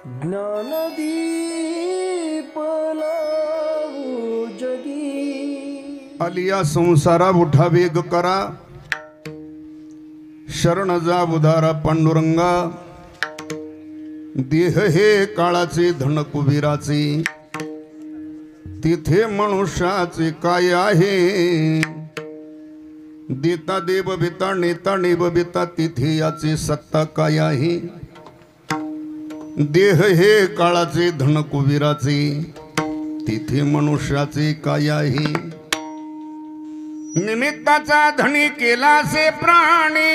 ज्ञानदीप लावू जगी आलिया संसारा उठा वेग करा शरण जा उदारा पांडुरंगा देह हे काळाचे धन कुबीराचे तिथे मनुष्याचे काय आहे देता देव बिता नेता नेब बिता तिथे याचे सत्ता काय आहे देह हे काळाचे धन कुबीराचे तिथे मनुष्याचे काय आहे निमित्ताचा धनी केला से प्राणी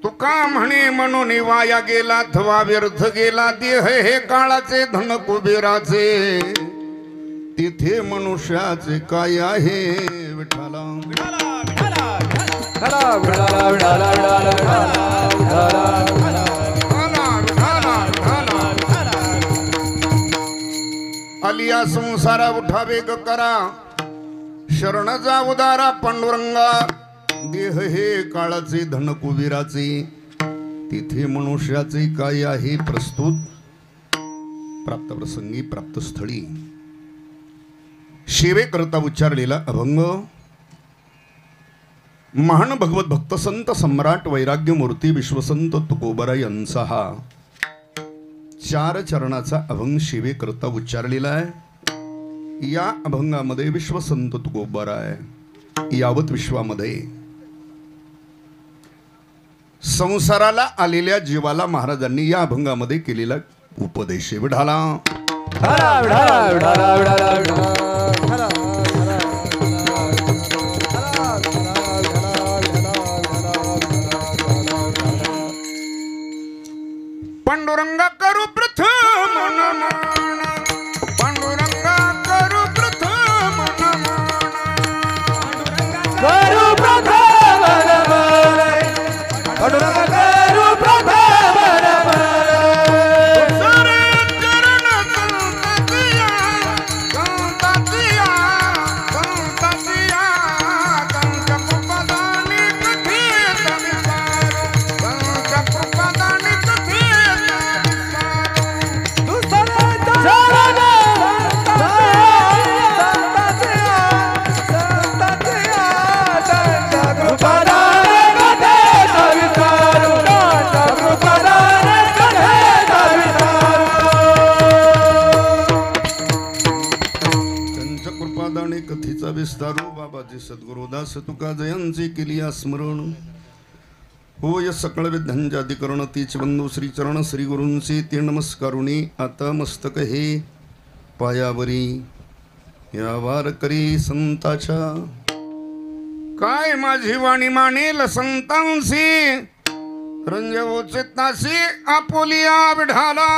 तुका म्हणे म्हणून वाया गेला अथवा व्यर्थ गेला देह हे काळाचे धन कुबेराचे तिथे मनुष्याचे काय आहे विठाला आलिया संसारा उठा वेग करा शरण जा उदारा पांडुरंगा देह हे काळाचे धन कुबीराचे तिथे मनुष्याचे काय आहे प्रस्तुत प्राप्त प्रसंगी प्राप्त स्थळी सेवेकरता उच्चारलेला अभंग महान भगवत भक्त संत सम्राट वैराग्य मूर्ती विश्वसंत तुकोबरा यांचा हा 4 चरणाचा अभंग सेवेकरता उच्चारलेला आहे। या अभंगामध्ये विश्वसंत तुकोबरा आहे। यावत विश्वामध्ये संसाराला आलेल्या जीवाला महाराजांनी या अभंगामध्ये केलेला उपदेश विढाला पांडुरंगा करू प्रथम नमन पांडुरंगा करू प्रथम नमन करू प्रथम नमन पांडुरंगा करू प्रथम नमन सारे चरण संततिया संततिया संततिया कंचकुपदानी कथी तविसारो कंचकुपदानी कथी कृपादाने कथीचा विस्तारू बाबाजी सद्गुरुदास तुका जयांची केली स्मरण होय सकळ विद्यांजाधिकरण तीच बंधू श्री चरण श्री गुरूंचे ते नमस्कारुणी आता मस्तक हे पायावरी या वारकरी संताच्या काय माझी वाणी मानेल संतांसी रंजवो चित्तासी आपोलिया विढाला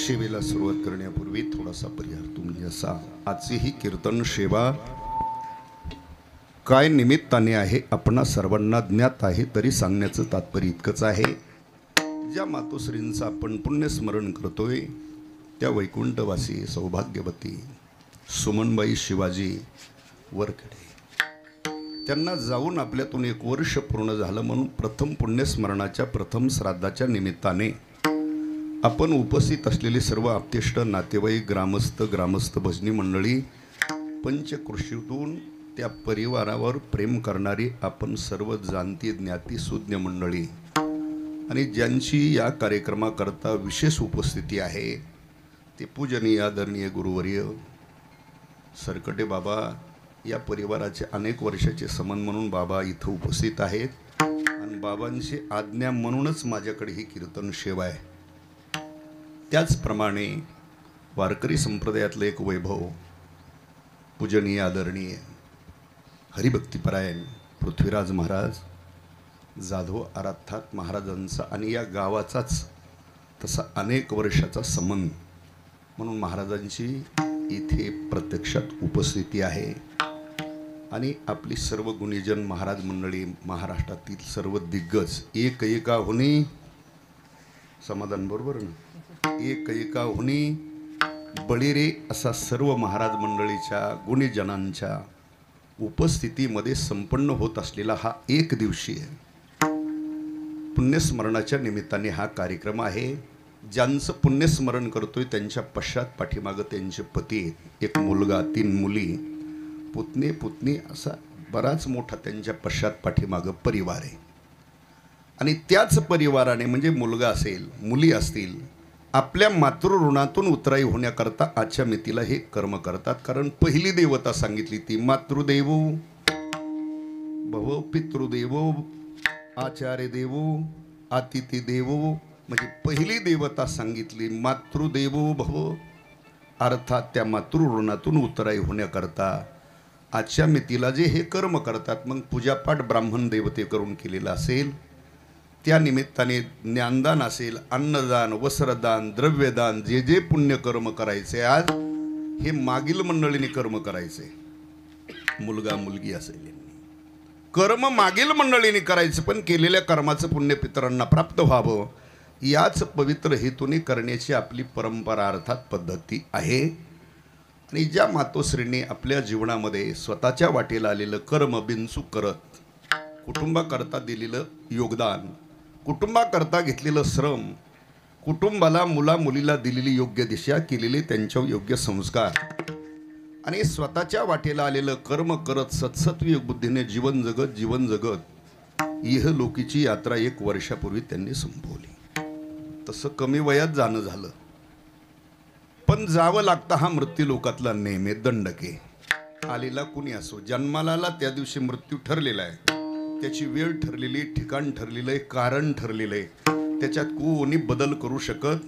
सेवेला सुरुवात करण्यापूर्वी थोडासा परिहार तुम्ही असा आजची ही कीर्तन सेवा काय निमित्ताने आहे आपणा सर्वांना ज्ञात आहे तरी सांगण्याचं तात्पर्य इतकंच आहे ज्या मातोश्रींचं आपण पुण्यस्मरण करतोय त्या वैकुंठवासी सौभाग्यवती सुमनबाई शिवाजी वरकडे त्यांना जाऊन आपल्यातून 1 वर्ष पूर्ण झालं म्हणून प्रथम पुण्यस्मरणाच्या प्रथम श्राद्धाच्या निमित्ताने आपण उपस्थित असलेले सर्व आप्तेष्ट नातेवाईक ग्रामस्थ भजनी मंडळी पंचकृषीतून त्या परिवारावर प्रेम करणारी आपण सर्व जाणती ज्ञाती सुज्ञ मंडळी आणि ज्यांची या कार्यक्रमाकरता विशेष उपस्थिती आहे ते पूजनीय आदरणीय गुरुवर्य सरकटे बाबा या परिवाराचे अनेक वर्षाचे संबंध म्हणून बाबा इथं उपस्थित आहेत आणि बाबांची आज्ञा म्हणूनच माझ्याकडे ही कीर्तन सेवा आहे। त्याचप्रमाणे वारकरी संप्रदायातलं एक वैभव पूजनीय आदरणीय हरिभक्तिपरायण पृथ्वीराज महाराज जाधव आराध्यात महाराजांचा आणि या गावाचाच तसा अनेक वर्षाचा संबंध म्हणून महाराजांची इथे प्रत्यक्षात उपस्थिती आहे आणि आपली सर्व गुणीजन महाराज मंडळी, महाराष्ट्रातील सर्व दिग्गज एक एका होणी, समाधान बरोबर ना, एक एका होणी बळीरे असा सर्व महाराज मंडळीच्या गुणीजनांच्या उपस्थितीमध्ये संपन्न होत असलेला हा एक दिवसीय पुण्यस्मरणाच्या निमित्ताने हा कार्यक्रम आहे. ज्यांचं पुण्यस्मरण करतोय त्यांच्या पश्चात पाठीमागं त्यांचे पती, एक मुलगा, 3 मुली, पुतणे पुतणी असा बराच मोठा त्यांच्या पश्चात पाठीमागं परिवार आहे. आणि त्याच परिवाराने म्हणजे मुलगा असेल, मुली असतील, आपल्या मातृऋणातून उतराई होण्याकरता आजच्या मितीला हे कर्म करतात. कारण पहिली देवता सांगितली ती मातृदेवो भव, पितृदेवो, आचार्य देवो, अतिथी देवो, म्हणजे पहिली देवता सांगितली मातृदेवो भव, अर्थात त्या मातृऋणातून उतराई होण्याकरता आजच्या मितीला जे हे कर्म करतात. मग पूजापाठ ब्राह्मण देवते करून केलेला असेल, त्या निमित्ताने ज्ञानदान असेल, अन्नदान, वस्त्रदान, द्रव्यदान, जे जे पुण्यकर्म करायचे आज हे मागील मंडळीने कर्म करायचे. मुलगा मुलगी असेल कर्म मागील मंडळीने करायचं, पण केलेल्या कर्माचं पुण्य पितरांना प्राप्त व्हावं याच पवित्र हेतूने करण्याची आपली परंपरा अर्थात पद्धती आहे. आणि ज्या मातोश्रीने आपल्या जीवनामध्ये स्वतःच्या वाटेला आलेलं कर्म बिनचूक करत, कुटुंबाकरता दिलेलं योगदान, कुटुंबाकरता घेतलेलं श्रम, कुटुंबाला मुला मुलीला दिलेली योग्य दिशा, केलेले त्यांच्यावर योग्य संस्कार आणि स्वतःच्या वाटेला आलेलं कर्म करत सत्सत्वी बुद्धीने जीवन जगत इहलोकीची यात्रा 1 वर्षापूर्वी त्यांनी संपवली. तसं कमी वयात जाणं झालं, पण जावं लागतं हा मृत्यू लोकातला नेम आहे. दंडके आलेला कुणी असो, जन्माला आला त्या दिवशी मृत्यू ठरलेला आहे, त्याची वेळ ठरलेली, ठिकाण ठरलेलं आहे, कारण ठरलेलं आहे, त्याच्यात कोणी बदल करू शकत.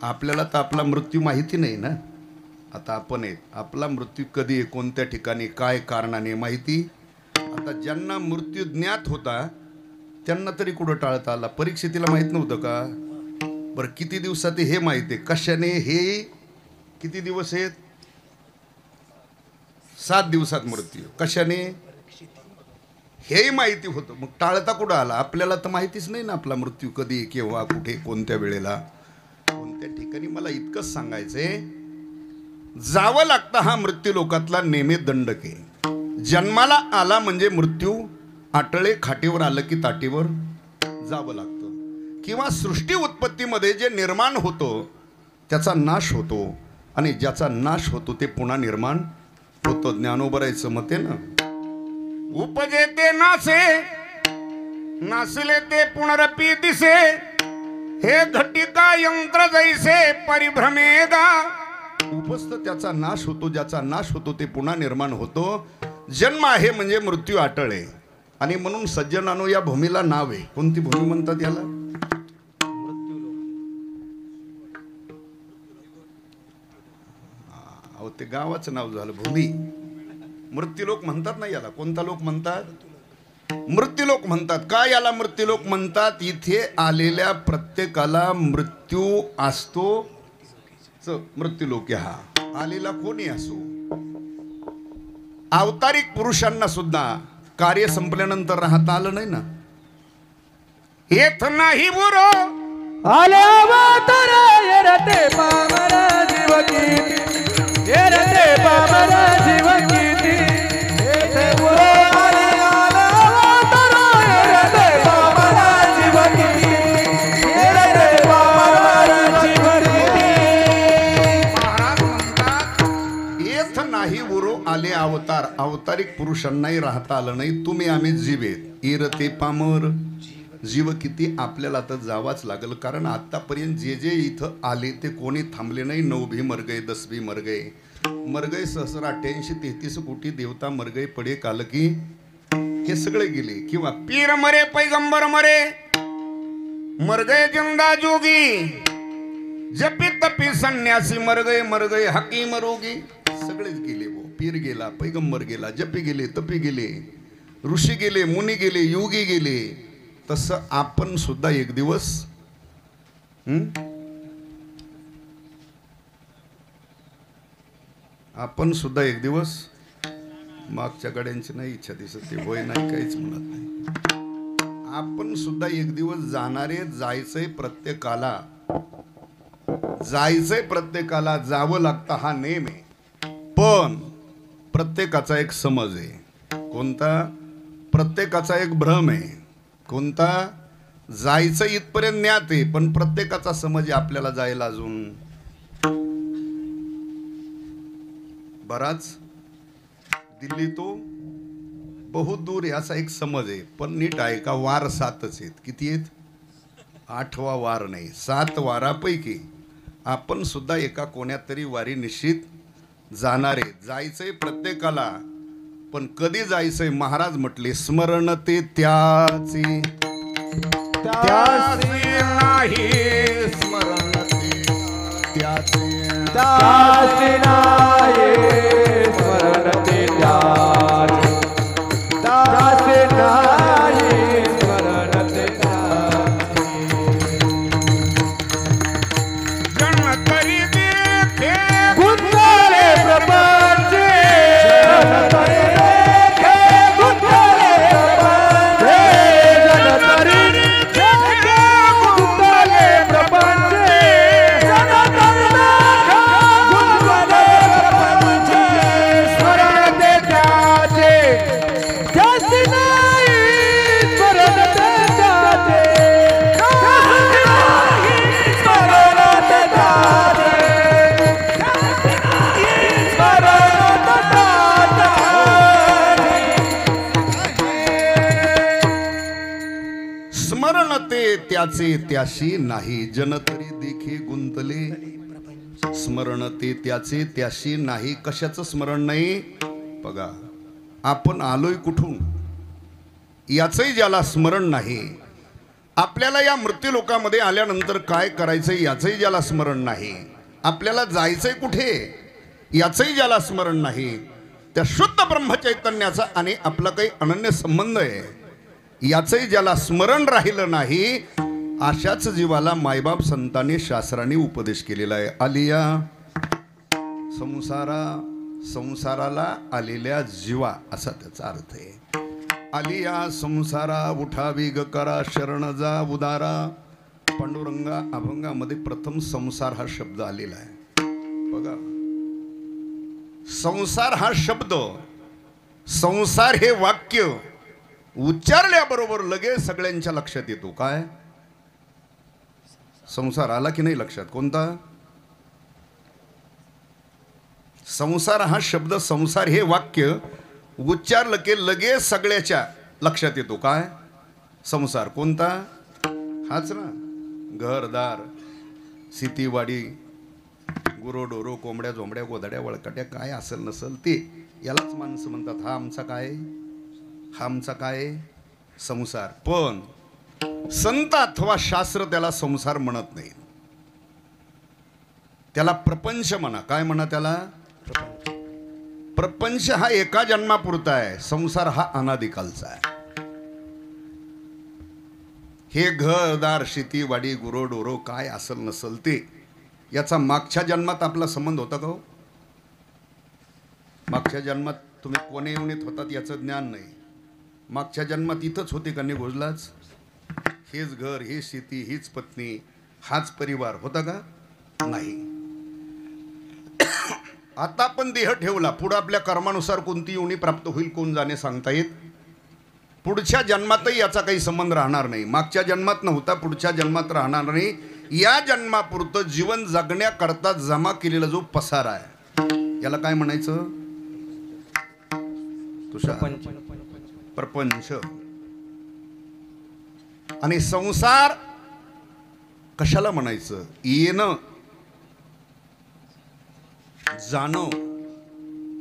आपल्याला तर आपला मृत्यू माहिती नाही ना. आता आपण आहे, आपला मृत्यू कधी आहे, कोणत्या ठिकाणी, काय कारणाने माहिती. आता ज्यांना मृत्यू ज्ञात होता त्यांना तरी कुठं टाळता आला. परीक्षेला माहीत नव्हतं का? बरं, किती दिवसात हे माहिती आहे, कशाने, हे किती दिवस आहेत? 7 दिवसात मृत्यू. कशाने हेही माहिती होतं, मग टाळता कुठं आला? आपल्याला तर माहितीच नाही ना आपला मृत्यू कधी, केव्हा, कुठे, कोणत्या वेळेला, कोणत्या ठिकाणी. मला इतकंच सांगायचंय, जावं लागतं हा मृत्यू लोकातला नेमे दंडके. जन्माला आला म्हणजे मृत्यू, आटळे खाटीवर आलं की ताटीवर जावं लागतं. किंवा सृष्टी उत्पत्तीमध्ये जे निर्माण होतो त्याचा नाश होतो, आणि ज्याचा नाश होतो ते पुन्हा निर्माण होतं. ज्ञानोबरायचं मत आहे ना, उपजे ते नासे, नासले ते पुनरपी दिसे, हे घटिका यंत्र जैसे परिभ्रमेगा. उपस्थ त्याचा नाश होतो, ज्याचा नाश होतो ते पुन्हा निर्माण होतो. जन्म आहे म्हणजे मृत्यू अटळ. आणि म्हणून सज्जनानो या भूमीला नाव आहे. कोणती भूमी म्हणतात याला? अहो, ते गावाचं नाव झालं भूमी. मृत्यूलोक म्हणतात ना याला. कोणता लोक म्हणतात? मृत्यूलोक म्हणतात. का याला मृत्यूलोक म्हणतात? इथे आलेल्या प्रत्येकाला मृत्यू असतो. मृत्यूलोक हा आलेला कोणी असो, अवतारिक पुरुषांना सुद्धा कार्य संपल्यानंतर राहता आलं नाही ना. येत नाही बुरो आल्यावर येरते पामर जीव किती, येरते पामर जीव किती, येते बुरो आल्यावर येरते पामर जीव किती, येरते पामर जीव किती. महाराज म्हणतात, येत नाही बुरो आले अवतार. अवतारिक पुरुषांनाही राहता आलं नाही. तुम्ही आम्ही जीवेत. येरते पामर जीव किती. आपल्याला तर जावाच लागल. कारण आतापर्यंत जे जे इथं आले ते कोणी थांबले नाही. 9 भी मर गए, 10 भी मर गए. मर गए 88-33 कोटी देवता मर गए. पडे काल की हे सगळे गेले. किंवा पीर मरे, पैगंबर मरे, मर गए जिंदा जोगी, जपी तपी संन्यासी मर गए हकीम रोगी. सगळेच गेले. वो पीर गेला, पैगंबर गेला, जपी गेले, तपी गेले, ऋषी गेले, मुनी गेले, योगी गेले. तसं आपण सुद्धा एक दिवस आपण सुद्धा एक दिवस मागच्या गाड्यांची नाही इच्छा दिसत ते होय नाही काहीच म्हणत नाही. आपण सुद्धा एक दिवस जाणारे जायचंय प्रत्येकाला जावं लागतं हा नेम आहे. पण प्रत्येकाचा एक समज आहे. कोणता? प्रत्येकाचा एक भ्रम आहे. कोणता? जायचं इथपर्यंत ज्ञात आहे पण प्रत्येकाचा समज आहे आपल्याला जायला अजून बराच दिल्ली तो बहुत दूर आहे असा एक समज आहे. पण नीट आहे का? वार 7च आहेत. किती आहेत? 8वा वार नाही. 7 वारापैकी आपण सुद्धा एका कोण्यात तरी वारी निश्चित जाणारे. जायचंय प्रत्येकाला पण कधी जायचंय? महाराज म्हटले स्मरण ते त्याचे नाही स्मरण ते त्याचे दासी नाही स्मरण ते त्याचे दासी नाही स्मरण ते त्याचे जन्म तरी देखे गुंतले प्रपंचे जन तरी देखे गुंतले प्रपंचे जन तरी देखे गुंतले प्रपंचे जन तरी देखे गुंतले प्रपंचे स्मरण ते त्याचे जास्ती नाही स्मरण ते त्याचे जास्ती नाही स्मरण ते त्याचे स्मरण ते त्याचे त्याशी नाही जन तरी देखे गुंतले. स्मरण ते त्याचे त्याशी नाही. कशाचं स्मरण नाही? बघा आपण आलोय कुठून याचंही ज्याला स्मरण नाही. आपल्याला या मृत्यूलोकामध्ये आल्यानंतर काय करायचंय याचंही ज्याला स्मरण नाही. आपल्याला जायचंय कुठे याचंही ज्याला स्मरण नाही. त्या शुद्ध ब्रह्मचैतन्याचा आणि आपला काही अनन्य संबंध आहे याचंही ज्याला स्मरण राहिलं नाही अशाच जीवाला मायबाप संतांनी शास्त्राने उपदेश केलेला आहे. आलिया संसाराला आलेल्या जीवा असा त्याचा अर्थ आहे. आलिया संसारा उठावी ग करा शरण जा उदारा. पांडुरंगा अभंगामध्ये प्रथम संसार हा शब्द आलेला आहे. बघा संसार हा शब्द संसार हे वाक्य उच्चारल्याबरोबर लगेच सगळ्यांच्या लक्षात येतो. काय? संसार आला की नाही लक्षात? कोणता? संसार हा शब्द संसार हे वाक्य उच्चारलं की लगेच सगळ्याच्या लक्षात येतो. काय? संसार. कोणता? हाच ना. घरदार शेतीवाडी गुरोढोरो कोंबड्या झोंबड्या गोधड्या वळकट्या काय असेल नसेल ते यालाच माणसं म्हणतात हा आमचा काय हा आमचा काय संसार. पण संत अथवा शास्त्र त्याला संसार म्हणत नाही. त्याला प्रपंच म्हणा. काय म्हणा त्याला? प्रपंच हा एका जन्मापुरता आहे. संसार हा अनादिकालचा आहे. हे घरदार शेतीवाडी गुरोढोरो काय असेल नसेल ते याचा मागच्या जन्मात आपला संबंध होता का? मागच्या जन्मात तुम्ही कोणे येऊन होतात याचं ज्ञान नाही. मागच्या जन्मात इथंच होते का निघोजलाच? हेच घर, हे शेती, हीच पत्नी, हाच परिवार होता का? नाही. आता आपण देह ठेवला. पुढे आपल्या कर्मानुसार कोणती योनी प्राप्त होईल कोण जाणे सांगता येत. पुढच्या जन्मातही याचा काही संबंध राहणार नाही. मागच्या जन्मात नव्हता, पुढच्या जन्मात राहणार नाही. या जन्मापुरतं जीवन जगण्याकरता जमा केलेला जो पसारा आहे याला काय म्हणायचं? तुषार? प्रपंच. आणि संसार कशाला म्हणायचं? येणं जाणं.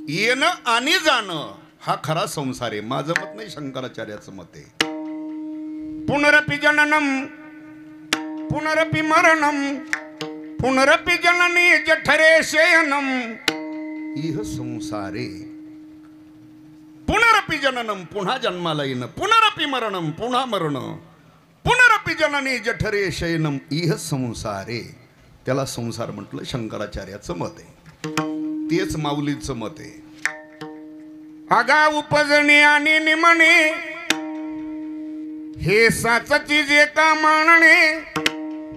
येणं आणि जाणं हा खरा संसार आहे. माझं मत नाही, शंकराचार्याचं मत आहे. पुनरपि जननम पुनरपि मरणम पुनरपि जननी जठरे शयनम इह संसारे. पुनरपि जननम पुन्हा जन्माला येणं, पुनरपि मरणम पुन्हा मरण, पुनरपि जननी जठरे शयनम इह संसारे. त्याला संसार म्हटलं. शंकराचार्याचं मत आहे. तेच माऊलीचं मत आहे. आगा उपजणे आणि निमणे हे साचची जे का मानणे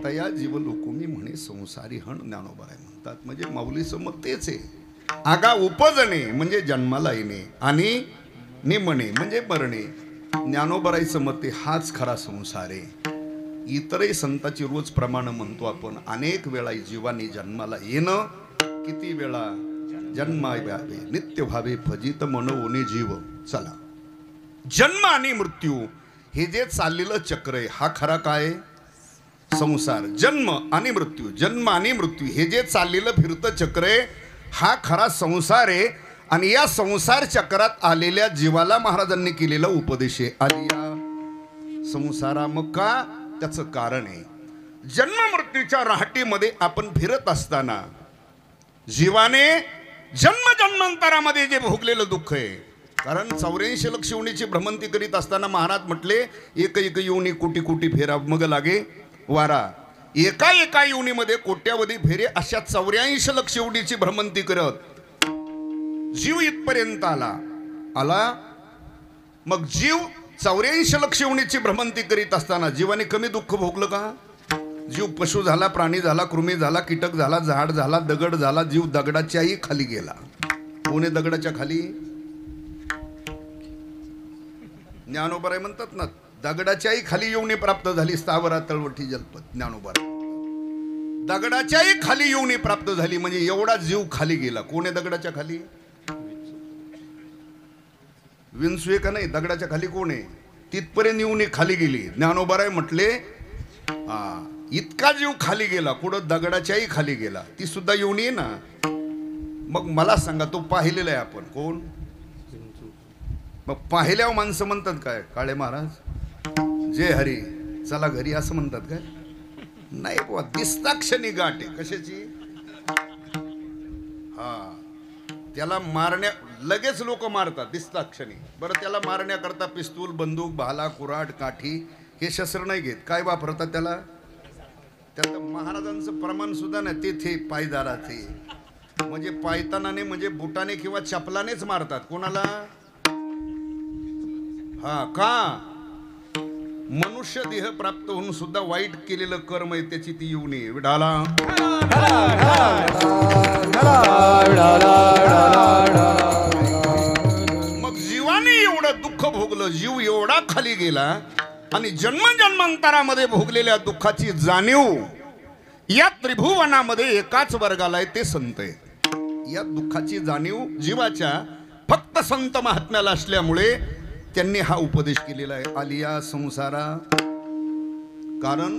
तया जीव लोकुमी म्हणे संसारी हण ज्ञानोबाराय म्हणतात. म्हणजे माऊलीचं मत तेच आहे. आगा उपजणे म्हणजे जन्माला येणे आणि निमणे म्हणजे मरणे. ज्ञानोबारायचं मत आहे हाच खरा संसार आहे. इतरही संतांची रोज प्रमाण म्हणतो आपण. अनेक वेळा जीवाने जन्माला येणं, किती वेळा जन्मावे नित्य भावे फजित मनोने जीव. चला, जन्म आणि मृत्यू हे जे चाललेलं चक्र आहे हा खरा काय संसार. जन्म आणि मृत्यू, जन्म आणि मृत्यू हे जे चाललेलं फिरतं चक्र आहे हा खरा संसार आहे. आणि या संसार चक्रात आलेल्या जीवाला महाराजांनी केलेला उपदेश आहे. आलिया संसारा मग का, त्याचं कारण आहे जन्म मृत्यूच्या राहटीमध्ये आपण फिरत असताना जीवाने जन्म जन्मांतरामध्ये जे भोगलेलं दुःख आहे. कारण 84 लक्ष योनीची भ्रमंती करीत असताना महाराज म्हटले एक एक योनी कोटी कोटी फेरा मग लागे वारा. एका एका योनीमध्ये कोट्यावधी फेरे अशा 84 लक्ष योनीची भ्रमंती करत जीव इथपर्यंत आला. मग जीव 84 लक्ष योनीची भ्रमंती करीत असताना जीवाने कमी दुःख भोगलं का. जीव पशु झाला, प्राणी झाला, कृमी झाला, कीटक झाला, झाड झाला, दगड झाला. जीव दगडाच्याही खाली गेला. कोणी दगडाच्या खाली, ज्ञानोबाराय म्हणतात ना दगडाच्याही खाली योनी प्राप्त झाली. स्थावरा तळवटी जलपत. ज्ञानोबाराय दगडाच्याही खाली योनी प्राप्त झाली. म्हणजे एवढा जीव खाली गेला. कोणी दगडाच्या खाली, विंचू का नाही दगडाच्या खाली कोण आहे, तिथपर्यंत येऊन खाली गेली. ज्ञानोबाराय म्हटले इतका जीव खाली गेला, कुठं दगडाच्याही खाली गेला. ती सुद्धा येऊन ये ना. मग मला सांगा तो पाहिलेला आहे आपण कोण. मग पाहिल्यावर माणसं म्हणतात काय काळे महाराज जय हरी चला घरी असं म्हणतात काय. नाही बुवा, दिसता क्षणी गाठ आहे कशाची. हा, त्याला मारण्या लगेच लोक मारतात दिसता क्षणी. बरं त्याला मारण्याकरता पिस्तूल, बंदूक, भाला, कुऱ्हाड, काठी हे शस्त्र नाही घेत. काय वापरतात त्याला. त्यात महाराजांचं प्रमाण सुद्धा नाही. तेथे पायदाराचे म्हणजे पायतानाने म्हणजे बुटाने किंवा चपलानेच मारतात. कोणाला. हा का, मनुष्य देह प्राप्त होऊन सुद्धा वाईट केलेलं कर्म आहे त्याची ती येऊ नये. विडाला मग जीवाने एवढं दुःख भोगलं, जीव एवढा खाली गेला आणि जन्मांतरामध्ये भोगलेल्या दुःखाची जाणीव या त्रिभुवनामध्ये एकाच वर्गाला आहे, ते संत आहे. या दुःखाची जाणीव जीवाच्या फक्त संत महात्म्याला असल्यामुळे त्यांनी हा उपदेश केलेला आहे. आलिया संसारा. कारण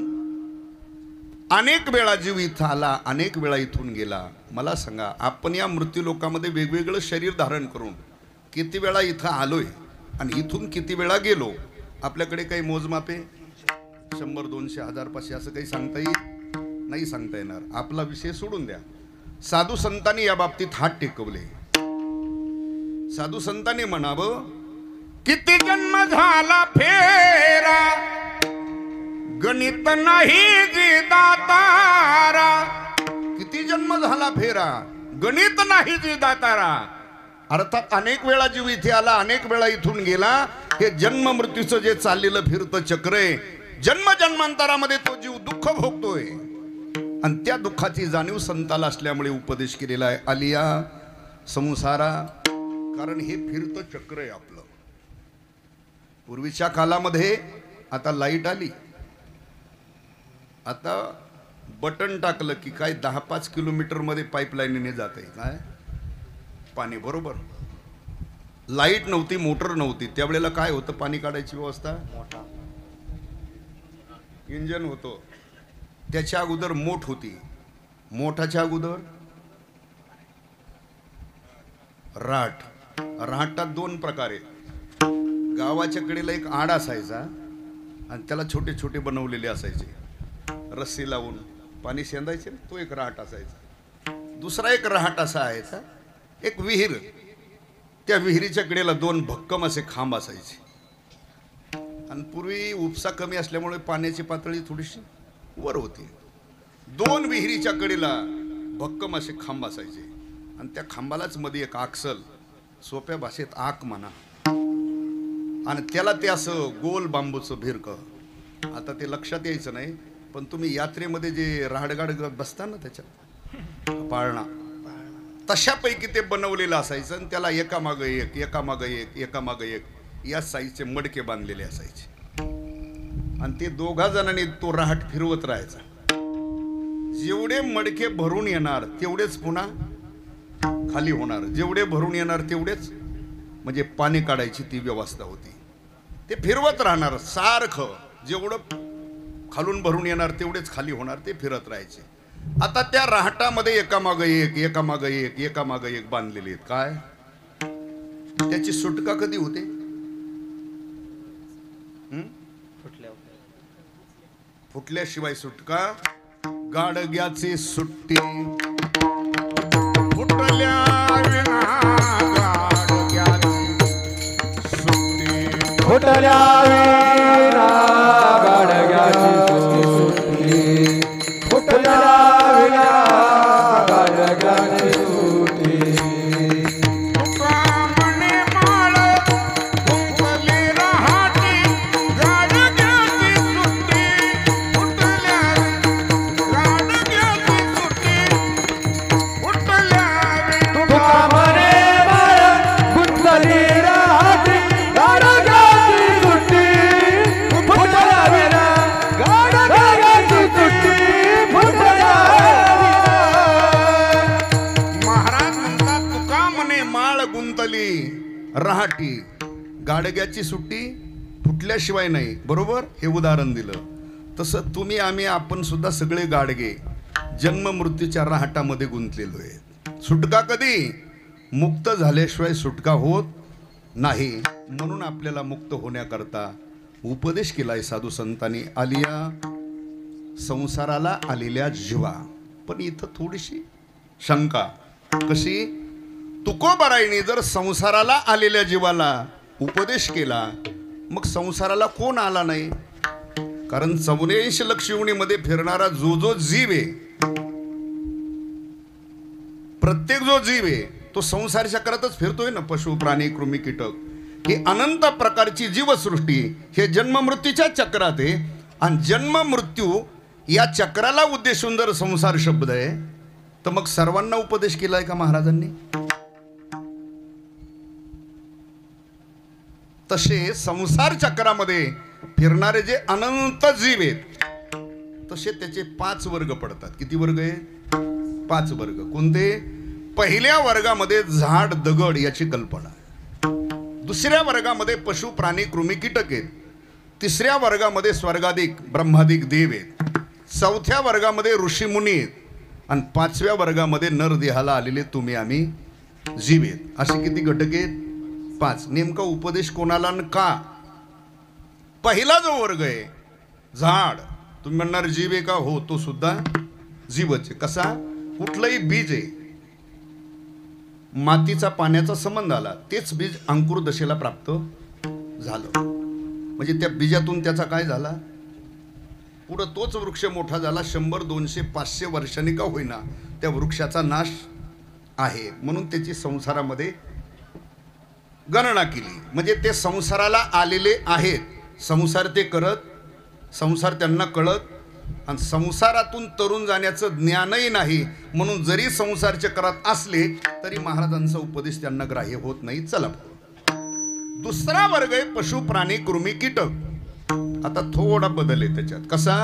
अनेक वेळा जीव इथं आला, अनेक वेळा इथून गेला. मला सांगा आपण या मृत्यू लोकामध्ये वेगवेगळं शरीर धारण करून किती वेळा इथं आलोय आणि इथून किती वेळा गेलो. आपल्याकडे काही मोजमाप आहे. 100, 200, 1000, 500 असं काही सांगता येईल नाही, सांगता येणार. आपला विषय सोडून द्या. साधू संतांनी या बाबतीत हात टेकवले. साधू संतांनी म्हणावं किती जन्म झाला फेरा गणित नाही जी दातारा. किती जन्म झाला फेरा गणित नाही जी दातारा. अर्थात अनेक वेळा जीव इथे आला, अनेक वेळा इथून गेला. हे जन्म मृत्यूचं जे चाललेलं फिरतं चक्र आहे, जन्म जन्मांतरामध्ये तो जीव दुःख भोगतोय आणि त्या दुःखाची जाणीव संताला असल्यामुळे उपदेश केलेला आहे. आलिया संसारा. कारण हे फिरतं चक्र आहे आपलं. पूर्वीच्या कालामध्ये आता लाईट आली, आता बटन टाकलं की काय 10-5 किलोमीटर मध्ये पाईपलाईनने जात आहे काय पाणी. बरोबर. लाईट नव्हती, मोटर नव्हती, त्यावेळेला काय होतं, पाणी काढायची व्यवस्था इंजन होतं. त्याच्या अगोदर मोठ होती, मोठाच्या अगोदर राट. राटात 2 प्रकार आहेत. गावाच्या कडेला एक आड असायचा आणि त्याला छोटे छोटे बनवलेले असायचे, रस्सी लावून पाणी शेंदायचे, तो एक राट असायचा. दुसरा एक राहट असा आहे एक विहीर. त्या विहिरीच्या कडेला 2 भक्कम असे खांब असायचे आणि पूर्वी उपसा कमी असल्यामुळे पाण्याची पातळी थोडीशी वर होती. 2 विहिरीच्या कडेला भक्कम असे खांब असायचे आणि त्या खांबालाच मध्ये एक आकसल, सोप्या भाषेत आक म्हणा, आणि त्याला ते असं गोल बांबूचं भिरक. आता ते लक्षात यायचं नाही, पण तुम्ही यात्रेमध्ये जे राहडगाड बसता ना त्याच्यात पाळणा, तशापैकी ते बनवलेलं असायचं आणि त्याला एकामागं एक एकामागं एक एकामागं एक या साईजचे मडके बांधलेले असायचे. आणि ते दोघा जणांनी तो राहट फिरवत राहायचा. जेवढे मडके भरून येणार तेवढेच पुन्हा खाली होणार, जेवढे भरून येणार तेवढेच, म्हणजे पाणी काढायची ती व्यवस्था होती. ते फिरवत राहणार सारखं, जेवढं खालून भरून येणार तेवढेच खाली होणार, ते फिरत राहायचे. आता त्या राहटामध्ये एकामागं एक एकामागं एक एकामागं एक बांधलेले आहेत. काय त्याची सुटका कधी होते? फुटल्याशिवाय सुटका. गाडग्याची सुट्टी फुटल्या विना गाडग्याची सुट्टी. फुटल्या विना गाडग्याची सुट्टी. फुटल्या विना गाडग्याची सुट्टी. तुका म्हणे माळ फुंकली रहाटी गाडग्याची सुट्टी. फुटल्या गाडग्याची सुट्टी. फुटल्या तुका म्हणे माळ गुंतली राहती गाडग्याची सुट्टी. फुटल्या विना गाडग्याची सुट्टी. फुटल्या महाराज म्हणतात, तुका म्हणे माळ गुंतली रहाटी गाडग्याची सुट्टी फुटल्याशिवाय नाही. बरोबर, हे उदाहरण दिलं. तसं तुम्ही आम्ही आपण सुद्धा सगळे गाडगे जन्म मृत्यूच्या रहाटामध्ये गुंतलेलो आहे. सुटका कधी? मुक्त झाल्याशिवाय सुटका होत नाही. म्हणून आपल्याला मुक्त होण्याकरता उपदेश केलाय साधू संतांनी. आलिया संसाराला आलेल्या जीवा. पण इथं थोडीशी शंका. कशी? तुकोबारायने जर संसाराला आलेल्या जीवाला उपदेश केला, मग संसाराला कोण आला नाही? कारण 84 लक्ष योनीमध्ये फिरणारा जो जो जीव आहे, प्रत्येक जो जीव आहे तो संसार चक्रातच फिरतोय ना. पशु प्राणी कृमी कीटक, ही अनंत प्रकारची जीवसृष्टी हे जन्म मृत्यूच्या चक्रात आहे. आणि जन्म मृत्यू या चक्राला उद्देशून जर संसार शब्द आहे, तर मग सर्वांना उपदेश केलाय का महाराजांनी? तसे संसार चक्रामध्ये फिरणारे जे अनंत जीव आहेत, तसे त्याचे 5 वर्ग पडतात. किती वर्ग आहेत? 5 वर्ग. कोणते? पहिल्या वर्गामध्ये झाड दगड याची कल्पना. दुसऱ्या वर्गामध्ये पशु प्राणी कृमी कीटक आहेत. तिसऱ्या वर्गामध्ये स्वर्गाधिक ब्रह्माधिक देव आहेत. चौथ्या वर्गामध्ये ऋषीमुनी आहेत. आणि 5व्या वर्गामध्ये नरदेहाला आलेले तुम्ही आम्ही जीव आहेत. असे किती घटक आहेत? 5. नेमका उपदेश कोणाला आणि का? पहिला जो वर्ग आहे झाड, तुम्ही म्हणणार जीव आहे का? हो, तो सुद्धा जीवच आहे. कसा? कुठलंही बीज आहे, मातीचा पाण्याचा संबंध आला, तेच बीज अंकुर दशेला प्राप्त झालं. म्हणजे त्या बीजातून त्याचा काय झाला? पुढं तोच वृक्ष मोठा झाला. 100, 200, 500 वर्षांनी का होईना त्या वृक्षाचा नाश आहे. म्हणून त्याची संसारामध्ये गणना केली. म्हणजे ते संसाराला आलेले आहेत. संसार ते करत, संसार त्यांना कळत, आणि संसारातून तरुण जाण्याचं ज्ञानही नाही. म्हणून जरी संसार चक्रात असले तरी महाराजांचा उपदेश त्यांना ग्राह्य होत नाही. चला, दुसरा वर्ग आहे पशु प्राणी कृमी कीटक. आता थोडा बदल आहे त्याच्यात. कसा?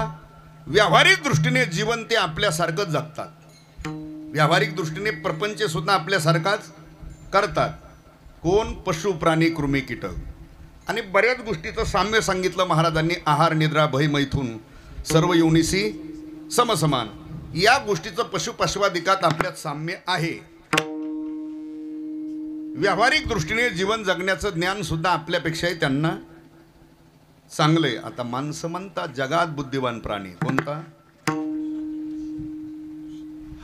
व्यावहारिक दृष्टीने जीवन ते आपल्यासारखंच जगतात. व्यावहारिक दृष्टीने प्रपंच सुद्धा आपल्यासारखाच करतात. कोण? पशु प्राणी कृमी कीटक. आणि बऱ्याच गोष्टीचं साम्य सांगितलं महाराजांनी. आहार निद्रा भय मैथून सर्व योनिसी समसमान. या गोष्टीचं पशुपशवादिकात आपल्यात साम्य आहे. व्यावहारिक दृष्टीने जीवन जगण्याचं ज्ञान सुद्धा आपल्यापेक्षाही त्यांना चांगलंय. आता माणसं म्हणतात जगात बुद्धिवान प्राणी कोणता?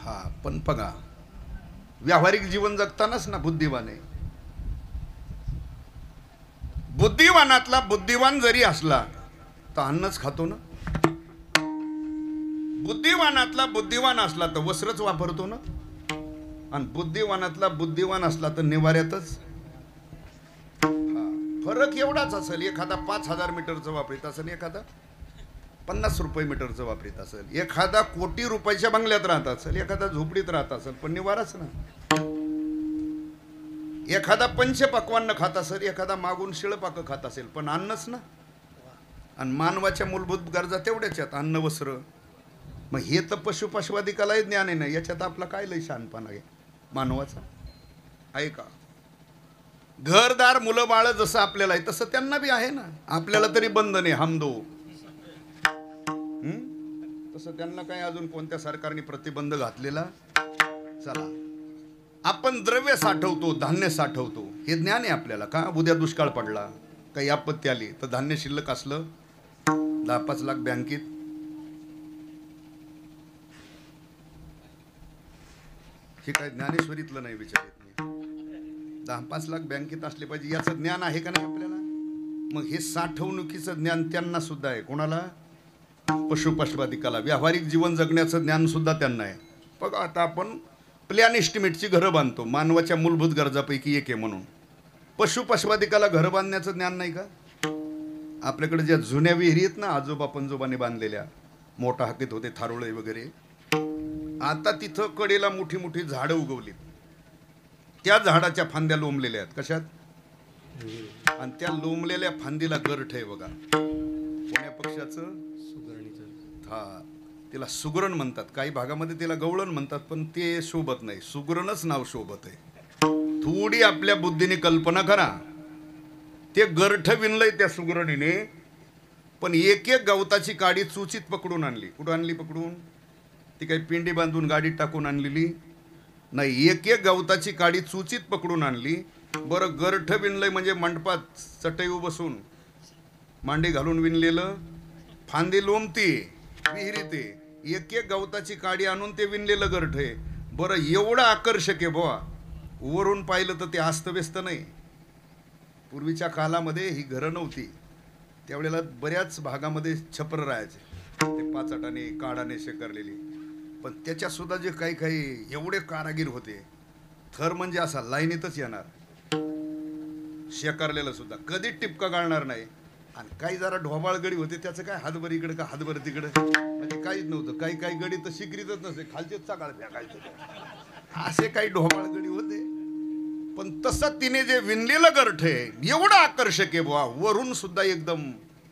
हा, पण बघा, व्यावहारिक जीवन जगतानाच ना बुद्धिवान आहे. बुद्धिवानातला बुद्धिवान जरी असला तर अन्नच खातो ना. बुद्धिवानातला बुद्धिवान असला तर वस्त्रच वापरतो ना. आणि बुद्धिवानातला बुद्धिवान असला तर निवाऱ्यातच. फरक एवढाच असेल, एखादा 5,000 मीटरचं वापरीत असेल, एखादा 50 रुपये मीटरचं वापरीत असेल, एखादा कोटी रुपयाच्या बंगल्यात राहत असेल, एखादा झोपडीत राहत असेल, पण निवाराच ना. एखादा पंचपक्वान्न खात असेल, एखादा मागून शिळपाकं खात असेल, पण अन्नच ना. आणि मानवाच्या मूलभूत गरजा तेवढ्याच आहेत, अन्न वस्त्र. मग हे तर पशुपशवादिकालाही ज्ञान आहे ना. याच्यात आपला काय लय शहाणपणा आहे मानवाचा आहे का? घरदार मुलं बाळ जसं आपल्याला आहे तसं त्यांना बी आहे ना. आपल्याला तरी बंधन आहे हमदो, तसं त्यांना काय अजून कोणत्या सरकारने प्रतिबंध घातलेला? चला, आपण द्रव्य साठवतो, धान्य साठवतो, हे ज्ञान आहे आपल्याला का? उद्या दुष्काळ पडला, काही आपत्ती आली तर धान्य शिल्लक असलं 10-5 लाख बँकेत. हे काय ज्ञानेश्वरीतलं नाही विचारित मी. 10-5 लाख बँकेत असले पाहिजे याचं ज्ञान आहे का नाही आपल्याला? मग हे साठवणुकीचं ज्ञान त्यांना सुद्धा आहे. कोणाला? पशुपशवादिकाला. व्यावहारिक जीवन जगण्याचं ज्ञान सुद्धा त्यांना आहे. बघा आता आपण प्लॅन एस्टिमेटची घरं बांधतो, मानवाच्या मूलभूत गरजापैकी एक आहे म्हणून. पशुपशवादिकाला घरं बांधण्याचं ज्ञान नाही का? आपल्याकडे ज्या जुन्या विहिरी आहेत ना, आजोबा पंजोबाने बांधलेल्या, मोठा हाकीत होते थारोळे वगैरे, आता तिथं कडेला मोठी मोठी झाडं उगवली. त्या झाडाच्या फांद्या लोंबलेल्या आहेत. कशात? आणि त्या लोंबलेल्या फांदीला गरठ आहे बघा. कोण्या पक्षाचं? हा, तिला सुगरण म्हणतात. काही भागामध्ये तिला गवळण म्हणतात, पण ते शोभत नाही. सुगरणच नाव शोभत आहे. थोडी आपल्या बुद्धीने कल्पना करा. ते गरठ विणलंय त्या सुगरणीने, पण एक एक गवताची काडी चुचीत पकडून आणली. कुठं आणली पकडून? ती काही पिंडी बांधून गाडीत टाकून आणलेली नाही. एक एक गवताची काडी चुचीत पकडून आणली. बरं, गरठ विणलंय म्हणजे मंडपात चटई बसून मांडी घालून विणलेलं. फांदी लोंबती विहिरीत, एक एक गवताची काडी आणून ते विणलेलं गरठ आहे. बरं, एवढं आकर्षक आहे बुवा, वरून पाहिलं तर ते अस्तव्यस्त नाही. पूर्वीच्या कालामध्ये ही घरं नव्हती, त्यावेळेला बऱ्याच भागामध्ये छपर राहायचे, ते पाचटाने काडाने शेकारलेली. पण त्याच्यात सुद्धा जे काही काही एवढे कारागीर होते, थर म्हणजे असा लाईनीतच येणार, शेकारलेलं सुद्धा कधी टिपका गाळणार नाही. आणि काही जरा ढोबाळ गडी होते, त्याचं काय हातभर इकडे का हातभर तिकडे, म्हणजे काहीच नव्हतं. काही काही गडी तर शिकरीतच नसे, खालचेच चाकाळ फेकायचे, असे काही ढोबाळ गडी होते. पण तसं तिने जे विणलेलं गरठ आहे एवढं आकर्षक आहे बुवा, वरून सुद्धा एकदम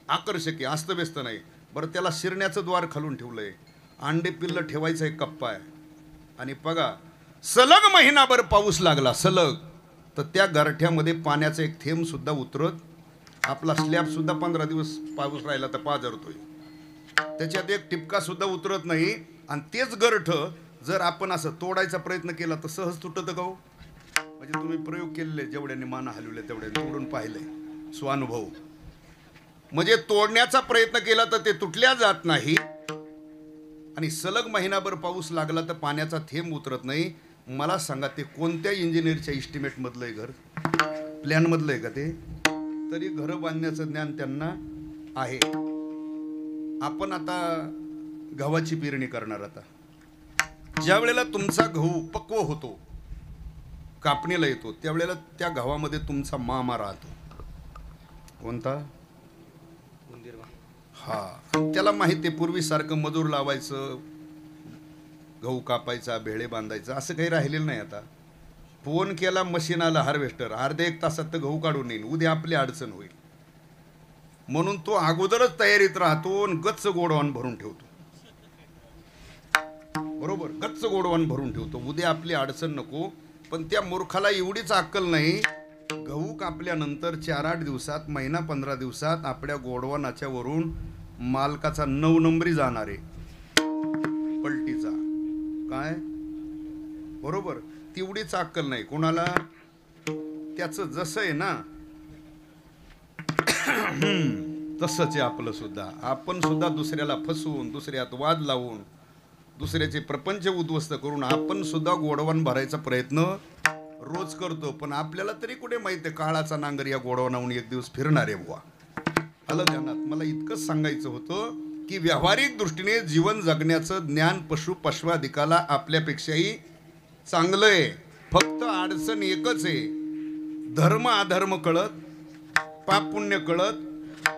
आकर्षक आहे, अस्तव्यस्त नाही. बरं, त्याला शिरण्याचं द्वार खालून ठेवलंय, अंडे पिल्लं ठेवायचा एक कप्पा आहे. आणि बघा, सलग महिनाभर पाऊस लागला सलग, तर त्या गरठ्यामध्ये पाण्याचा एक थेंब सुद्धा उतरत, आपला स्लॅब सुद्धा 15 दिवस पाऊस राहिला तर पाझरतोय, त्याच्यात एक टिपका सुद्धा उतरत नाही. आणि तेच गरठ जर आपण असं तोडायचा प्रयत्न केला तर सहज तुटत का हो? म्हणजे तुम्ही प्रयोग केलेले, जेवढ्यांनी मान हलवले तेवढ्यांनी तोडून पाहिलंय, स्वानुभव. म्हणजे तोडण्याचा प्रयत्न केला तर ते तुटल्या जात नाही. आणि सलग महिनाभर पाऊस लागला तर पाण्याचा थेंब उतरत नाही. मला सांगा, ते कोणत्या इंजिनिअरच्या इस्टिमेट मधलं आहे घर? प्लॅन मधलं आहे का ते? तरी घरं बांधण्याचं ज्ञान त्यांना आहे. आपण आता गव्हाची पेरणी करणार. आता ज्या वेळेला तुमचा गहू पक्व होतो, कापणीला येतो, त्यावेळेला त्या गव्हामध्ये तुमचा मामा राहतो. कोणता? हा, त्याला माहिती आहे पूर्वीसारखं मजूर लावायचं, गहू कापायचा, भेळे बांधायचं असं काही राहिलेलं नाही. आता फोन केला, मशीन आला, हार्वेस्टर, अर्ध्या 1 तासात तर गहू काढून येईल, उद्या आपली अडचण होईल. म्हणून तो अगोदरच तयारीत राहतो आणि गच्च गोडवान भरून ठेवतो. बरोबर, गच्च गोडवान भरून ठेवतो, उद्या आपली अडचण नको. पण त्या मूर्खाला एवढीच अक्कल नाही, गहू कापल्यानंतर 4-8 दिवसात, महिना 15 दिवसात आपल्या गोडवानाच्या वरून मालकाचा 9 नंबरी जाणार आहे, पलटीचा. काय? बरोबर, तेवढीच अक्कल नाही कोणाला. त्याचं जसं आहे ना तसंच आहे आपलं सुद्धा. आपण सुद्धा दुसऱ्याला फसवून, दुसऱ्यात वाद लावून, दुसऱ्याचे प्रपंच उद्ध्वस्त करून आपण सुद्धा गोडवान भरायचा प्रयत्न रोज करतो. पण आपल्याला तरी कुठे माहिती आहे काळाचा नांगर या गोडवानाहून एक दिवस फिरणार आहे बुवा. आलं ध्यानात? मला इतकंच सांगायचं होतं की व्यावहारिक दृष्टीने जीवन जगण्याचं ज्ञान पशुपशवादिकाला आपल्यापेक्षाही चांगलंय, फक्त अडचण एकच आहे, धर्म अधर्म कळत, पाप पुण्य कळत.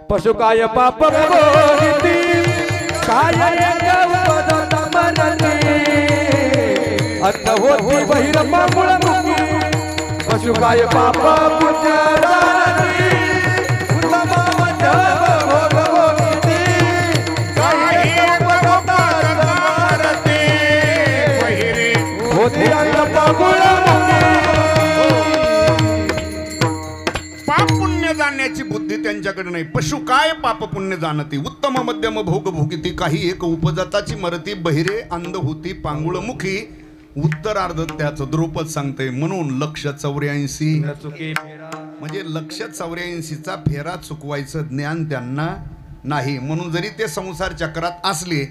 पशु काय पाप बोलिती काय उपदत मनती अन्न होती बहिर पामुळ मुक्ती पशु काय पाप पुण्य जाणती उत्तम मध्यम भोग भोगिती काही उपदत मनती बहिरे होती अन्न पामुळ पाप पुण्य जाणण्याची बुद्धी त्यांच्याकडे नाही. पशु काय पाप पुण्य जाणती उत्तम मध्यम भोग भोगिती काही एक उपजाताची मरती बहिरे अंध होती पांगुळ मुखी. उत्तरार्ध त्याचं द्रुपद सांगते म्हणून लक्ष 84 म्हणजे लक्ष 84चा फेरा चुकवायचं ज्ञान त्यांना नाही. म्हणून जरी ते संसार चक्रात असले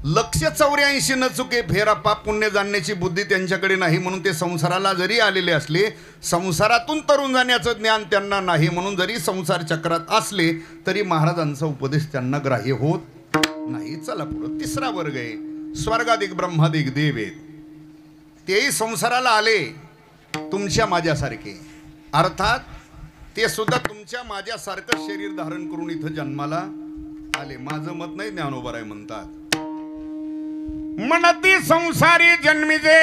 लक्ष 84 न चुके फेरा पाप पुण्य जाणण्याची बुद्धी त्यांच्याकडे नाही. म्हणून ते संसाराला जरी आलेले असले संसारातून तरुण जाण्याचं ज्ञान त्यांना नाही. म्हणून जरी संसार चक्रात असले तरी महाराजांचा उपदेश त्यांना ग्राह्य होत नाही. चला पुढं तिसरा वर्ग आहे स्वर्गाधिक ब्रह्माधिक देव आहेत. तेही संसाराला आले तुमच्या माझ्यासारखे, अर्थात ते सुद्धा तुमच्या माझ्यासारखं शरीर धारण करून इथं जन्माला आले. माझं मत नाही ज्ञानोबा म्हणतात मनती संसारी जन्मिजे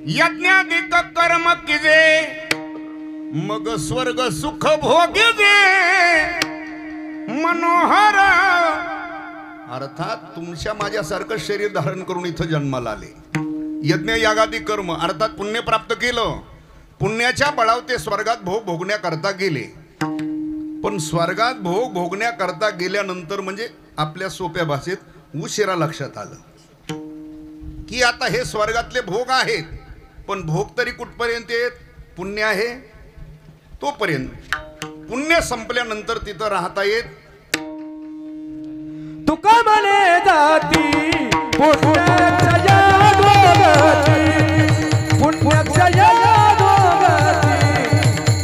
यज्ञाधिक कर्म किजे मग स्वर्ग सुख भोगिजे मनोहर. अर्थात तुमच्या माझ्यासारखं शरीर धारण करून इथं जन्माला आले, यज्ञ यागादी कर्म अर्थात पुण्य प्राप्त केलं, पुण्याच्या बळावर ते स्वर्गात भोग भोगण्याकरता गेले. पण स्वर्गात भोग भोगण्याकरता गेल्यानंतर म्हणजे आपल्या सोप्या भाषेत उशिरा लक्षात आलं की आता हे स्वर्गातले भोग आहेत, पण भोग तरी कुठपर्यंत आहेत, पुण्य आहे तोपर्यंत. पुण्य संपल्यानंतर तिथं राहता येत. तुका म्हणे जाती पुण्याच्या दोगती पुण्याच्या दोगती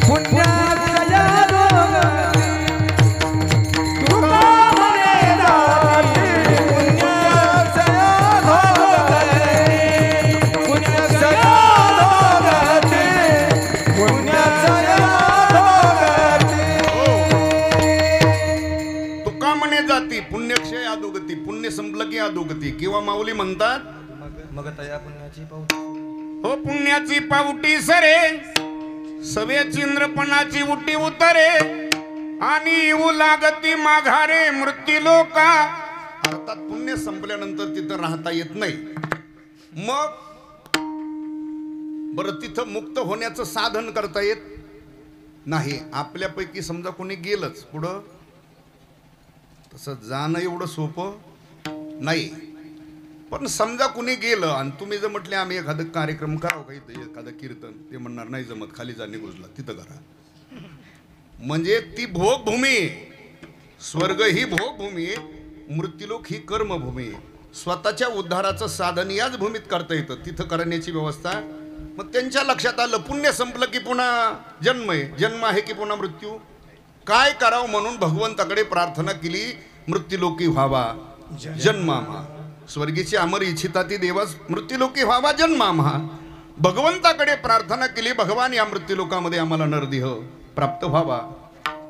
पुण्याच्या दोगती तुका म्हणे जाती तुका म्हणे जाती पुण्यक्षय अधोगती. पुण्य संपलं की अधोगती. किंवा माऊली म्हणतात मग तया पुण्याची हो पुण्याची पावटी सरे सवे चिंद्रपणाची उटी उतरे आणि येऊ लागती माघारे मृत्यू लोका. अर्थात पुण्य संपल्यानंतर तिथं राहता येत नाही. मग बरं तिथं मुक्त होण्याचं साधन करता येत नाही. आपल्यापैकी समजा कोणी गेलंच पुढं, तसं जाणं एवढं सोपं नाही. पण समजा कुणी गेलं आणि तुम्ही जर म्हटले आम्ही एखादं कार्यक्रम करावं का इथं एखादं कीर्तन, ते म्हणणार नाही जमत, खाली जा निघुजला तिथं करा. म्हणजे ती भोगभूमी, स्वर्ग ही भोगभूमी, मृत्यूलोक ही कर्मभूमी. स्वतःच्या उद्धाराचं साधन याच भूमीत करता येतं, तिथं करण्याची व्यवस्था. मग त्यांच्या लक्षात आलं पुण्य संपलं की पुन्हा जन्म आहे, जन्म आहे की पुन्हा मृत्यू. काय करावं म्हणून भगवंताकडे प्रार्थना केली, मृत्यूलोकी व्हावा जन्मामा. स्वर्गीची अमर इच्छिता ती देवास मृत्यूलोकी व्हावा जन्मामा. भगवंताकडे प्रार्थना केली, भगवान या मृत्यूलोकामध्ये आम्हाला नरदेह प्राप्त व्हावा.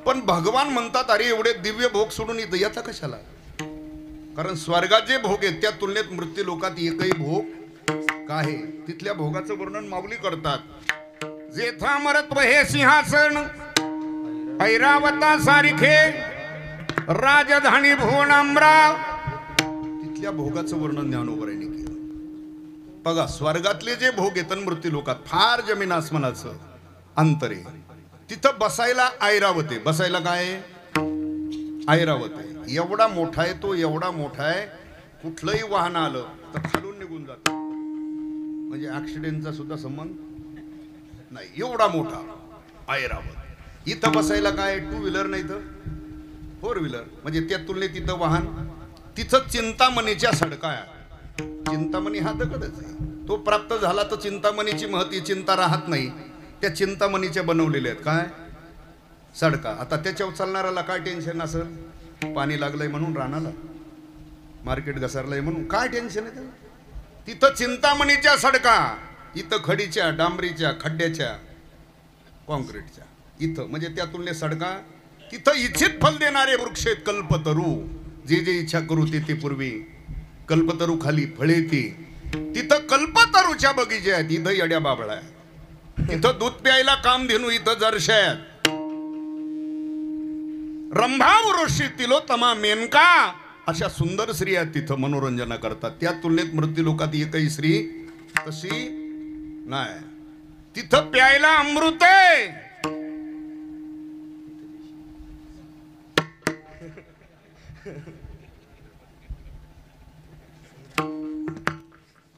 पण भगवान म्हणतात अरे एवढे दिव्य भोग सोडून इथं याचा कशाला. कारण स्वर्गात जे भोग आहेत त्या तुलनेत मृत्यूलोकात एकही भोग काय आहे. तिथल्या भोगाचं वर्णन माऊली करतात. जेथा मरत्व हे सिंहासन ऐरावता सारिखे राजधानी भुवनाम्रा. तिथल्या भोगाचं वर्णन ज्ञानोबरांनी केलं. बघा स्वर्गातले जे भोग येतात मृत्यूलोकात फार जमीन आसमानाचं अंतर आहे. तिथं बसायला ऐरावत आहे. बसायला काय आहे? ऐरावत आहे. एवढा मोठा आहे तो, एवढा मोठा आहे कुठलंही वाहन आलं तर खालून निघून जातं, म्हणजे ऍक्सिडेंटचा सुद्धा संबंध नाही, एवढा मोठा ऐरावत. इथं बसायला काय, टू व्हीलर नाही तर फोर व्हीलर, म्हणजे त्या तुलनेत तिथं वाहन. तिथं चिंतामणीच्या सडका. चिंतामणी हा दगडच आहे, तो प्राप्त झाला तर चिंतामणीची महती, चिंता राहत नाही. त्या चिंतामणीच्या बनवलेल्या आहेत काय सडका. आता त्याच्यावर चालणाऱ्याला काय टेन्शन असेल, पाणी लागलंय म्हणून रानाला, मार्केट घसरलंय म्हणून काय टेन्शन आहे त्याला. तिथं चिंतामणीच्या सडका, इथं खडीच्या, डांबरीच्या, खड्ड्याच्या, कॉन्क्रीटच्या. इथं म्हणजे त्या तुलनेत सडका. तिथं इच्छित फल देणारे वृक्ष आहेत कल्पतरू. जे जे इच्छा करू ते पूर्वी कल्पतरू खाली फळे ती. तिथं कल्पतरूच्या बगीचे आहेत. इथं येड्या बाबळा आहे. तिथं दूध प्यायला काम धेनू, इथं जरशे आहेत. रंभा वृषी तिलोत्तमा मेनका अशा सुंदर स्त्रिया तिथं मनोरंजना करतात. त्या तुलनेत मृत्यूलोकात एकही स्त्री तशी नाही. तिथं प्यायला अमृत आहे.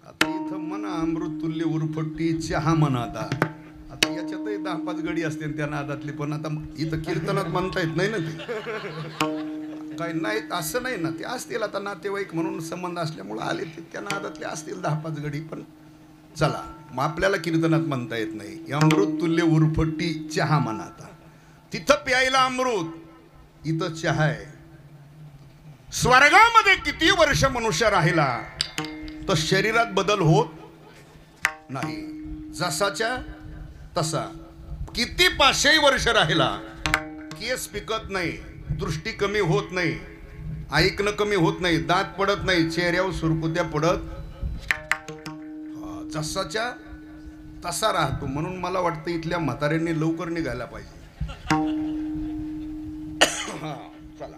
आता इथं म्हणा अमृत तुल्य उर्फटी चहा म्हणा. आता याच्यातही 10-5 गडी असते त्या नादातली. पण आता इथं कीर्तनात म्हणता येत नाही ना ते. काही नाहीत असं नाही ना. ते असतील आता नातेवाईक म्हणून संबंध असल्यामुळे आले ते त्या नादातले असतील 10-5 गडी. पण चला मग आपल्याला कीर्तनात म्हणता येत नाही. अमृत तुल्य उर्फटी चहा म्हणा. आता तिथं प्यायला अमृत, इथं चहा आहे. स्वर्गामध्ये किती वर्ष मनुष्य राहिला तर शरीरात बदल होत नाही. जसाच्या तसा. किती 500 वर्ष राहिला केस पिकत नाही, दृष्टी कमी होत नाही, ऐकणं कमी होत नाही, दात पडत नाही, चेहऱ्यावर सुरकुत्या पडत. जसाच्या तसा राहतो. म्हणून मला वाटतं इथल्या म्हाताऱ्यांनी लवकर निघायला पाहिजे. चला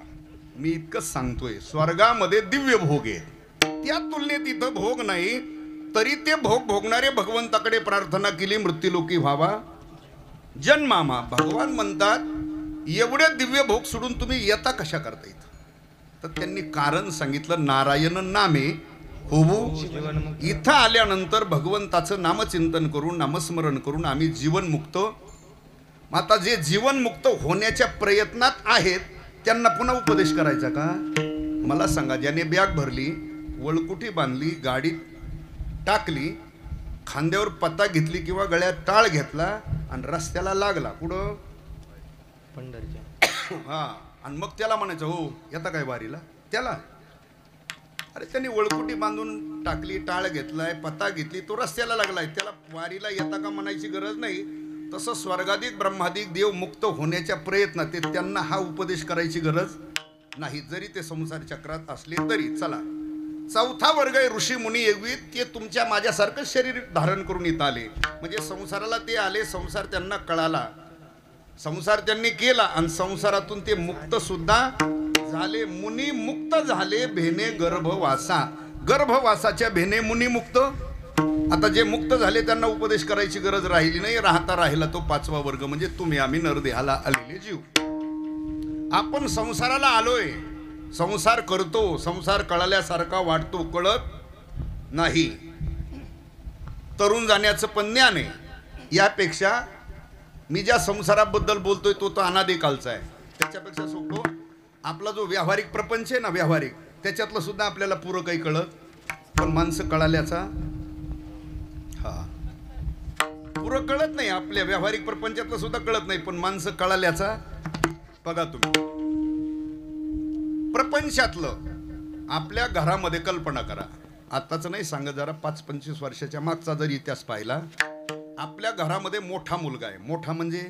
मी इतकंच सांगतोय. स्वर्गामध्ये दिव्य भोग आहे. त्या तुलनेत इथं भोग नाही. तरी ते भोग भोगणारे भगवंताकडे प्रार्थना केली मृत्यूलोकी व्हावा जन्मामा. भगवान म्हणतात एवढे दिव्य भोग सोडून तुम्ही येता कशा करता इथं. तर त्यांनी कारण सांगितलं. नारायण नामे होऊ. इथं आल्यानंतर भगवंताचं नामचिंतन करून नामस्मरण करून आम्ही जीवनमुक्त. आता जे जीवनमुक्त होण्याच्या प्रयत्नात आहेत त्यांना पुन्हा उपदेश करायचा का. मला सांगा. ज्याने बॅग भरली, वळकुटी बांधली, गाडीत टाकली, खांद्यावर पत्ता घेतली किंवा गळ्यात टाळ घेतला आणि रस्त्याला लागला कुठं पंढरीच्या, हा, आणि मग त्याला म्हणायचं हो येता काय वारीला. त्याला अरे त्यांनी वळकुटी बांधून टाकली, टाळ घेतलाय, पत्ता घेतली, तो रस्त्याला लागलाय, त्याला वारीला येता का म्हणायची गरज नाही. तसं स्वर्गाधिक ब्रह्माधिक देव मुक्त होण्याच्या प्रयत्नात ते त्यांना हा उपदेश करायची गरज नाही, जरी ते संसार चक्रात असले तरी. चला चौथा वर्ग आहे ऋषी मुनी एवढी. ते तुमच्या माझ्यासारखं शरीर धारण करून इथं आले. म्हणजे संसाराला ते आले, संसार त्यांना कळाला, संसार त्यांनी केला आणि संसारातून ते मुक्त सुद्धा झाले. मुनी मुक्त झाले भेने गर्भवासा. गर्भवासाच्या भेने मुनी मुक्त. आता जे मुक्त झाले त्यांना उपदेश करायची गरज राहिली नाही. राहता राहिला तो 5वा वर्ग म्हणजे तुम्ही आम्ही नरदेहाला आलेले जीव. आपण संसाराला आलोय, संसार करतो, संसार कळाल्यासारखा वाटतो, कळत नाही. तरुण जाण्याचं पण ज्ञान आहे. यापेक्षा मी ज्या संसाराबद्दल बोलतोय तो अनादी कालचा आहे. त्याच्यापेक्षा सोपं आपला जो व्यावहारिक प्रपंच आहे ना, व्यावहारिक, त्याच्यातलं सुद्धा आपल्याला पुरं काही कळत. पण माणसं कळाल्याचा हा पुरं कळत नाही. आपल्या व्यावहारिक प्रपंचातलं सुद्धा कळत नाही. पण माणसं कळाल्याचा बघा तुम्ही. प्रपंचातलं आपल्या घरामध्ये कल्पना करा. आताच नाही सांगत, जरा 5-25 वर्षाच्या मागचा जर इतिहास पाहिला. आपल्या घरामध्ये मोठा मुलगा आहे. मोठा म्हणजे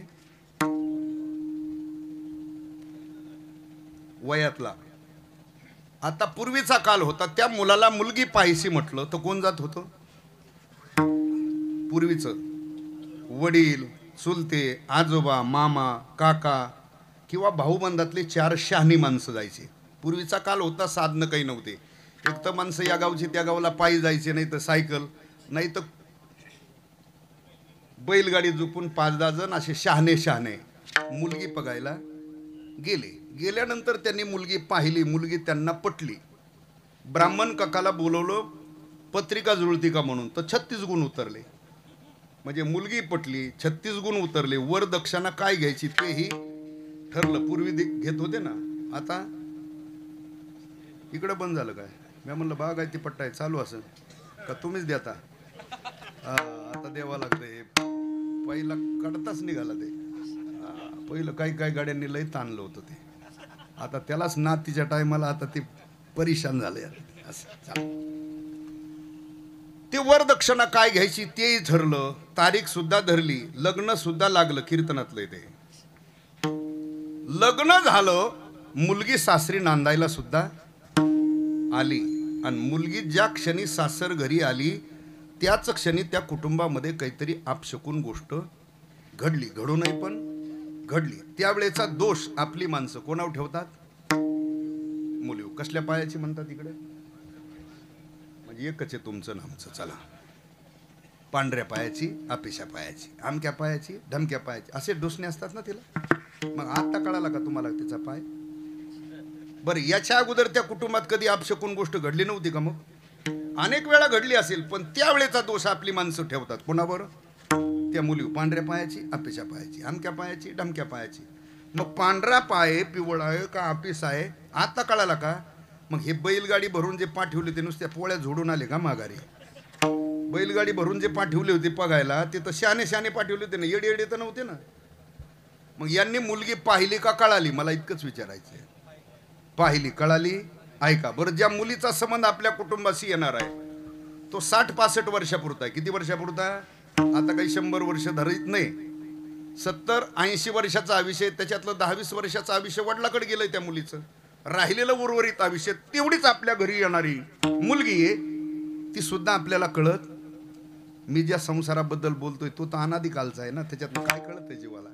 वयातला. आता पूर्वीचा काल होता, त्या मुलाला मुलगी पाहायची म्हटलं तर कोण जात होतं. पूर्वीचं वडील, चुलते, आजोबा, मामा, काका किंवा भाऊबंदातले 4 शहाणी माणसं जायचे. पूर्वीचा काल होता, साधनं काही नव्हते. एक तर माणसं या गावची त्या गावाला पायी जायचे, नाही तर सायकल, नाही तर बैलगाडी झुकून 5-10 जण असे शहाणे मुलगी बघायला गेले. गेल्यानंतर त्यांनी मुलगी पाहिली, मुलगी त्यांना पटली. ब्राह्मण काकाला बोलवलं, पत्रिका जुळती का म्हणून. तर 36 गुण उतरले. म्हणजे मुलगी पटली, 36 गुण उतरले. वर दक्षिणा काय घ्यायची तेही ठरलं. पूर्वी घेत होते ना, आता इकडं बंद झालं काय. मी म्हणलं बाग आहे ती पट्टा आहे चालू असं का तुम्हीच देता. आता द्यावं लागतंय. पहिला कडताच निघाला ते. पहिलं काही गाड्यांनी लय ताणलं होतं ते. आता त्यालाच नातीच्या टायमाला आता ते परेशान झालं यार. असं ते वरदक्षिणा काय घ्यायची तेही ठरलं, तारीख सुद्धा धरली, लग्न सुद्धा लागलं. कीर्तनातलं ते लग्न झालं, मुलगी सासरी नांदायला सुद्धा आली. आणि मुलगी ज्या क्षणी सासर घरी आली त्याच क्षणी त्या कुटुंबामध्ये काहीतरी आपशकून गोष्ट घडली. घडू नाही पण घडली. त्यावेळेचा दोष आपली माणसं कोणावर ठेवतात? मुली. कसल्या पायाची म्हणतात इकडे? म्हणजे एकच आहे तुमचं नामचं. चला, पांढऱ्या पायाची, आपेशा पायाची, आमक्या पायाची, ढमक्या पायाची, असे डोसणे असतात ना तिला. मग आता कळाला का तुम्हाला तिचा पाय? बरं, याच्या अगोदर त्या कुटुंबात कधी अपशकून गोष्ट घडली नव्हती का? मग अनेक वेळा घडली असेल, पण त्यावेळेचा दोष आपली माणसं ठेवतात कोणावर? त्या मुली. पांढऱ्या पायाची, आपेशा पायाची, आमक्या पायाची, ढमक्या पायाची. मग पांढरा पाय पिवळा आहे का आपिस आहे आता कळाला का? मग हे बैलगाडी भरून जे पाठवले ते नुसत्या पोळ्या झोडून आले का माघारी? बैलगाडी भरून जे पाठवले होते बघायला ते तर शाने शाने पाठवले होते ना, येडे येडे तर नव्हते ना. मग यांनी मुलगी पाहिली का कळाली? मला इतकंच विचारायचं आहे. पाहिली, कळाली? ऐका बरं, ज्या मुलीचा संबंध आपल्या कुटुंबाशी येणार आहे तो 60-65 वर्षापुरता आहे. किती वर्षापुरता? आता काही 100 वर्ष धरीत नाही. 70-80 वर्षाचा आयुष्य, त्याच्यातलं 10-20 वर्षाचं आयुष्य वडिलाकडे गेलंय त्या मुलीचं. राहिलेलं उर्वरित आयुष्य तेवढीच आपल्या घरी येणारी मुलगी आहे. ती सुद्धा आपल्याला कळत. मी ज्या संसाराबद्दल बोलतोय तो तर अनादिकालचा आहे ना, त्याच्यातनं काय कळत आहे जीवाला?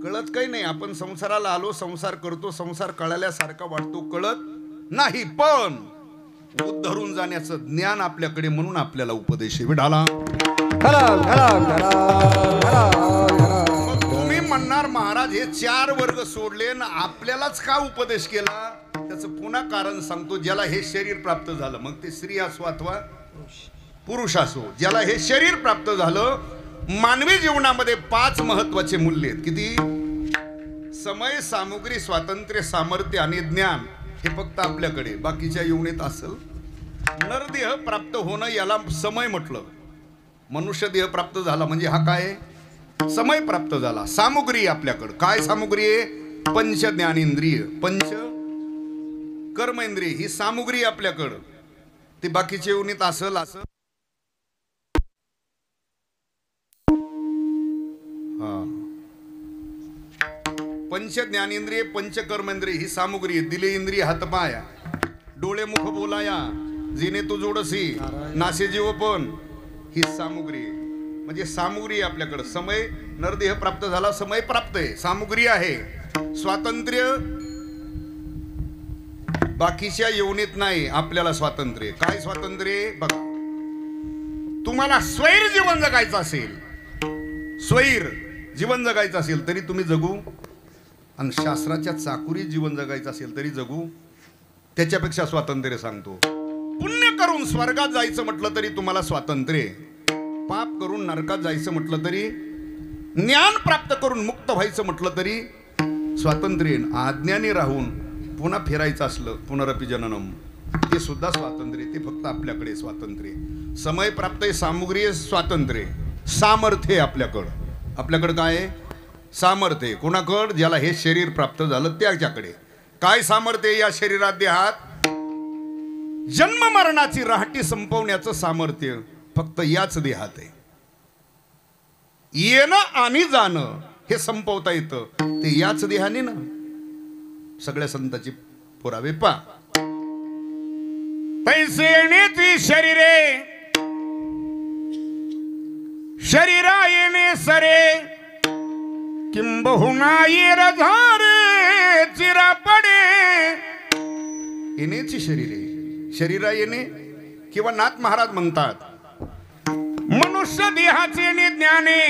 कळत काही नाही. आपण संसाराला आलो, संसार करतो, संसार कळाल्यासारखा वाटतो, कळत नाही. पण उद्धरून जाण्याचं ज्ञान आपल्याकडे, म्हणून आपल्याला उपदेश विढाला. तुम्ही म्हणणार महाराज हे 4 वर्ग सोडले ना आपल्यालाच का उपदेश केला? त्याचं पुन्हा कारण सांगतो. ज्याला हे शरीर प्राप्त झालं, मग ते स्त्री असो अथवा पुरुष असो, ज्याला हे शरीर प्राप्त झालं, मानवी जीवनामध्ये 5 महत्वाचे मूल्य आहेत. किती? समय, सामुग्री, स्वातंत्र्य, सामर्थ्य आणि ज्ञान. हे फक्त आपल्याकडे, बाकीच्या योनीत असेल. नरदेह प्राप्त होणं याला समय म्हटलं. मनुष्य देह प्राप्त झाला म्हणजे हा काय? समय प्राप्त झाला. सामुग्री आपल्याकडं काय सामुग्री आहे? पंच ज्ञानेंद्रिय, पंच कर्मेंद्रिय, ही सामुग्री आपल्याकडं. ते बाकीच्या योनीत असेल असं. पंच ज्ञानेंद्रिय, पंच कर्मेंद्रिय ही सामुग्री. दिले इंद्रिय हातपाया, डोळे मुख बोलाया, जिने तू जोडसी, नासे जीव पण, ही सामुग्री. म्हणजे सामुग्री आपल्याकडे. समय, नरदेह प्राप्त झाला, समय प्राप्त आहे, सामुग्री आहे. स्वातंत्र्य बाकीच्या योनीत नाही, आपल्याला स्वातंत्र्य. काय स्वातंत्र्य? बघा, तुम्हाला स्वैर जीवन जगायचं असेल, स्वैर जीवन जगायचं असेल तरी तुम्ही जगू, आणि शास्त्राच्या चाकुरी जीवन जगायचं असेल तरी जगू. त्याच्यापेक्षा स्वातंत्र्य सांगतो. पुण्य करून स्वर्गात जायचं म्हटलं तरी तुम्हाला स्वातंत्र्य, पाप करून नरकात जायचं म्हटलं तरी, ज्ञान प्राप्त करून मुक्त व्हायचं म्हटलं तरी स्वातंत्र्य. अज्ञानी राहून पुन्हा फिरायचं असलं, पुनरपि जननम, ते सुद्धा स्वातंत्र्य. ते फक्त आपल्याकडे स्वातंत्र्य. समय प्राप्त आहे, सामुग्री, स्वातंत्र्य, सामर्थ्य आपल्याकडं. आपल्याकडं काय? सामर्थ्य. कोणाकडं? ज्याला हे शरीर प्राप्त झालं त्याच्याकडे. काय सामर्थ्य? या शरीरात, देहात जन्म मरणाची राहटी संपवण्याचं सामर्थ्य फक्त याच देहात आहे. येणं आणि जाणं हे संपवता येतं ते याच देहाने ना. सगळ्या संतांची पुरावे पा. पैसे येण्याची शरीरे, शरीरा येणे सरे, किंबहुना येर झारे चिरा पडे. येण्याची शरीरे, शरीरा येणे, किंवा नाथ महाराज म्हणतात मनुष्य देहाचे ज्ञाने,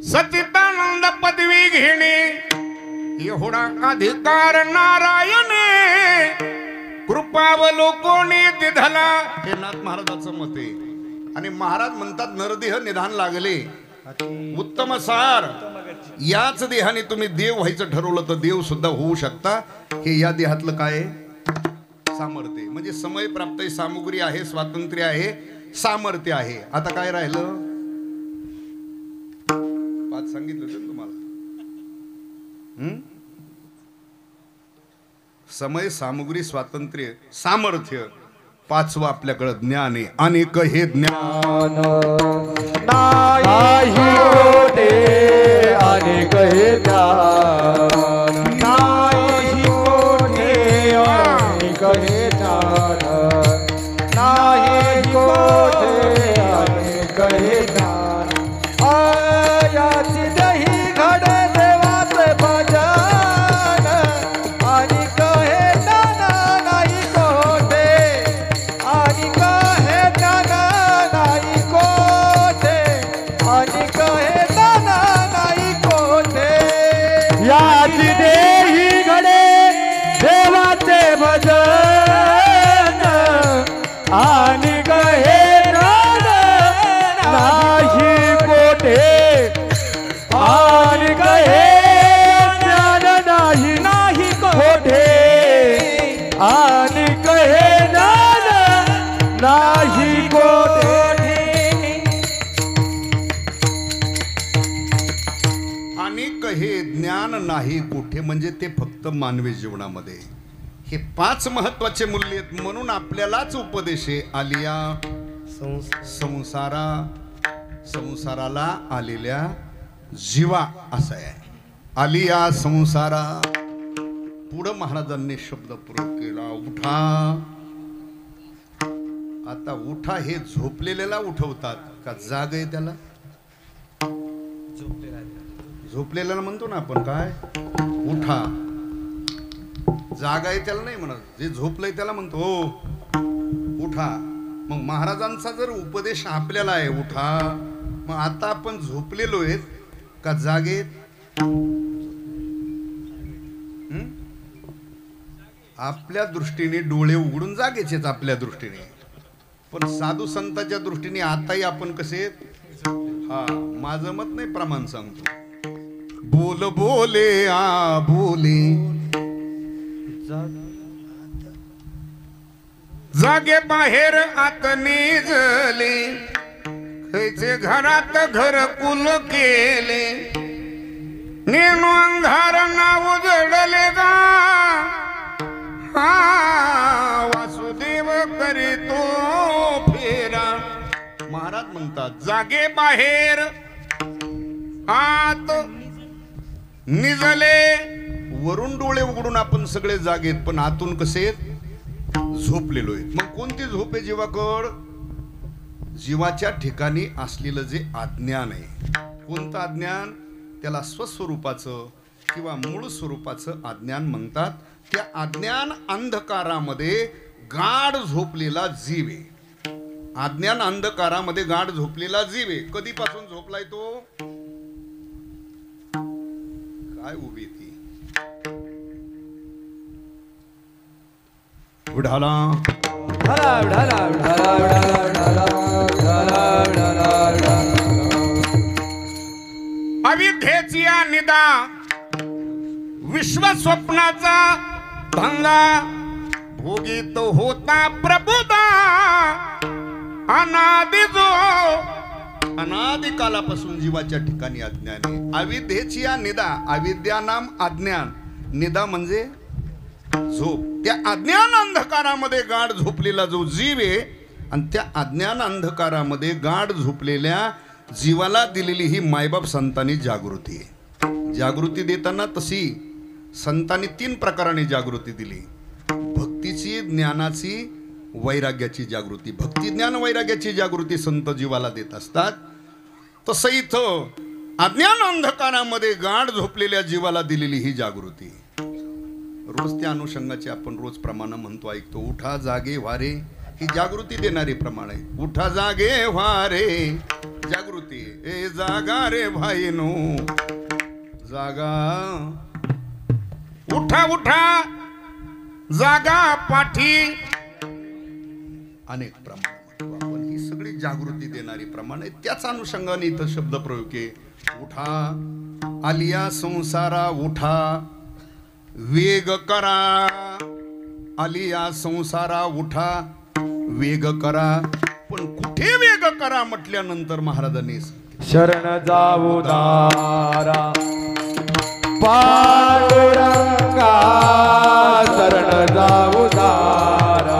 सचितानंद पदवी घेणे, एवढा अधिकार नारायणे कृपावलोकोने दिधला. हे नाथ महाराजांचं मत आहे. आणि महाराज म्हणतात नरदेह निधान लागले, उत्तम सार. याच देहाने तुम्ही देव व्हायचं ठरवलं तर देव सुद्धा होऊ शकता. हे या देहातलं काय? सामर्थ्य. म्हणजे समय प्राप्त आहे, सामुग्री आहे, स्वातंत्र्य आहे, सामर्थ्य आहे. आता काय राहिलं? 5 सांगितलं होतं तुम्हाला. समय, सामुग्री, स्वातंत्र्य, सामर्थ्य, पाचवं आपल्याकडं ज्ञान आहे. अनेक हे ज्ञान नाही कोठे अनेक हे ज्ञान नाही कोठे अनेक हे ज्ञान नाही कोठे अनेक हे ज्ञान याची दही घडे देवाचे भजन अनेक हे ज्ञान नाही कोठे अनेक हे ज्ञान नाही कोठे अनेक हे ज्ञान नाही कोठे याची देही घडे देवाचे भजन अनेक हे ज्ञान नाही कोठे अनेक हे ज्ञान नाही कोठे अनेक हे ज्ञान नाही कोठे अनेक हे ज्ञान नाही कुठे म्हणजे ते फक्त मानवी जीवनामध्ये. हे 5 महत्वाचे मूल्य आहेत. म्हणून आपल्यालाच उपदेश आहे. आलिया संसाराला आलेल्या जीवा असा आहे. आलिया संसारा. पुढं महाराजांनी शब्द प्रयोग केला उठा. आता उठा हे झोपलेल्याला उठवतात का जाग आहे त्याला? झोपलेल्याला म्हणतो ना आपण काय उठा. जागा आहे त्याला नाही म्हणत. जे झोपलंय त्याला म्हणतो हो उठा. मग महाराजांचा जर उपदेश आपल्याला आहे उठा, मग आता आपण झोपलेलो आहेत का जागेत? आपल्या दृष्टीने डोळे उघडून जागेचेच आपल्या दृष्टीने, पण साधू संतांच्या दृष्टीने आताही आपण कसे? हा माझं मत नाही, प्रमाण सांगतो. बोल बोले आ बोले जागे बाहेर आत निजले, खैचे घरात घरकुल केले, नेणू अंधार नाव जडले गा, वासुदेव करीतो फेरा. महाराज म्हणतात जागे बाहेर आत निजले. वरून डोळे उघडून आपण सगळे जागेत, पण आतून कसे झोपलेलो आहे. मग कोणती झोप आहे जीवाकड? जीवाच्या ठिकाणी असलेलं जे अज्ञान आहे. कोणतं अज्ञान? त्याला स्वस्वरूपाचं किंवा मूळ स्वरूपाचं अज्ञान म्हणतात. त्या अज्ञान अंधकारामध्ये गाढ झोपलेला जीव आहे. अज्ञान अंधकारामध्ये गाढ झोपलेला जीव आहे. कधीपासून झोपलाय तो? काय उभी ती उडाला अविद्येची निदा, विश्वस्वप्नाचा भंगा, भोगीत होता प्रबुदा, अनादि जो अनादि कालापासून जीवाच्या ठिकाणी अज्ञान आहे. अविद्येची निदा, अविद्या नाम अज्ञान, निदा म्हणजे झोप. त्या अज्ञान अंधकारामध्ये गाढ झोपलेला जो जीव आहे, आणि त्या अज्ञान अंधकारामध्ये गाढ झोपलेल्या जीवाला दिलेली ही मायबाप संतांनी जागृती आहे. जागृती देताना तशी संतांनी 3 प्रकाराने जागृती दिली. भक्तीची, ज्ञानाची, वैराग्याची जागृती. भक्ती, ज्ञान, वैराग्याची जागृती संत जीवाला देत असतात. तसं इथं अज्ञान अंधकारामध्ये गाढ झोपलेल्या जीवाला दिलेली ही जागृती. रोज त्या अनुषंगाचे आपण रोज प्रमाण म्हणतो, ऐकतो. उठा जागे व्हारे, ही जागृती देणारे प्रमाण आहे. उठा जागे व्हारे जागृती. ए जागा रे भाईनो जागा. उठा उठा जागा पाठी. अनेक प्रमाण आपण ही सगळी जागृती देणारी प्रमाण आहे. त्याच अनुषंगाने इथं शब्द प्रयोग आहे. उठा आलिया संसारा उठा, वेग करा. आलिया संसारा उठा, वेग करा. पण कुठे वेग करा म्हटल्यानंतर महाराजांनी शरण जाऊ दारा पांडुरंगा, शरण जाऊ दारा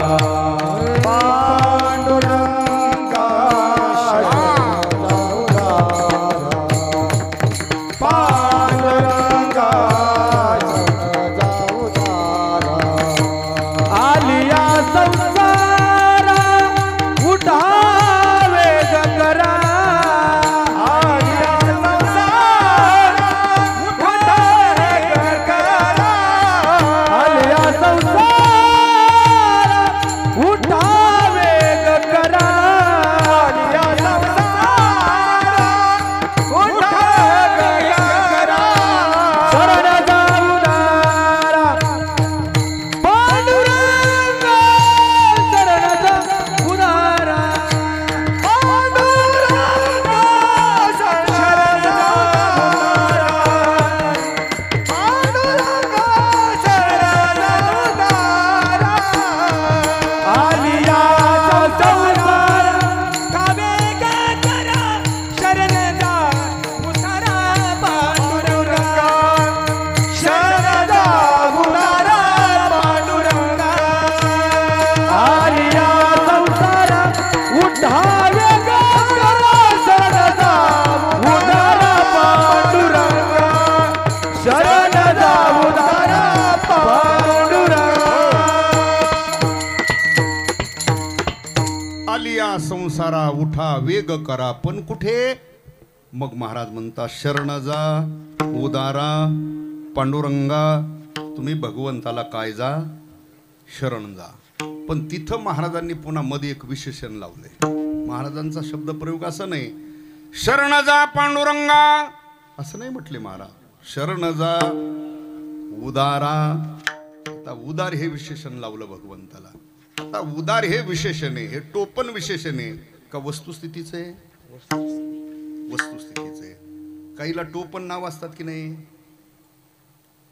उठा वेग करा, पण कुठे? मग महाराज म्हणतात शरण जा उदारा पांडुरंगा, तुम्ही भगवंताला काय जा? शरण जा. पण तिथं महाराजांनी पुन्हा मध्ये एक विशेषण लावले. महाराजांचा शब्द प्रयोग असा नाही शरण जा पांडुरंगा, असं नाही म्हटले महाराज. शरण जा उदारा. आता उदार हे विशेषण लावलं भगवंताला. आता उदार हे विशेषण आहे, हे टोपण विशेषण आहे का वस्तुस्थितीचं आहे? वस्तुस्थितीचं आहे. काहीला टोपण नाव असतात की नाही?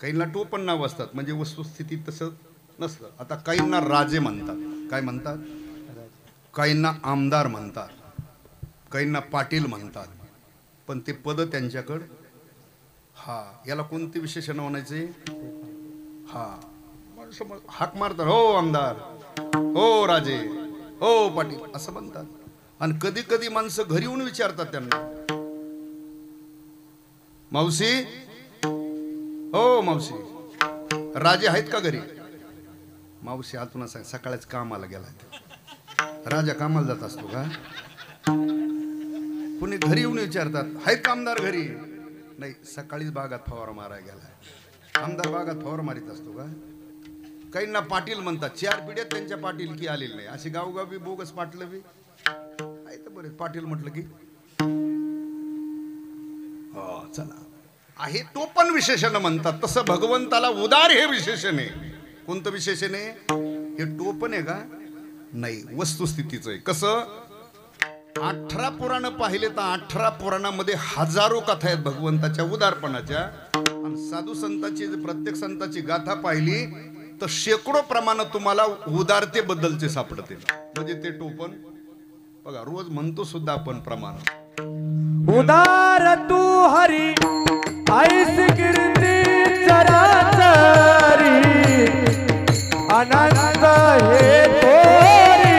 काहींना टोपण नाव असतात, म्हणजे वस्तुस्थिती तसं नसतं. आता काहींना राजे म्हणतात. काय म्हणतात? काहींना आमदार म्हणतात, काहींना पाटील म्हणतात. पण ते पद त्यांच्याकडं. हा, याला कोणते विशेषण म्हणायचे? हा, हाक मारतात, हो आमदार, हो राजे, हो पाटील असं म्हणतात. आणि कधी कधी माणसं घरी येऊन विचारतात त्यांना, मावशी, हो मावशी, राजे आहेत का घरी? मावशी आतून सांग, सकाळीच कामाला गेला. राजा कामाला जात असतो का? कुणी घरी येऊन विचारतात, आहेत का आमदार घरी? नाही, सकाळीच बागात फवारा मारायला गेला. आमदार बागात फवारा मारित असतो का? काहींना पाटील म्हणतात, 4 पिढ्यात त्यांच्या पाटील की आलेली नाही. अशी गावगावी बोगस पाटलं बी आहे तर बरेच. पाटील म्हटलं की हो चला आहे, तो पण विशेषण म्हणतात. तसं भगवंताला उदार हे विशेषण आहे. कोणतं विशेषण आहे? हे टोपण आहे का? नाही, वस्तुस्थितीचं आहे. कसं? 18 पुराण पाहिले तर 18 पुराणामध्ये हजारो कथा आहेत भगवंताच्या उदारपणाच्या. आणि साधू संतांची, प्रत्येक संतांची गाथा पाहिली तर शेकडो प्रमाण तुम्हाला उदारतेबद्दलचे सापडते. म्हणजे ते टोपण बघा, रोज म्हणतो सुद्धा आपण प्रमाण. उदार तू हरी ऐस कीर्ती चराचरी, अनंत हे तोरी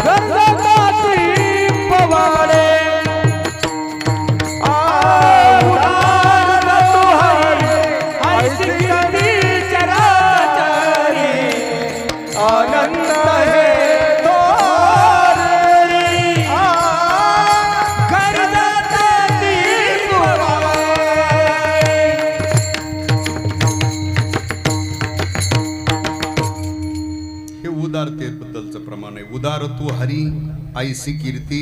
गंगाती पवाडे. उदार तू हरी ऐस कीर्ती चराचरी, अनंत हे उदारतेबद्दलचं प्रमाण आहे. उदार तू हरी ऐसी कीर्ती,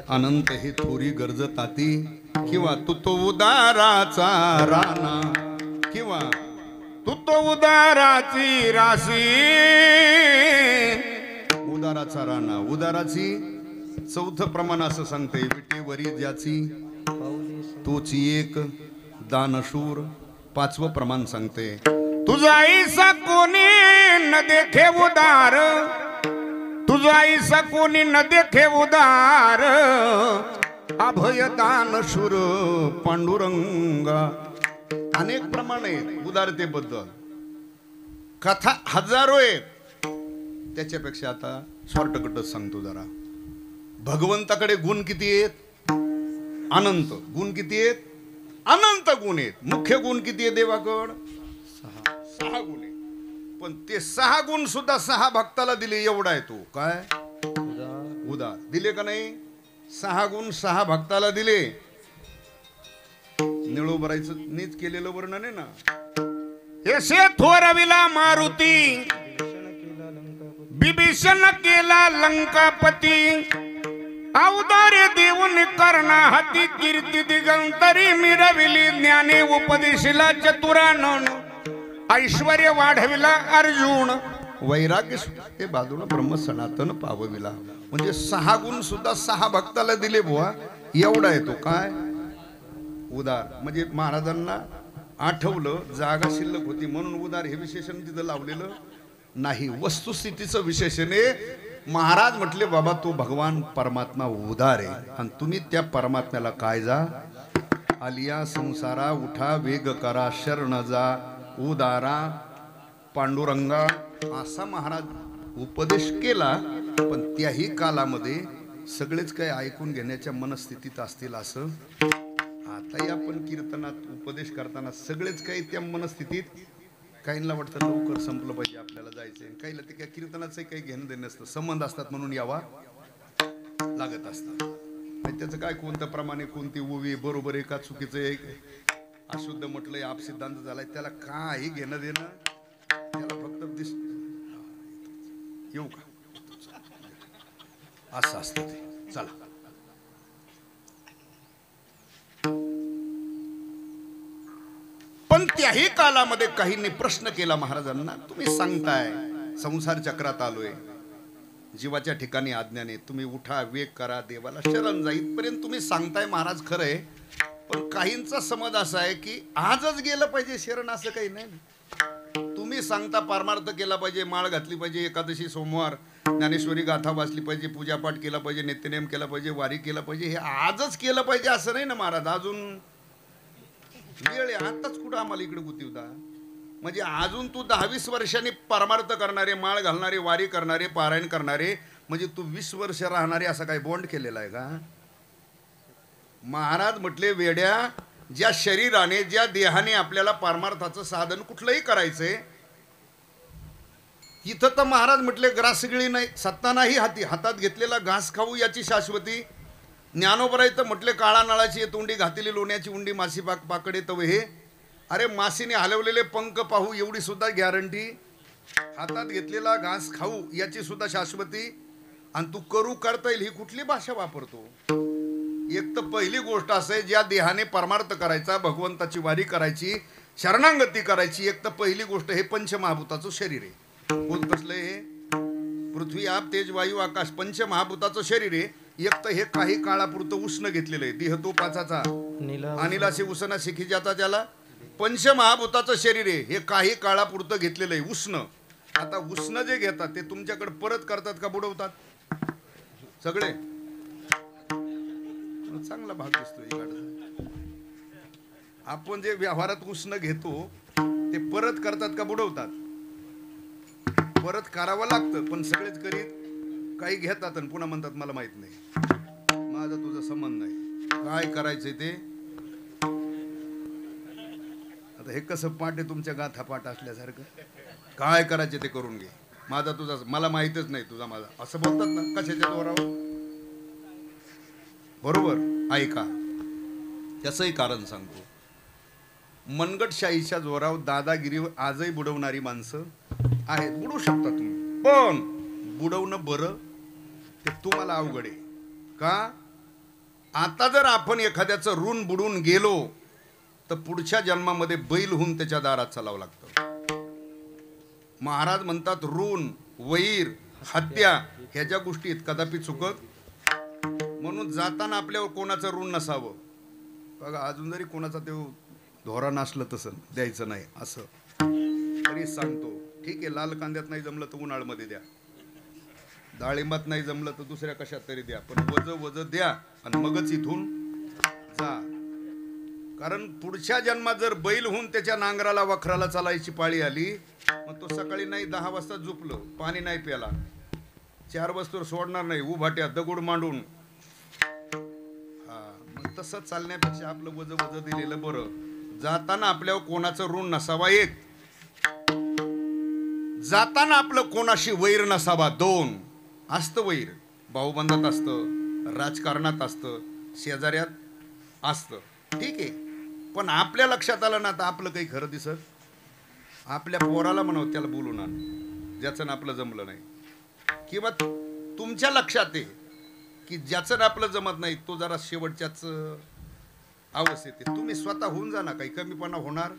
अनंत हे थोरी गरज ताती. किंवा तू तो उदाराचा राणा, किंवा तू तो उदाराची राशी. उदाराचा राणा, उदाराची चौथं प्रमाण असं सांगते, विटेवरी ज्याची तोची एक दानशूर. 5वं प्रमाण सांगते, तुझा ऐसा कोणी न देखे उदार, तुझा ऐसा कोणी न देखे उदार, अभय दान शूर पांडुरंगा. अनेक प्रमाण आहेत उदारतेबद्दल, कथा हजारो आहेत. त्याच्यापेक्षा आता शॉर्टकटच सांगतो जरा. भगवंताकडे गुण किती आहेत? अनंत. गुण किती आहेत? अनंत गुण आहेत. मुख्य गुण किती आहे देवाकड? 6 गुण आहे. पण ते 6 गुण सुद्धा 6 भक्ताला दिले एवढा आहे. तो काय? उदार. दिले का नाही? 6 गुण 6 भक्ताला दिले. निळोबरायचं नीच केलेलं वर्णन आहे ना. ऐसे थोरविला मारुती, बिभीषण केला लंकापती, अवतारे देऊन कर्णा हाती कीर्ती दिगंतरी मिरविली, ज्ञाने उपदेशिला चतुरानन, ऐश्वर्य वाढविला अर्जुन, वैराग्य हे बाजूला ब्रह्म सनातन पावविला. म्हणजे 6 गुण सुद्धा 6 भक्ताला दिले बुवा, एवढा आहे तो. काय? उदार. म्हणजे महाराजांना आठवलं, जागा शिल्लक होती म्हणून उदार हे विशेषण तिथं लावलेलं नाही. वस्तुस्थितीचं विशेषण आहे. महाराज म्हटले, बाबा तो भगवान परमात्मा उदार आहे आणि तुम्ही त्या परमात्म्याला काय जा? आलिया संसारा उठा वेग करा, शरण जा उदारा पांडुरंगा, असा महाराज उपदेश केला. पण त्याही कालामध्ये सगळेच काही ऐकून घेण्याच्या मनस्थितीत असतील असं आताही आपण कीर्तनात उपदेश करताना सगळेच काही त्या मनस्थितीत काहींना वाटतं लवकर संपलं पाहिजे आपल्याला जायचंय, काहीला ते काय कीर्तनाचं काही घेणं देणं नसतं, संबंध असतात म्हणून यावा लागत असतात. आणि त्याचं काय कोणत्या प्रमाणे कोणती ओवी बरोबर आहे का चुकीचं आहे, अशुद्ध म्हटलंय आपसिद्धांत झालाय, त्याला काही घेणं देणं, त्याला फक्त येऊ का असं असतं ते. चला पण त्याही कालामध्ये काहींनी प्रश्न केला महाराजांना, तुम्ही सांगताय संसार चक्रात आलोय, जीवाच्या ठिकाणी आज्ञाने तुम्ही उठा वेग करा देवाला शरण जा, इथपर्यंत तुम्ही सांगताय महाराज खरंय, पण काहींचा समज असा आहे की आजच गेलं पाहिजे शरण, असं काही नाही. तुम्ही सांगता पारमार्थ केला पाहिजे, माळ घातली पाहिजे, एकादशी सोमवार ज्ञानेश्वरी गाथा वाचली पाहिजे, पूजापाठ केला पाहिजे, नित्यनेम केला पाहिजे, वारी केला पाहिजे, हे आजच केलं पाहिजे असं नाही ना महाराज. अजून वेळ आहे, आताच कुठं आम्हाला इकडे गुतीवता. म्हणजे अजून तू 10-20 वर्षांनी परमार्थ करणारे, माळ घालणारे, वारी करणारे, पारायण करणारे, म्हणजे तू 20 वर्ष राहणारे असा काही बॉन्ड केलेला आहे का महाराज? म्हटले वेड्या, ज्या शरीराने ज्या देहाने आपल्याला परमार्थाचं साधन कुठलंही करायचंय, इथं तर महाराज म्हटले ग्रासगिळी नाही, सत्ता नाही हाती, हातात घेतलेला घास खाऊ याची शाश्वती. ज्ञानोबराय तर म्हटले काळा नळाची तोंडी घातलेली लोण्याची उंडी, मासी पाकडे तवे हे. अरे मासीने हलवलेले पंख पाहू एवढी सुद्धा गॅरंटी, हातात घेतलेला घास खाऊ याची सुद्धा शाश्वती. आणि तू करू करता येईल ही कुठली भाषा वापरतो? एक तर पहिली गोष्ट असं आहे, ज्या देहाने परमार्थ करायचा, भगवंताची वारी करायची, शरणांगती करायची, एक तर पहिली गोष्ट हे पंचमहाभूताचं शरीर आहे. बोल कसलं हे? पृथ्वी आप तेज वायू आकाश पंचमहाभूताचं शरीर आहे. एक तर हे काही काळापुरतं उष्ण घेतलेलं आहे, देह तो पाचाचा अनिलाशी उसना शिखिजाचा, त्याला पंचमहाभूताचं शरीर आहे, हे काही काळापुरतं घेतलेलं आहे उष्ण. आता उष्ण जे घेतात ते तुमच्याकडे परत करतात का बुडवतात? सगळे चांगला भाग दिसतो इकडचा. आपण जे व्यवहारात उष्ण घेतो ते परत करतात का बुडवतात? परत करावं लागतं, पण सगळेच करीत काही घेतात आणि पुन्हा म्हणतात मला माहित नाही, माझा तुझा संबंध नाही, काय करायचंय ते. आता हे कसं पाठ आहे तुमच्या गाथा पाठ असल्यासारखं, काय करायचे ते करून घे, माझा तुझा मला माहितच नाही, तुझा माझा, असं बोलतात ना कशाच्या जोरावर. बरोबर ऐका, त्याचंही कारण सांगतो. मनगटशाहीच्या जोरावर दादागिरीवर आजही बुडवणारी माणसं आहेत. बुडवू शकता तुम्ही, पण बुडवणं बरं ते तुम्हाला अवघड आहे का? आता जर आपण एखाद्याचं ऋण बुडून गेलो तर पुढच्या जन्मामध्ये बैल होऊन त्याच्या दारात चालावं लागतं. महाराज म्हणतात ऋण, वैर, हत्या ह्या ज्या गोष्टी आहेत कदापि चुकत. म्हणून जाताना आपल्यावर कोणाचं ऋण नसावं. बघा अजून जरी कोणाचा ते धोरा नसलं तसं द्यायचं नाही, असं तरी सांगतो. ठीक आहे, लाल कांद्यात नाही जमलं तर उन्हाळ्यामध्ये द्या, डाळिंबात नाही जमलं तर दुसऱ्या कशात तरी द्या, पण वज द्या आणि मगच इथून जा. कारण पुढच्या जन्मात जर बैल होऊन त्याच्या नांगराला वखराला चालायची पाळी आली, मग तो सकाळी नाही 10 वाजता झोपलं, पाणी नाही प्याला, 4 वाजता सोडणार नाही, उभाट्या दगड मांडून. मग तसं चालण्यापेक्षा आपलं वज दिलेलं बरं. जाताना आपल्यावर कोणाचं ऋण नसावा, एक जाताना आपलं कोणाशी वैर नसावा, 2 असतं वैर, भाऊबंधात असतं, राजकारणात असतं, शेजाऱ्यात असतं, ठीक आहे. पण आपल्या लक्षात आलं ना तर आपलं काही खरं दिसत. आपल्या पोराला म्हणावं त्याला बोलून आण, ज्याचं आपलं जमलं नाही, किंवा तुमच्या लक्षात आहे की ज्याचं आपलं जमत नाही तो जरा शेवटच्याच अवस्थेत आहे. तुम्ही स्वतः होऊन जा ना, काही कमीपणा होणार,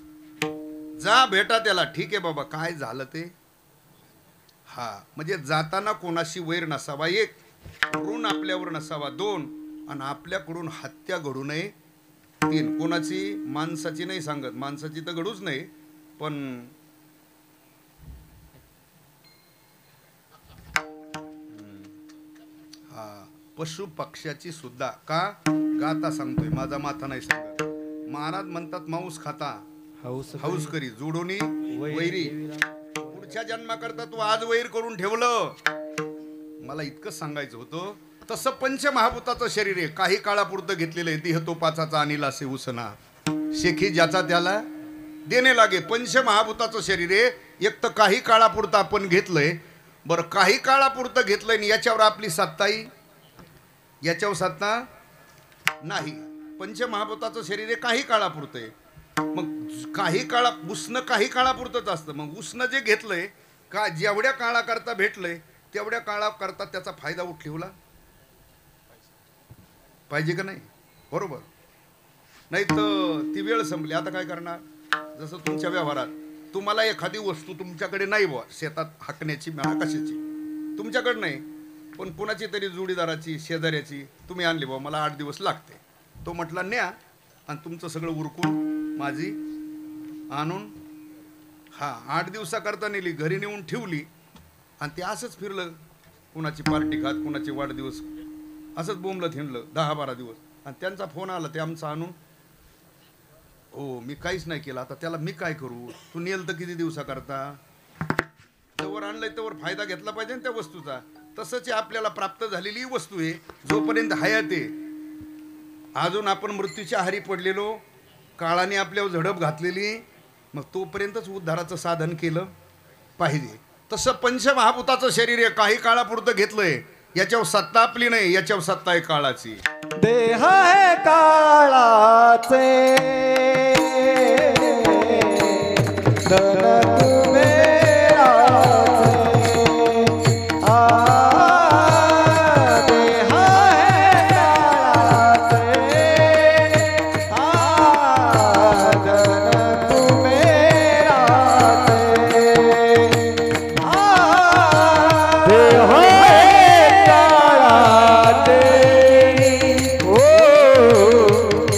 जा भेटा त्याला, ठीक आहे बाबा काय झालं ते. म्हणजे जाताना कोणाशी वैर नसावा, एक ऋण आपल्यावर नसावा, 2 आणि आपल्याकडून हत्या घडू नये, 3 कोणाची माणसाची नाही सांगत, माणसाची तर घडूच नाही, पण पशु पक्ष्याची सुद्धा. का गाता सांगतोय, माझा माथा नाही सांगत. महाराज म्हणतात मांस खाता हौस करी जोडोनी वैरी. पुढच्या जन्माकरता तू आज वैर करून ठेवलं. मला इतकंच सांगायचं होतं. तसं पंचमहाभूताचं शरीर आहे, काही काळापुरतं घेतलेलं आहे. देह तो पाचाचा अनिल असे उसना शेखी ज्याचा त्याला देणे लागे. पंचमहाभूताचं शरीर आहे. एक तर काही काळापुरतं आपण घेतलंय. बरं, काही काळापुरतं घेतलंय आणि याच्यावर आपली सत्ताही, याच्यावर सत्ता नाही. पंचमहाभूताचं शरीर आहे, काही काळापुरतं आहे. मग काही काळा उष्ण काही काळापुरतंच असतं. मग उष्ण जे घेतलंय का जेवढ्या काळाकरता भेटलंय तेवढ्या काळाकरता त्याचा फायदा उठवला पाहिजे का नाही? बरोबर. नाही तर ती वेळ संपली, आता काय करणार? जसं तुमच्या व्यवहारात तुम्हाला एखादी वस्तू तुमच्याकडे नाही बुवा, शेतात हाकण्याची म्हणा कशाची तुमच्याकडे नाही, पण कुणाची तरी जोडीदाराची शेजाऱ्याची तुम्ही आणली बुवा, मला 8 दिवस लागते. तो म्हटला न्या, आणि तुमचं सगळं उरकून माझी आणून 8 दिवसाकरता नेली, घरी नेऊन ठेवली. आणि ते असंच फिरलं, कुणाची पार्टी खात, कुणाचे वाढदिवस, असंच बोंबलं थिंडलं 10-12 दिवस. आणि त्यांचा फोन आला, ते आमचं आणून, हो मी काहीच नाही केलं, आता त्याला मी काय करू? तू नेल तर किती दिवसाकरता? तवर आणलंय तवर फायदा घेतला पाहिजे ना त्या वस्तूचा. तसंच आपल्याला प्राप्त झालेली वस्तू आहे, जोपर्यंत हयात आहे, अजून आपण मृत्यूच्या आहारी पडलेलो, काळाने आपल्यावर झडप घातलेली, मग तोपर्यंतच उद्धाराचं साधन केलं पाहिजे. तसं पंचमहाभूताचं शरीर आहे, काही काळापुरतं घेतलंय, याच्यावर सत्ता आपली नाही, याच्यावर सत्ता आहे काळाची. देह है काळाचे धन कुबेराचे. देह है काळाचे धन कुबेराचे. देह है काळाचे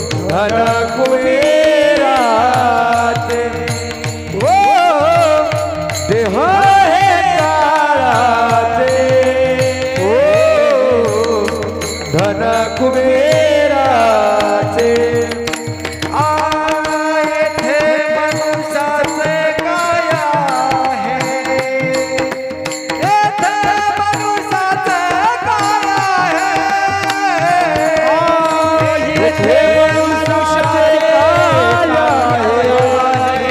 धन कुबेराचे. देह हे काळाचे धन कुबेराचे. येथे मनुष्याचे काय आहे? येथे मनुष्याचे काय आहे? येथे मनुष्याचे काय आहे?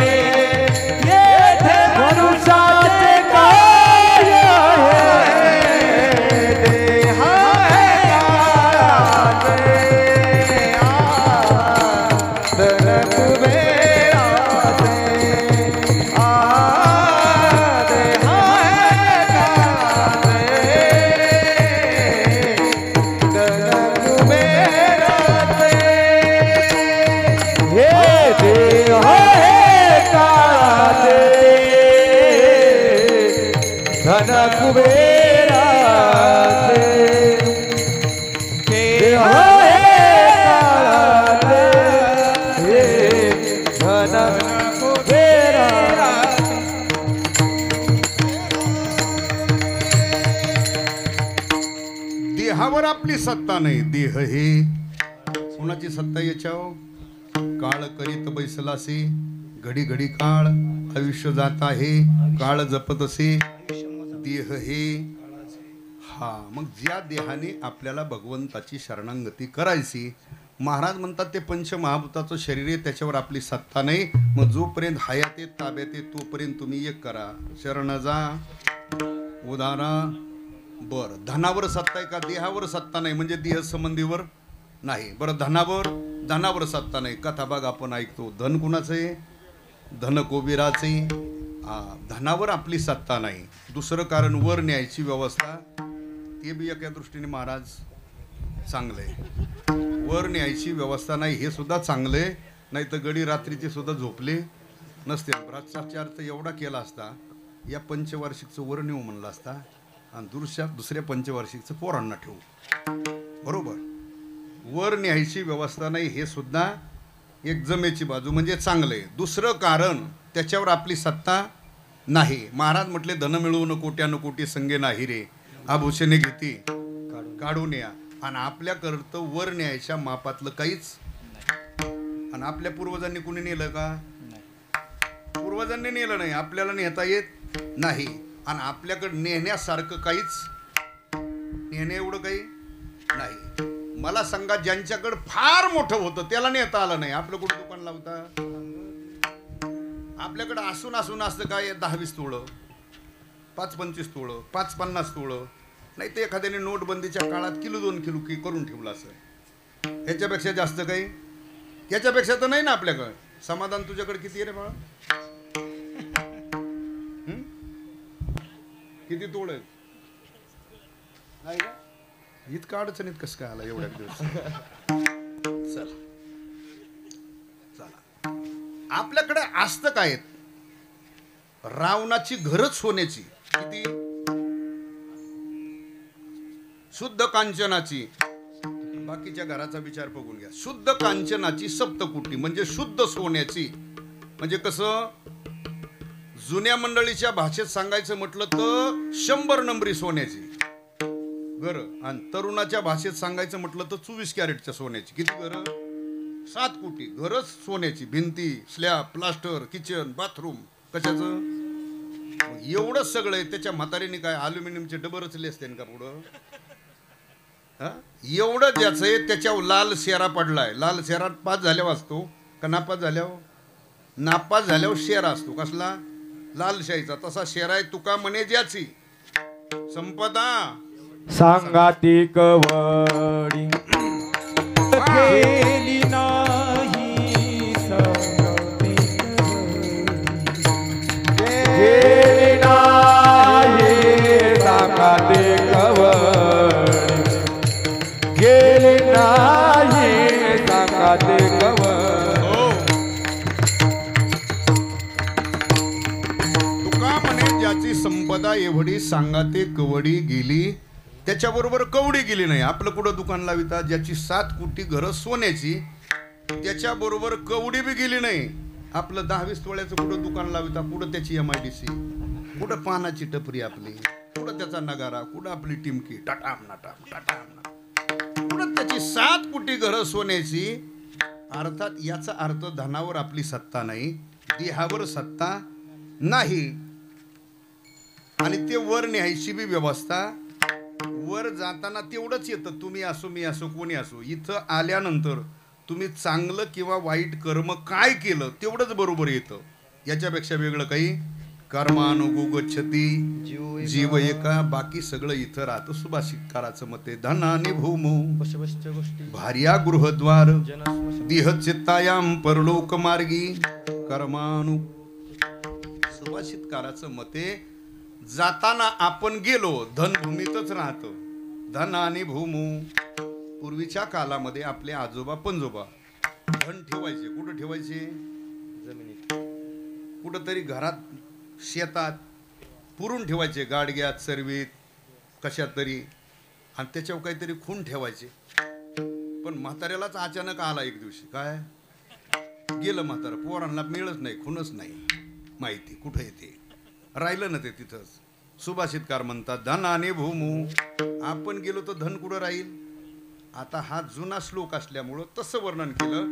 येथे मनुष्याचे काय आहे? देह है काळाचे धन कुबेराचे. देह है काळाचे धन कुबेराचे. हे देह है काळाचे धन कुबेराचे. देह है काळाचे धन कुबेराचे. देहावर आपली सत्ता नाही. देह हे कोणाची सत्ता? याच्यावर काळ करीत बैसलासे, घडी घडी काळ, आयुष्य जात आहे, काळ जपत असे. देह हे मग ज्या देहाने आपल्याला भगवंताची शरणागती करायची, महाराज म्हणतात ते पंचमहाभूताचं शरीर आहे, त्याच्यावर आपली सत्ता नाही. मग जोपर्यंत हयात येत ताब्यात येत तोपर्यंत तुम्ही एक करा, शरण जा, उदारा. बरं, धनावर सत्ता आहे का? देहावर सत्ता नाही, म्हणजे देह संबंधीवर नाही. बरं, धनावर सत्ता नाही. कथा बघ आपण ऐकतो, धन कुणाचं आहे? धन कुबेराचे. धनावर आपली सत्ता नाही. दुसरं कारण वर न्यायची व्यवस्था, ते बी एका दृष्टीने महाराज चांगलं आहे. वर न्यायची व्यवस्था नाही, हे सुद्धा चांगलं आहे. नाही तर गडी रात्रीचे सुद्धा झोपले नसते. भ्रष्टाचार तर एवढा केला असता, या पंचवार्षिकचं वर नेऊ म्हणलं असता, आणि दुसऱ्या पंचवार्षिकचं पोरांना ठेवू. बरोबर, वर न्यायची व्यवस्था नाही, हे सुद्धा एक जमेची बाजू, म्हणजे चांगलं आहे. दुसरं कारण, त्याच्यावर आपली सत्ता नाही. महाराज म्हटले, धन मिळवून कोट्यानं कोटी संगे नाही रे, आभूषणे घेती काढून या. आणि आपल्या करतं वर न्यायच्या मापातलं काहीच. आणि आपल्या पूर्वजांनी कुणी नेलं का? पूर्वजांनी नेलं नाही, आपल्याला नेता येत नाही. आणि आपल्याकडे नेण्यासारखं काहीच, नेण्या एवढं काही नाही. मला सांगा, ज्यांच्याकडे फार मोठं होतं त्याला नेता आलं नाही, आपलं कुठं दुकान लावता? आपल्याकडे असून असून असतं काय 10-20 तोळं, 5-25 तोळं, 5-50 तोळं, नाही ते एखाद्याने नोटबंदीच्या काळात किलो 2 किलो की करून ठेवलं असं. ह्याच्यापेक्षा जास्त काही, याच्यापेक्षा तर नाही ना आपल्याकडे. समाधान तुझ्याकडे किती आहे रे बाळा? किती तोळ आहेत? इतका अडचणीत कसं काय आला एवढ्या दिवस? चला चला, आपल्याकडे असतं काय? रावणाची घरच सोन्याची. किती? शुद्ध कांचनाची. बाकीच्या घराचा विचार बघून घ्या. शुद्ध कांचनाची सप्तकुटी म्हणजे शुद्ध सोन्याची. म्हणजे कसं, जुन्या मंडळीच्या भाषेत सांगायचं म्हटलं तर 100 नंबरी सोन्याची घर, आणि तरुणाच्या भाषेत सांगायचं म्हटलं तर 24 कॅरेटच्या सोन्याची. किती घर? 7 कोटी घरच सोन्याची. भिंती, स्लॅब, प्लास्टर, किचन, बाथरूम कशाचं? एवढं सगळं आहे. त्याच्या म्हातारीने काय अल्युमिनियमचे डबं रचले असते का पुढं? एवढं ज्याचं आहे त्याच्यावर लाल शेरा पडलाय. लाल शेरा पास झाल्यावर असतो का नापास झाल्यावर? नापास झाल्यावर शेरा असतो. कसला? लालशाहीचा. तसा शेरा आहे तुका म्हणे ज्याची संपदा सांगाती कवडी केली नाही, सांगाती केली नाही, सांगाती कवडी गेली नाही, सांगाती कवडी. तुका म्हणे ज्याची संपदा एवढी सांगाते कवडी गेली, त्याच्याबरोबर कवडी गेली नाही. आपलं कुठं दुकान लाविता ज्याची 7 कोटी घरं सोन्याची, त्याच्याबरोबर कवडी बी गेली नाही. आपलं 10-20 तोळ्याचं कुठं दुकान लाविता, कुठं त्याची MIDC, कुठं पानाची टपरी आपली, कुठं त्याचा नगारा, कुठं आपली टिमकी टाटाम नाटाम टाटाम नाटाम, कुठं त्याची 7 कोटी घरं सोन्याची. अर्थात याचा अर्थ धनावर आपली सत्ता नाही, देहावर सत्ता नाही. आणि ते वर न्यायची बी व्यवस्था. वर जाताना तेवढंच येतं, तुम्ही असो मी असो कोणी असो. इथं आल्यानंतर तुम्ही चांगलं किंवा वाईट कर्म काय केलं तेवढंच बरोबर येतं. याच्यापेक्षा वेगळं काही. कर्मानुगुगच्छती जीव एका, बाकी सगळं इथं राहतं. सुभाषितकाराचं मते धनानि भूमो भार्या गृहद्वार देह चित्तायाम परलोक मार्गी कर्मानु. सुभाषितकाराचं मते जाताना आपण गेलो धनभूमीतच राहतं. धन आणि भूमू. पूर्वीच्या कालामध्ये आपले आजोबा पंजोबा धन ठेवायचे. कुठं ठेवायचे? जमिनीत. कुठंतरी घरात, शेतात पुरून ठेवायचे. गाडग्यात, सर्वीत, कशात तरी. आणि त्याच्यावर काहीतरी खून ठेवायचे. पण म्हाताऱ्यालाच अचानक आला एक दिवशी. काय? गेलं म्हातारं. पोरांना मिळत नाही, खूनच नाही माहिती कुठं येते. राहिलं ना ते तिथंच. सुभाषितकार म्हणतात धन आणि भूमू. आपण गेलो तर धन कुठं राहील? आता हा जुना श्लोक असल्यामुळं तसं वर्णन केलं.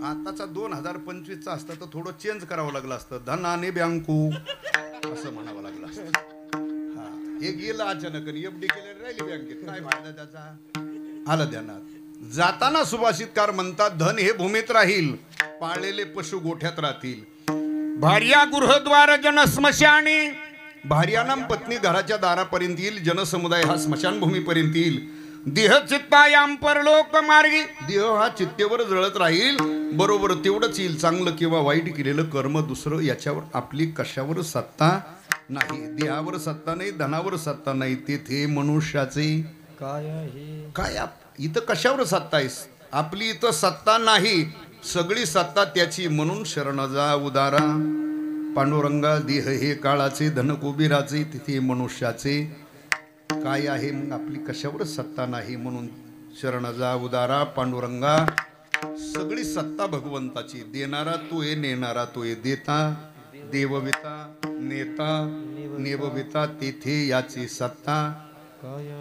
आताचा 2025चा असता तर थोडं चेंज करावं लागलं असतं. धन आणि बँकू असं म्हणावं लागलं असतं. हा, हे गेलं अचानक आणि FD केलं, राहिली बँकेत. काय फायदा त्याचा? आलं ध्यानात. जाताना सुभाषितकार म्हणतात धन हे भूमीत राहील, पाळलेले पशु गोठ्यात राहतील. भार्या गृहद्वार जन स्मशानी. भार्यानाम पत्नी घराच्या दारापर्यंत येईल. जनसमुदाय हा स्मशानभूमीपर्यंत येईल. देह चित्तायाम परलोक मार्गी. देह हा चित्तेवर जळत राहील. बरोबर तेवढंच येईल. चांगलं किंवा वाईट केलेलं कर्म दुसरं, याच्यावर आपली कशावर सत्ता नाही. देहावर सत्ता नाही, धनावर सत्ता नाही. तेथे मनुष्याचे काय इथं कशावर सत्ता आहे? आपली इथं सत्ता नाही, सगळी सत्ता त्याची. म्हणून शरण जा उदारा. पांडुरंगा देह हे काळाचे, धन कुबेराचे, तिथे मनुष्याचे काय आहे? मग आपली कशावर सत्ता नाही. म्हणून शरण जा उदारा पांडुरंगा. सगळी सत्ता भगवंताची. देणारा तो आहे, नेणारा तो आहे. देता देवविता, नेता नेवविता, तेथे याची सत्ता.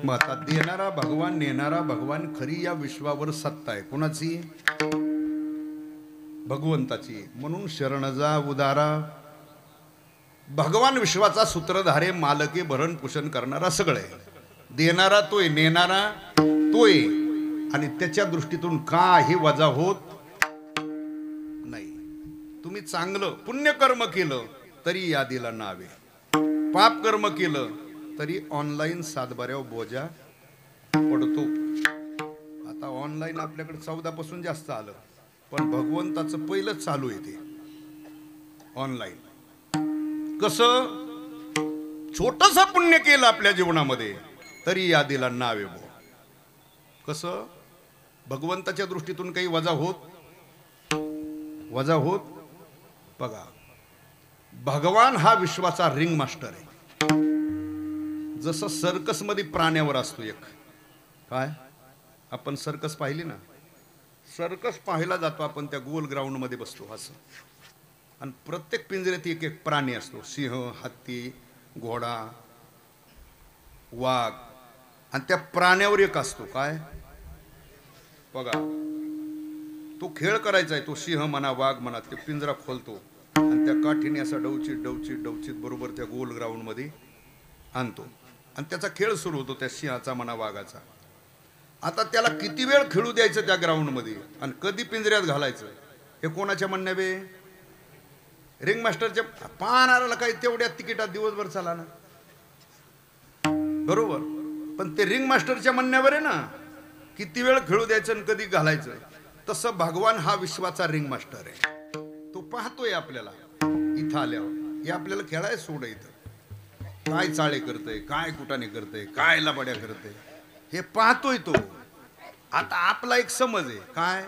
मग आता देणारा भगवान, नेणारा भगवान, खरी या विश्वावर सत्ता आहे कोणाची? भगवंताची. म्हणून शरण जा उदारा. भगवान विश्वाचा सूत्रधारे, मालके, भरण पोषण करणारा सगळे. देणारा तोय, नेणारा तोय. आणि त्याच्या दृष्टीतून काही वजा होत नाही. तुम्ही तुम्ही चांगलं पुण्यकर्म केलं तरी यादीला नाव आहे, पाप कर्म केलं तरी ऑनलाईन सातबाऱ्यावर बोजा पडतो. आता ऑनलाईन आपल्याकडे 14 पासून जास्त आलं, पण भगवंताचं पहिलंच चालू आहे ते ऑनलाईन. कसं छोटस पुण्य केलं आपल्या जीवनामध्ये तरी यादीला नाव आहे बो. कसं भगवंताच्या दृष्टीतून काही वजा होत बघा. भगवान हा विश्वाचा रिंग मास्टर आहे. जसं सर्कस मध्ये प्राण्यावर असतो एक, काय आपण सर्कस पाहिली ना, सर्कस पाहायला जातो आपण, त्या गोल ग्राउंड मध्ये बसतो असं, आणि प्रत्येक पिंजऱ्यात एक एक प्राणी असतो, सिंह, हत्ती, घोडा, वाघ, आणि त्या प्राण्यावर एक असतो काय बघा. तो खेळ करायचा आहे, तो सिंह म्हणा वाघ म्हणा, ते पिंजरा खोलतो आणि त्या काठीने असा डवचीत बरोबर त्या गोल ग्राउंड मध्ये आणतो आणि त्याचा खेळ सुरू होतो, त्या सिंहाचा म्हणा वाघाचा. आता त्याला किती वेळ खेळू द्यायचं त्या ग्राउंड मध्ये आणि कधी पिंजऱ्यात घालायचं हे कोणाच्या म्हणण्यावे, रिंग मास्टरच्या. पाहणाऱ्याला काही तेवढ्या तिकिटात दिवसभर चाला ना, बरोबर, पण ते रिंग मास्टरच्या म्हणण्यावर आहे ना, किती वेळ खेळू द्यायचं आणि कधी घालायचं. तसं भगवान हा विश्वाचा रिंग मास्टर आहे. तो पाहतोय आपल्याला इथं आल्यावर, हे आपल्याला खेळाय सोड, इथं काय चाळे करतय, काय कुटाने करतय, काय लबाड्या करतय, हे पाहतोय तो. आता आपला एक समज आहे काय,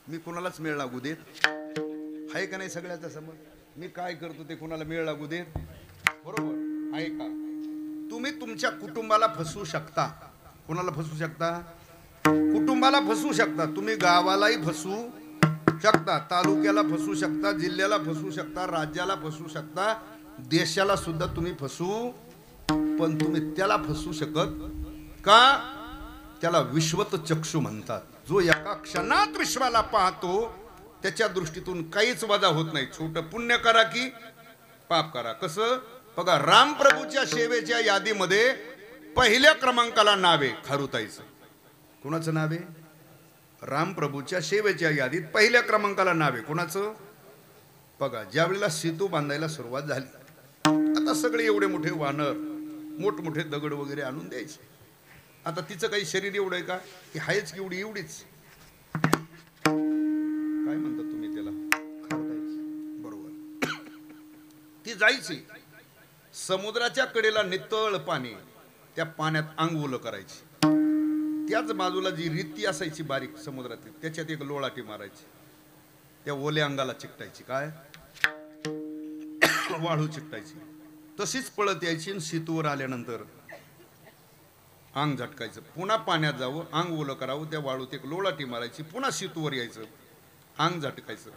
मी कुणालाच मेळ लागू देत आहे का नाही, सगळ्याचा समज, मी काय करतो ते कुणाला मेळ लागू देत, बरोबर आहे का. तुम्ही तुमच्या कुटुंबाला फसवू शकता. कुणाला फसवू शकता, कुटुंबाला फसवू शकता. तुम्ही गावालाही फसवू शकता, तालुक्याला फसवू शकता, जिल्ह्याला फसवू शकता, राज्याला फसवू शकता, देशाला सुद्धा तुम्ही फसवू, पण तुम्ही त्याला फसवू शकत का. त्याला विश्वत चक्षु म्हणतात. जो एका क्षणात विश्वाला पाहतो त्याच्या दृष्टीतून काहीच वजा होत नाही. छोटं पुण्य करा की पाप करा. कसं बघा, रामप्रभूच्या सेवेच्या यादीमध्ये पहिल्या क्रमांकाला नाव आहे खारुताईचं. कोणाचं नाव आहे, रामप्रभूच्या सेवेच्या यादीत पहिल्या क्रमांकाला नाव आहे कोणाचं बघा. ज्या वेळेला सेतू बांधायला सुरुवात झाली, आता सगळे एवढे मोठे वानर, मोठमोठे दगड वगैरे आणून द्यायचे. आता तिचं काही शरीर एवढं आहे का, की हायच की एवढीच, काय म्हणतात तुम्ही त्याला, बरोबर. ती जायची समुद्राच्या कडेला, नितळ पाणी, त्या पाण्यात अंग ओलं करायची. त्याच बाजूला जी रित्ती असायची बारीक समुद्रातली, त्याच्यात एक लोळाटी मारायची, त्या ओल्या अंगाला चिकटायची, काय वाळू चिकटायची. तशीच पळत यायची आणि सीतूवर आल्यानंतर अंग झटकायचं, पुन्हा पाण्यात जावं, अंग ओलं करावं, त्या वाळूत एक लोळाटी मारायची, पुन्हा सीतूवर यायचं, अंग झटकायचं.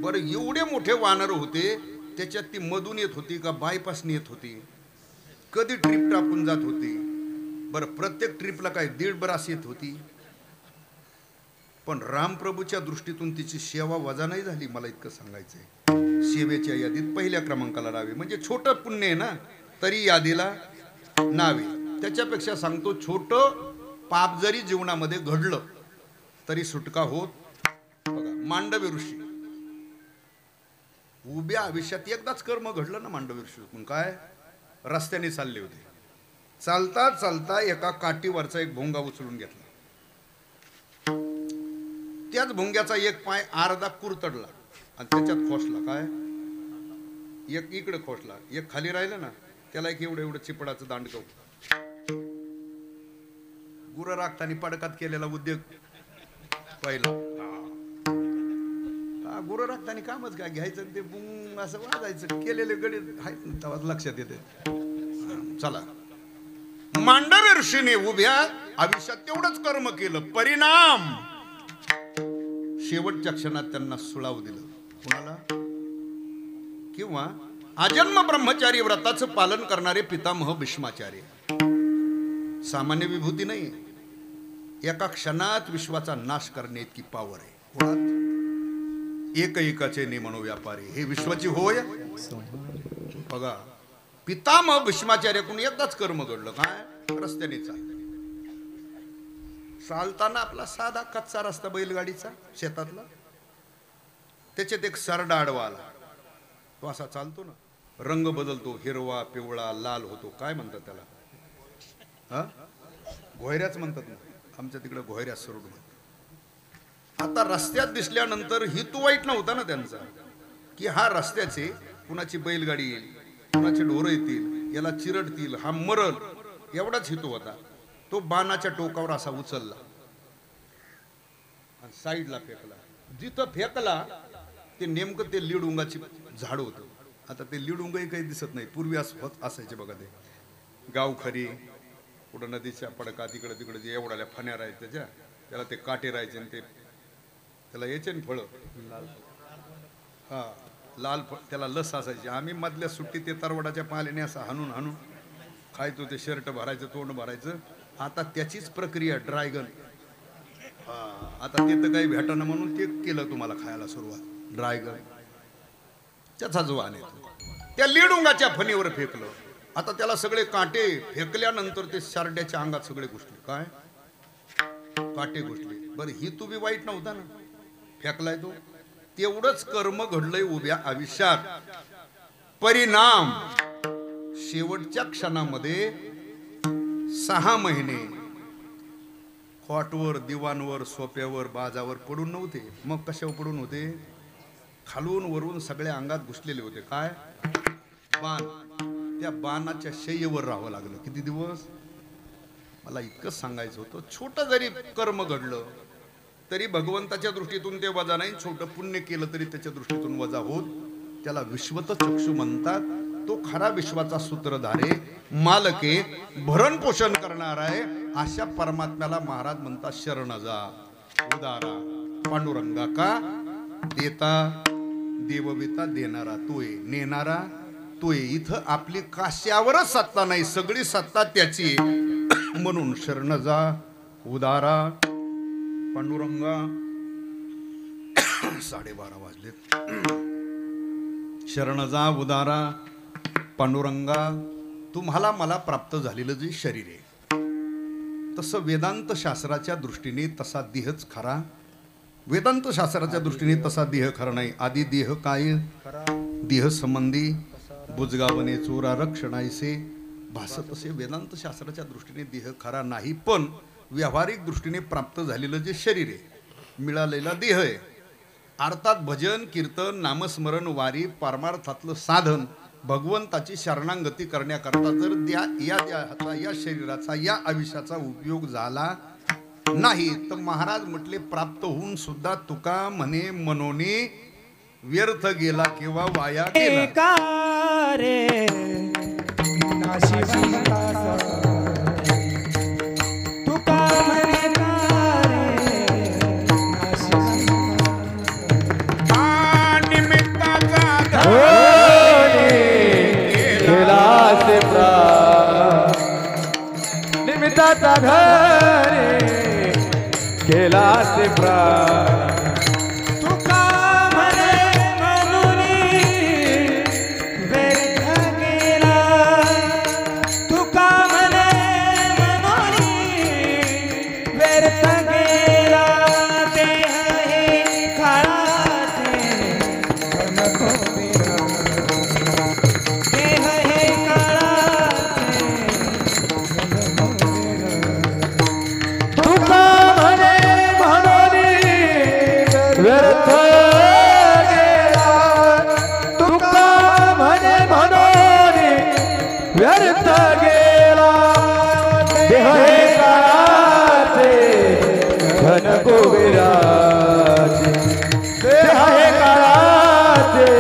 बरं, एवढे मोठे वानर होते, त्याच्यात ती मधून येत होती का बायपासने येत होती, कधी ट्रिप टाकून जात होती. बरं, प्रत्येक ट्रिपला काय 1.5 बरास येत होती. पण रामप्रभूच्या दृष्टीतून तिची सेवा वजा नाही झाली. मला इतकं सांगायचंय, सेवेच्या यादीत पहिल्या क्रमांकाला नावे, म्हणजे छोटं पुण्य आहे ना तरी यादीला नावे. त्याच्यापेक्षा सांगतो, छोटं पाप जरी जीवनामध्ये घडलं तरी सुटका होत. बघा, मांडवी ऋषी उभ्या आयुष्यात एकदाच कर्म घडलं ना मांडवी ऋषी. काय, रस्त्याने चालले होते, चालता चालता एका काठीवरचा एक भोंगा उचलून घेतला. त्याच भोंग्याचा एक पाय अर्धा कुरतडला आणि त्याच्यात खोसला. काय, एक इकडे खोसला, एक खाली राहिलं ना, त्याला एक एवढं एवढं चिपडाचं दांडकं. गुरं राखतानी पडकात केलेला उद्योग पहिला. गुरं राखतानी कामच काय, घ्यायचं ते बुंग असं वाजायचं, केलेले गडे आहेत लक्षात येते. चला, मांडवी ऋषीने उभ्या आयुष्यात तेवढंच कर्म केलं, परिणाम शेवटच्या क्षणात त्यांना सुळाव दिलं. कुणाला, किंवा आजन्म ब्रह्मचारी व्रताचं पालन करणारे पितामह भीष्माचार्य. सामान्य विभूती नाही, एका क्षणात विश्वाचा नाश करणे इतकी पावर आहे. कुणात, एक एकाचे निमणो व्यापारी, हे विश्वाची होय. बघा, पितामह भीष्माचार्याकडून एकदाच कर्म घडलं. काय, रस्त्याने चालताना आपला साधा कच्चा रस्ता बैलगाडीचा शेतातला, त्याच्यात एक सरडा आडवा आला, तो असा चालतो ना, रंग बदलतो, हिरवा पिवळा लाल होतो, काय म्हणतात त्याला? हा, घोयऱ्याच म्हणतात ना, आमच्या तिकडे घोयऱ्या सरड म्हणतात. आता रस्त्यात दिसल्यानंतर हेतू वाईट नव्हता ना त्यांचा, की हा रस्त्याचे कुणाची बैलगाडी येईल, कुणाचे ढोरं येतील, याला चिरडतील, हा मरल, एवढाच हेतू होता. तो बाणाच्या टोकावर असा उचलला आणि साईडला फेकला. जिथं फेकला ते नेमकं ते लिडुंगाची झाड होतं. आता ते लिडुंगही काही दिसत नाही, पूर्वी असं असायचे बघा, ते गावखरी कुठं नदीच्या पडका तिकडे तिकडे जे एवढ्याल्या फण्या राहायच्या त्याच्या, त्याला ते काटे राहायचे आणि ते त्याला यायचे ना फळं, हा लाल फळ, त्याला लस असायची. आम्ही मधल्या सुट्टीत ते तरवडाच्या पाल्याने असं हाणून हाणून खायचो, ते शर्ट भरायचं, तोंड भरायचं. आता त्याचीच प्रक्रिया ड्रायगन, हा आता ते तर काही भेटानं म्हणून ते केलं तुम्हाला खायला सुरुवात. ड्रायगन त्याचा जो आहे त्या लिडुंगाच्या फणीवर फेकलं. आता त्याला सगळे काटे फेकल्यानंतर ते शारड्याच्या अंगात सगळे घुसले. काय काटे घुसले. बरं ही तू बी वाईट नव्हता ना, फेकलाय तो. तेवढंच कर्म घडलंय उभ्या आयुष्यात. परिणाम शेवटच्या क्षणामध्ये 6 महिने खॉटवर, दिवाणवर, सोप्यावर, बाजावर पडून नव्हते. मग कशावर पडून होते? खालून वरून सगळ्या अंगात घुसलेले होते. काय? बाण. त्या बाणाच्या शय्येवर राहावं लागलं. किती दिवस? मला इतकंच सांगायचं होतं, छोटं जरी कर्म घडलं तरी भगवंताच्या दृष्टीतून ते वजा नाही, छोटं पुण्य केलं तरी त्याच्या दृष्टीतून वजा होत. त्याला विश्वत चक्षु म्हणतात. तो खरा विश्वाचा सूत्रधारे, मालके, भरण पोषण करणार आहे. अशा परमात्म्याला महाराज म्हणतात शरण जा, उदारा, पांडुरंगा का देता, देवविता देणारा तोय, नेणारा तोय. इथं आपली काश्यावरच सत्ता नाही, सगळी सत्ता त्याची. म्हणून शरण जा, उदारा, पांडुरंगा. 12:30 वाजलेत. शरण जा, उदारा, पांडुरंगा. तुम्हाला मला प्राप्त झालेलं जे शरीर आहे तसं वेदांत शास्त्राच्या दृष्टीने तसा देहच खरा. वेदांत शास्त्राच्या दृष्टीने तसा देह खरा नाही. आधी देह काय? देह संबंधी बुजगावणे चोरा रक्षणायसे भासत असे. वेदांत शास्त्राच्या दृष्टीने देह खरा नाही, पण व्यावहारिक दृष्टीने प्राप्त झालेलं जे शरीर आहे, मिळालेला देह आहे, अर्थात भजन, कीर्तन, नामस्मरण, वारी, परमार्थातलं साधन, भगवंताची शरणागती करण्याकरता जर या शरीराचा, या आयुष्याचा उपयोग झाला नाही तर महाराज म्हटले प्राप्त होऊन सुद्धा तुका म्हणे मनोनी व्यर्थ गेला किंवा वाया गेला. निमित्ताचा घरी केला से प्राण. तुका म्हणे म्हणूनी व्यर्थ गेला, तुका म्हणे म्हणूनी व्यर्थ गेला. देह हे काळाचे नको विरा, देह हे काळाचे नको विरा. तुका व्यर्थ गेला, तुका म्हणे म्हणून व्यर्थ गेला. देह हे काळाचे धन कुबेराचे, देह हे काळाचे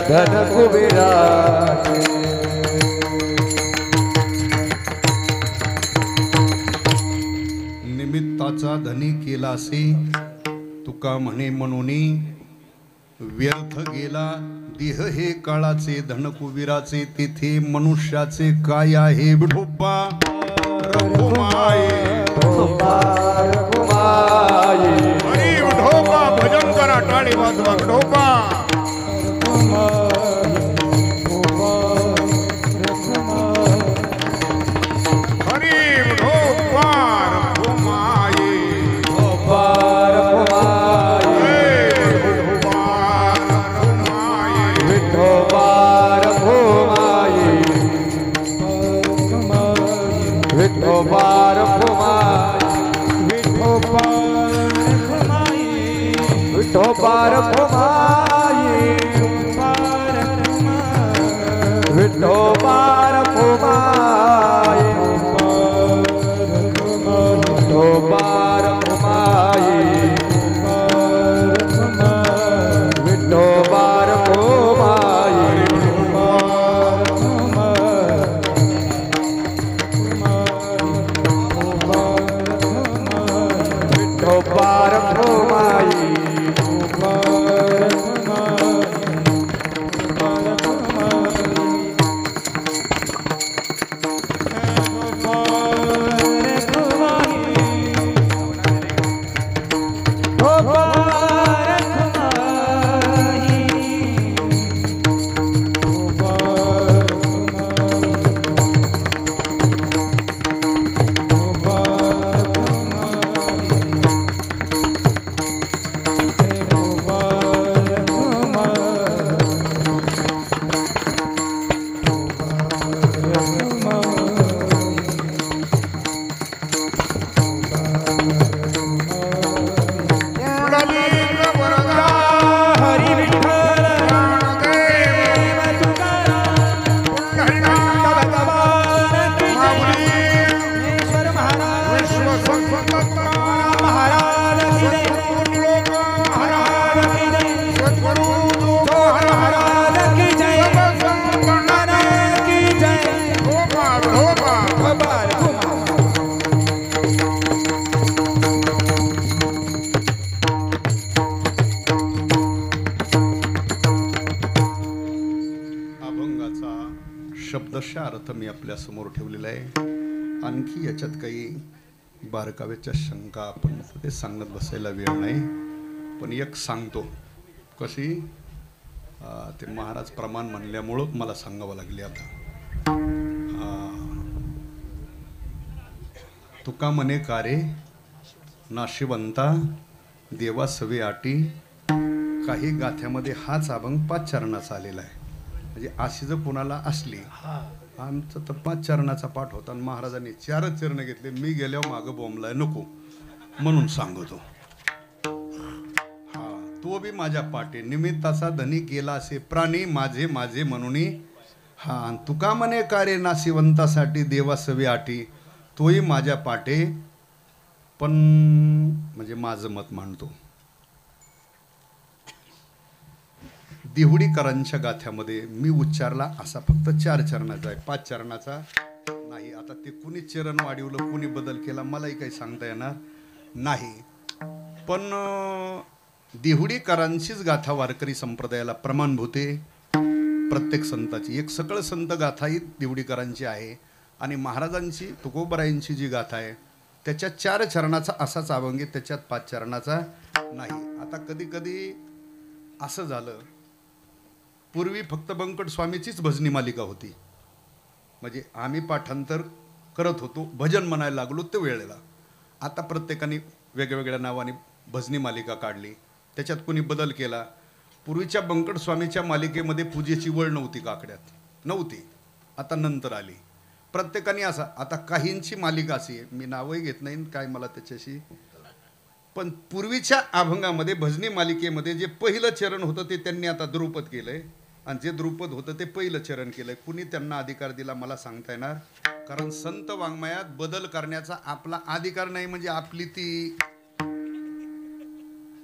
धन कुबेराचे. निमित्ताचा धनी केलासे तुका म्हणे म्हणूनी व्यर्थ गेला. देह हे काळाचे धन कुबेराचे, तेथे मनुष्याचे काय आहे विठोबा रघुमाई. हरी विठोबा भजन करा, टाळी वाजवा विठोबा. हरी विठोबा रघुमाई. विठोबार कुमाई विठोबार कुमाई विठोबार कुमाई विठोबार कुमाई विठोबार कुमाई शब्दशः अर्थ मी आपल्या समोर ठेवलेला आहे. आणखी याच्यात काही बारकाव्याच्या शंका आपण ते सांगत बसायला वेळ नाही, पण एक सांगतो. कशी ते महाराज प्रमाण म्हणल्यामुळं मला सांगावं लागले. आता तुका म्हणे कारे नाशिवंता देवा सवे आटी. काही गाथ्यामध्ये हाच अभंग 5 चरणाचा आलेला आहे. म्हणजे अशी जर कोणाला असली, आमचं तर 5 चरणाचा पाठ होता आणि महाराजांनी 4च चरण घेतले. मी गेल्यावर मागं बोंबलाय नको म्हणून सांगतो. हा तो बी माझ्या पाठी निमित्ताचा धनी केला असे प्राणी माझे माझे म्हणून. हा तुका म्हणे कारे नाशिवंतासाठी देवा सवे आटी. तोही माझ्या पाठे, पण म्हणजे माझं मत मांडतो. देहुडीकरांच्या गाथ्यामध्ये मी उच्चारला असा फक्त 4 चरणाचा आहे, 5 चरणाचा नाही. आता ते कुणी चरण वाढवलं, कुणी बदल केला, मलाही काही सांगता येणार नाही. पण देहुडीकरांचीच गाथा वारकरी संप्रदायाला प्रमाणभूत आहे. प्रत्येक संताची एक सकळ संत गाथा ही देहुडीकरांची आहे. आणि महाराजांची तुकोबरायांची जी गाथा आहे त्याच्यात 4 चरणाचा असाच अभंग आहे, त्याच्यात 5 चरणाचा नाही. आता कधी कधी असं झालं, पूर्वी फक्त बंकट स्वामीचीच भजनी मालिका होती. म्हणजे आम्ही पाठांतर करत होतो, भजन म्हणायला लागलो ते वेळेला. आता प्रत्येकाने वेगवेगळ्या नावाने भजनी मालिका काढली, त्याच्यात कोणी बदल केला. पूर्वीच्या बंकट स्वामीच्या मालिकेमध्ये पूजेची वळ नव्हती, काकड्यात नव्हती, आता नंतर आली. प्रत्येकाने असा, आता काहींची मालिका अशी आहे, मी नावही घेत नाही काय मला त्याच्याशी. पण पूर्वीच्या अभंगामध्ये भजनी मालिकेमध्ये जे पहिलं चरण होतं ते त्यांनी आता द्रुपद केलंय, आणि जे द्रुपद होतं ते पहिलं चरण केलंय. कुणी त्यांना अधिकार दिला मला सांगता येणार, कारण संत वाङ्मयात बदल करण्याचा आपला अधिकार नाही. म्हणजे आपली ती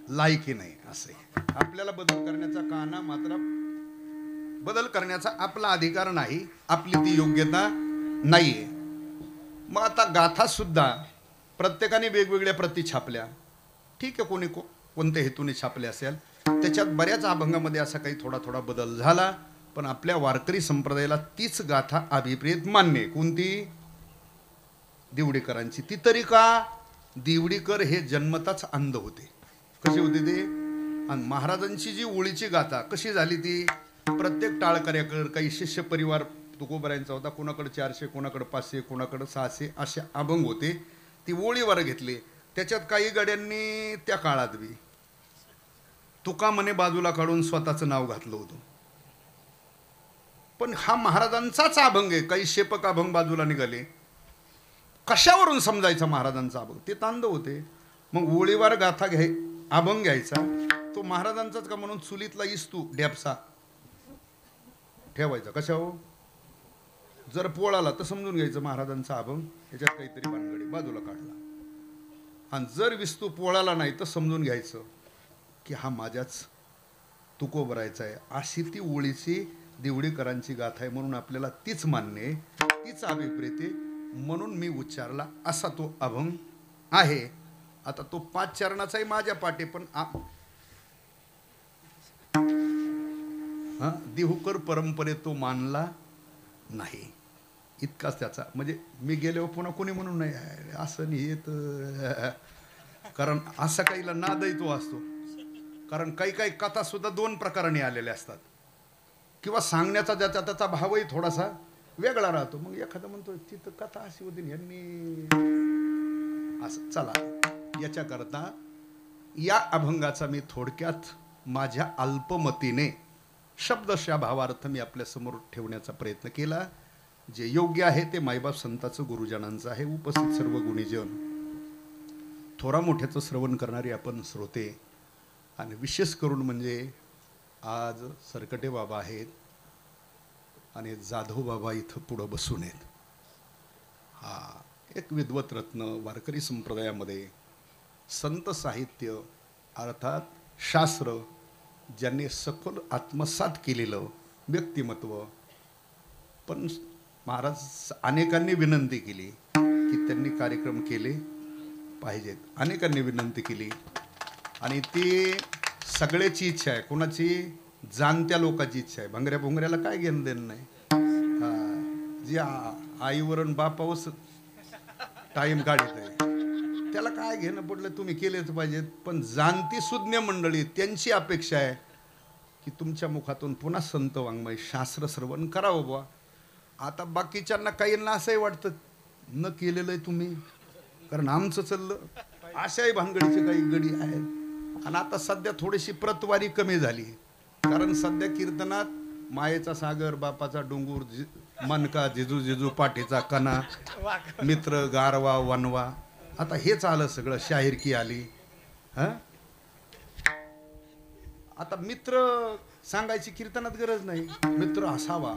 लायकी नाही असे. आपल्याला बदल करण्याचा काना मात्र बदल करण्याचा आपला अधिकार नाही, आपली ती योग्यता नाहीये. मग आता गाथा सुद्धा प्रत्येकाने वेगवेगळ्या प्रती छापल्या, ठीक आहे, कोणी कोणत्या हेतूने छापले असेल. त्याच्यात बऱ्याच अभंगामध्ये असा काही थोडा थोडा बदल झाला, पण आपल्या वारकरी संप्रदायाला तीच गाथा अभिप्रेत मान्य. कोणती? देवडीकरांची. ती तरी का? देवडीकर हे जन्मताच अंध होते. कसे होते ते? आणि महाराजांची जी ओळीची गाथा कशी झाली ती, प्रत्येक टाळकऱ्याकडे काही शिष्य परिवार तुकोबरायांचा होता, कोणाकडे 400, कोणाकडे 500, कोणाकडे 600 असे अभंग होते. ती ओळीवर घेतली. त्याच्यात काही गड्यांनी त्या काळात बी तुका म्हणे बाजूला काढून स्वतःचं नाव घातलं होतं. पण हा महाराजांचाच अभंग आहे. काही शेपक अभंग बाजूला निघाले. कशावरून समजायचा महाराजांचा अभंग? ते तांदव होते. मग ओळीवर गाथा अभंग घ्यायचा, तो महाराजांचाच का म्हणून चुलीतला इस्तू ढेपसा ठेवायचा कशा हो जर पोळाला तर समजून घ्यायचं महाराजांचा अभंग याच्यात काहीतरी भानगडी बाजूला काढला आणि जर विस्तू पोळाला नाही तर समजून घ्यायचं की हा माझ्याच तुकोबरायचा आहे अशी ती ओळीची देवडीकरांची गाथा आहे म्हणून आपल्याला तीच मान्य आहे तीच अभिप्रेत आहे म्हणून मी उच्चारला असा तो अभंग आहे. आता तो 5 चरणाचाही माझ्या पाठी पण देहूकर परंपरेत तो मानला नाही इतकाच त्याचा म्हणजे मी गेल्यावर पुन्हा कोणी म्हणून नाही असं नाही येत कारण असा काहीला नादही तो असतो कारण काही काही कथा सुद्धा 2 प्रकाराने आलेल्या असतात किंवा सांगण्याचा ज्याचा त्याचा भावही थोडासा वेगळा राहतो मग एखादा म्हणतो तिथं कथा अशी होती यांनी असं चला याच्याकरता या अभंगाचा मी थोडक्यात माझ्या अल्पमतीने शब्दशः भावार्थ मी आपल्या समोर ठेवण्याचा प्रयत्न केला जे योग्य आहे ते मायबाप संताचं गुरुजनांचं आहे. उपस्थित सर्व गुणीजन थोरा मोठ्याचं श्रवण करणारे आपण श्रोते आणि विशेष करून म्हणजे आज सरकटे बाबा आहेत आणि जाधव बाबा इथं पुढं बसून आहेत. हा एक विद्वत रत्न वारकरी संप्रदायामध्ये संत साहित्य अर्थात शास्त्र ज्यांनी सखोल आत्मसात केलेलं व्यक्तिमत्व पण महाराज अनेकांनी विनंती केली की त्यांनी कार्यक्रम केले पाहिजेत अनेकांनी विनंती केली आणि ती सगळ्याची इच्छा आहे कोणाची जाणत्या लोकांची इच्छा आहे भंगऱ्या भोंगऱ्याला काय घेणं देणं नाही जी आईवरून बापावच टाईम काढत आहे त्याला काय घेणं पडलं तुम्ही केलेच पाहिजेत पण जाणती सुज्ञ मंडळी त्यांची अपेक्षा आहे की तुमच्या मुखातून पुन्हा संत वाङ्मय शास्त्र श्रवण करावं बुवा. आता बाकीच्यांना काहींना असंही वाटतं न केलेलं आहे तुम्ही कारण आमचं चाललं अशाही भानगडीचे काही गडी आहेत आणि आता सध्या थोडीशी प्रतवारी कमी झाली कारण सध्या कीर्तनात मायेचा सागर बापाचा डोंगूर मनका जिजू जिजू पाठीचा कणा मित्र गारवा वनवा आता हेच आलं सगळं शाहिरकी आली आता मित्र सांगायची कीर्तनात गरज नाही मित्र असावा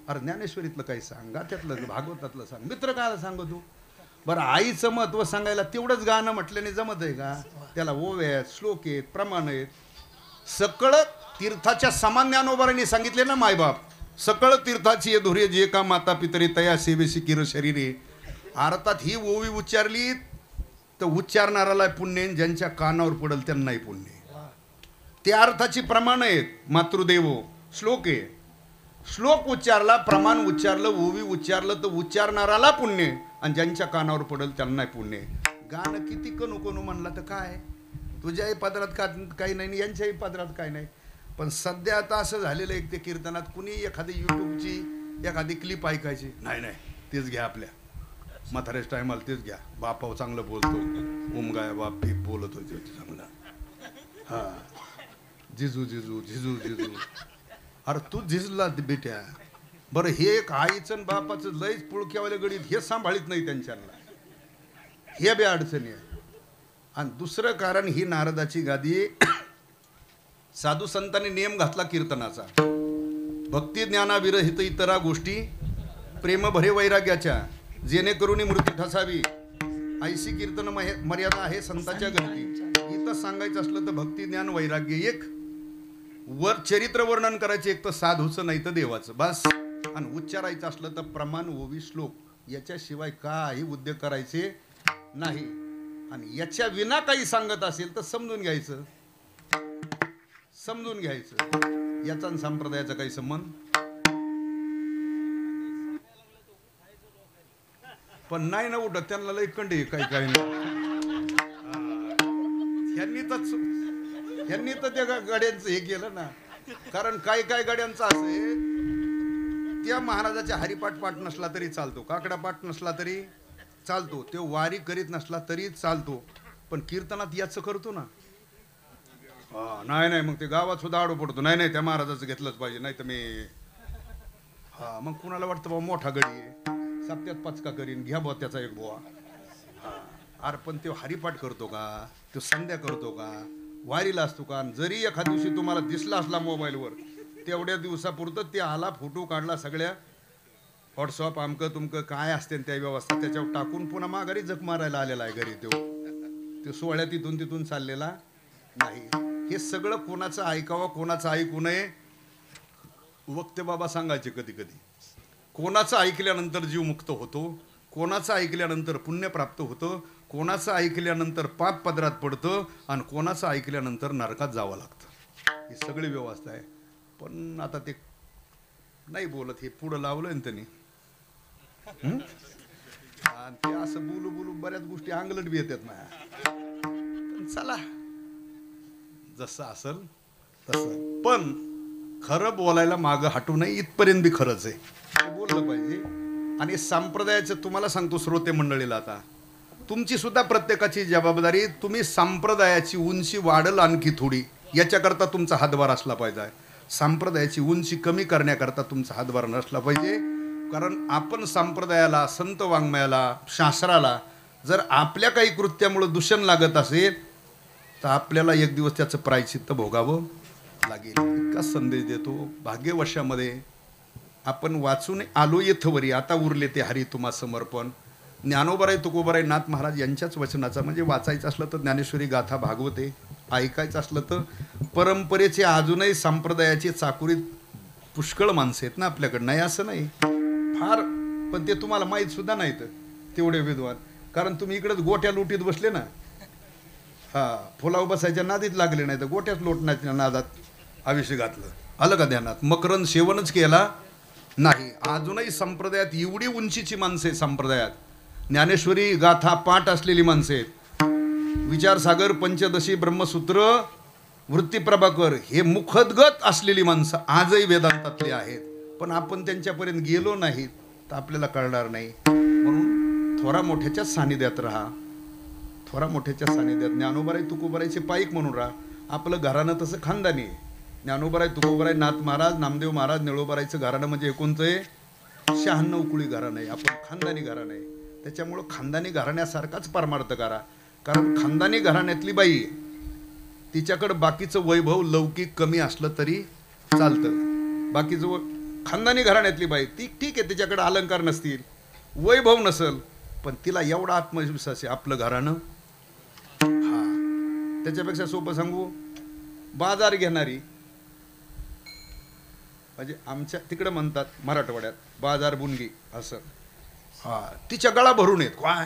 अरे ज्ञानेश्वरीतलं काही सांग गाथ्यातलं भागवतातलं सांग मित्र काय सांग तू बरं आईचं महत्व सांगायला तेवढंच गाणं म्हटल्याने जमत आहे का त्याला ओव्या आहेत श्लोक आहेत प्रमाण आहेत सकळ तीर्थाच्या समान ज्ञानोबारांनी सांगितले ना मायबाप सकळ तीर्थाची ये धुर्य जे का माता पितरी तया सेवेशी किर शरीरे अर्थात ही ओवी उच्चारली तर उच्चारणाराला पुण्य ज्यांच्या कानावर पडेल त्यांनाही पुण्य त्या अर्थाची प्रमाण आहेत मातृदेवो श्लोक आहे श्लोक उच्चारला प्रमाण उच्चारलं ओवी उच्चारलं तर उच्चारणाराला पुण्य आणि ज्यांच्या कानावर पडेल त्यांनाही पुण्य गाणं किती कणू म्हणलं तर काय तुझ्याही पदरात काही नाही यांच्याही पदरात काही नाही पण सध्या आता असं झालेलं एक ते कीर्तनात कुणी एखादी युट्यूबची एखादी क्लिप ऐकायची नाही तेच घ्या आपल्या म्हाताऱ्याच टायमाला तेच घ्या बापाव चांगलं बोलतो उमगाय बाप बोलत होते चांगला हा जिजू जिजू जिजू जिजू अरे तू झिजला बेट्या बरं हे एक आईचं बापाचं लयच पुळक्यावाल्या गडीत हे सांभाळीत नाही त्यांच्याला हे बी अडचणी आहे आणि दुसरं कारण ही नारदाची गादी साधू संतांनी नियम घातला कीर्तनाचा भक्ती ज्ञानाविरहित इतरा गोष्टी प्रेम भरे वैराग्याच्या जेणेकरून मृत्यू ठसावी ऐशी कीर्तन मर्यादा आहे संतांच्या गर्दी इथं सांगायचं असलं तर भक्ती ज्ञान वैराग्य एक वर चरित्र वर्णन करायचे एक तर साधूचं नाही तर देवाचं बस आणि उच्चारायचं असलं तर प्रमाण ओवी श्लोक याच्याशिवाय काही उद्योग करायचे नाही आणि याच्या विना काही सांगत असेल तर समजून घ्यायचं याचा आणि संप्रदायाचा काही संबंध पण नाही ना उठत त्यांना लई कंडी काही ह्यांनी तर त्या गाड्यांचं हे केलं ना कारण काही गाड्यांचं असे त्या महाराजाच्या हरिपाठ पाठ नसला तरी चालतो काकडा पाठ नसला तरी चालतो ते वारी करीत नसला तरी चालतो पण कीर्तनात याचं करतो ना नाही मग ते गावात सुद्धा आडो पडतो नाही त्या महाराजाचं घेतलंच पाहिजे नाही तर मी मग कुणाला वाटतं बाबा मोठा गडी आहे सप्त्यात पचका करीन घ्या बुवा त्याचा एक बुवा अरे पण तो हरिपाठ करतो का तो संध्या करतो का वारीला असतो का? जरी एखाद दिवशी तुम्हाला दिसला असला मोबाईलवर, तेवढ्या दिवसापुरतं ते आला, फोटो काढला, सगळ्या व्हॉट्सअप आमकं तुमकं काय असते त्या व्यवस्था त्याच्यावर टाकून पुन्हा माघारी जग मारायला आलेला आहे घरी. तो सोहळ्यात तिथून चाललेला नाही. हे सगळं कोणाचं ऐकावं कोणाचं ऐकू नये वक्ते बाबा सांगायचे कधी कधी. कोणाचं ऐकल्यानंतर जीव मुक्त होतो, कोणाचं ऐकल्यानंतर पुण्य प्राप्त होतं, कोणाचं ऐकल्यानंतर पाप पदरात पडतं आणि कोणाचं ऐकल्यानंतर नरकात जावं लागतं. ही सगळी व्यवस्था आहे. पण आता ते नाही बोलत, हे पुढं लावलं ना त्यांनी. आणि ते असं बोलू बोलू बऱ्याच गोष्टी अंगलट बी येतात ना. चला जसं असल तसं, पण खरं बोलायला मागं हटू नये इथपर्यंत बी खरंच आहे, ते बोललं पाहिजे. आणि संप्रदायाचं तुम्हाला सांगतो श्रोते मंडळीला, आता तुमची सुद्धा प्रत्येकाची जबाबदारी, तुम्ही संप्रदायाची उंची वाढल आणखी थोडी याच्याकरता तुमचा हातभार असला पाहिजे. संप्रदायाची उंची कमी करण्याकरता तुमचा हातभार नसला पाहिजे. कारण आपण संप्रदायाला, संत वाङ्मयाला, शास्त्राला जर आपल्या काही कृत्यामुळं दूषण लागत असेल तर आपल्याला एक दिवस त्याचं प्रायश्चित्त भोगावं लागेल. इतका संदेश देतो. भाग्यवशामध्ये आपण वाचून आलो येथवरी, आता उरले ते हरी तुम्हा समर्पण. ज्ञानोबराय तुकोबराय नाथ महाराज यांच्याच वचनाचा, म्हणजे वाचायचं असलं तर ज्ञानेश्वरी गाथा भागवते, ऐकायचं असलं तर परंपरेचे अजूनही संप्रदायाचे चाकुरीत पुष्कळ माणसं आहेत ना आपल्याकडं, नाही असं नाही फार, पण ते तुम्हाला माहीत सुद्धा नाहीत तेवढे विद्वान. कारण तुम्ही इकडंच गोट्या लुटीत बसले ना, फुलाव बसायच्या नादीत लागले नाही तर गोट्याच लोटण्याच्या नादात आयुष्य घातलं. आलं का ध्यानात? मकरंद सेवनच केला नाही. अजूनही संप्रदायात एवढी उंचीची माणसं आहेत, संप्रदायात ज्ञानेश्वरी गाथा पाठ असलेली माणसं आहेत. विचारसागर, पंचदशी, ब्रह्मसूत्र, वृत्तीप्रभाकर हे मुखदगत असलेली माणसं आजही वेदांतातली आहेत. पण आपण त्यांच्यापर्यंत गेलो नाही तर आपल्याला कळणार नाही. म्हणून थोरा मोठ्याच्या सानिध्यात राहा, थोरा मोठ्याच्या सानिध्यात. ज्ञानोबराय तुकोबरायचे पाईक म्हणून राहा. आपलं घराणं तसं खानदानी आहे. ज्ञानोबराय तुकोबराय नाथ महाराज, नामदेव महाराज, निळोबरायचं घराणं म्हणजे एकूणचं आहे 96 उकुळी घराणं आहे. आपण खानदानी घराणं आहे. त्याच्यामुळं खानदानी घराण्यासारखाच परमार्थ करा. कारण खानदानी घराण्यातली बाई आहे, तिच्याकडं बाकीचं वैभव लौकिक कमी असलं तरी चालतं. बाकीचं खानदानी घराण्यातली बाई ती ठीक आहे, तिच्याकडे अलंकार नसतील, वैभव नसल, पण तिला एवढा आत्मविश्वास आहे आपलं घराणं. त्याच्यापेक्षा सोपं सांगू, बाजार घेणारी, म्हणजे आमच्या तिकडं म्हणतात मराठवाड्यात बाजार बुनगी असं, तिच्या गळा भरून येत काय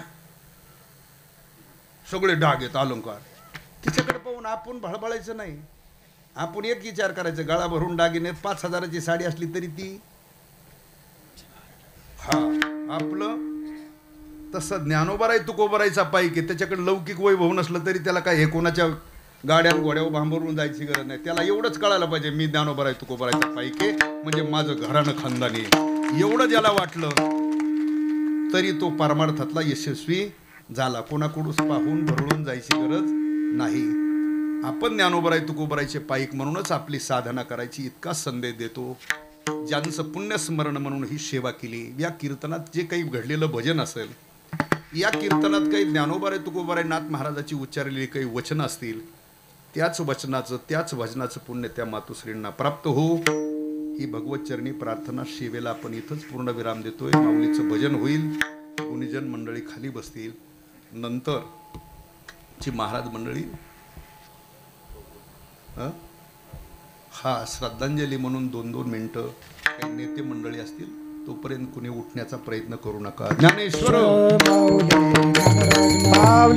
सगळे डाग येत अलंकार. तिच्याकडे पाहून आपण भळबळायचं नाही. आपण एक विचार करायचं, गळा भरून दागिने 5,000ची साडी असली तरी ती आपलं. तसं ज्ञानोबराय तुकोबरायचा पाईक आहे, त्याच्याकडे लौकिक वैभव नसलं तरी त्याला काय हे कोणाच्या गाड्या घोड्यावर भांबरून जायची गरज नाही. त्याला एवढंच कळायला पाहिजे, मी ज्ञानोबराय तुकोबरायचा पाईक आहे म्हणजे माझं घराणं खानदानी. एवढं ज्याला वाटलं तरी तो परमार्थातला यशस्वी झाला. कोणाकडून पाहून भरळून जायची गरज नाही. आपण ज्ञानोबराय तुकोबरायचे पाईक म्हणूनच आपली साधना करायची, इतका संदेश देतो. ज्यांचं पुण्यस्मरण म्हणून ही सेवा केली, या कीर्तनात जे काही घडलेलं भजन असेल, या कीर्तनात काही ज्ञानोबराय तुकोबराय नाथ महाराजाची उच्चारलेली काही वचनं असतील, त्याच वचनाचं त्याच भजनाचं पुण्य त्या मातोश्रींना प्राप्त हो, ही भगवतचरणी प्रार्थना सेवेला आपण इथंच पूर्ण विराम देतोय. माऊलीचं भजन होईल, गुणीजन मंडळी खाली बसतील, नंतर ची महाराज मंडळी श्रद्धांजली म्हणून 2-2 मिनिटं काही नेते मंडळी असतील, तोपर्यंत कुणी उठण्याचा प्रयत्न करू नका. ज्ञानेश्वर माऊली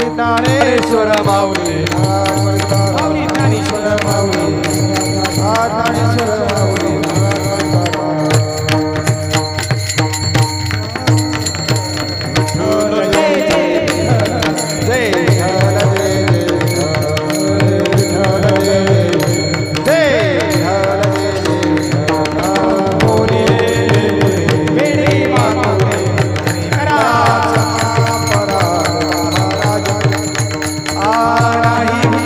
ज्ञानेश्वर माऊली माऊली ज्ञानेश्वर माऊली ज्ञानेश्वर माऊली. नाही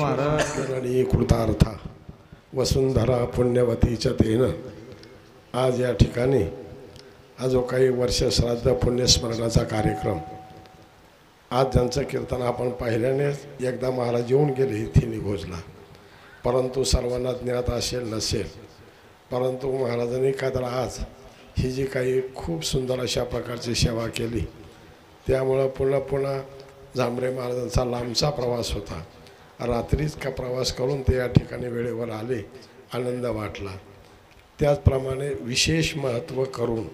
महाराज आणि कृतार्था वसुंधरा पुण्यवतीच्या तेनं आज या ठिकाणी हा जो काही वर्षश्राद्ध पुण्यस्मरणाचा कार्यक्रम आज ज्यांचं कीर्तन आपण पाहिल्यानेच एकदा महाराज येऊन गेले इथे निघोजला, परंतु सर्वांना ज्ञात असेल नसेल, परंतु महाराजांनी काय तर आज ही जी काही खूप सुंदर अशा प्रकारची सेवा केली त्यामुळं पुन्हा झांबरे महाराजांचा लांबचा प्रवास होता, रात्रीच का प्रवास करून ते या ठिकाणी वेळेवर आले, आनंद वाटला. त्याचप्रमाणे विशेष महत्त्व करून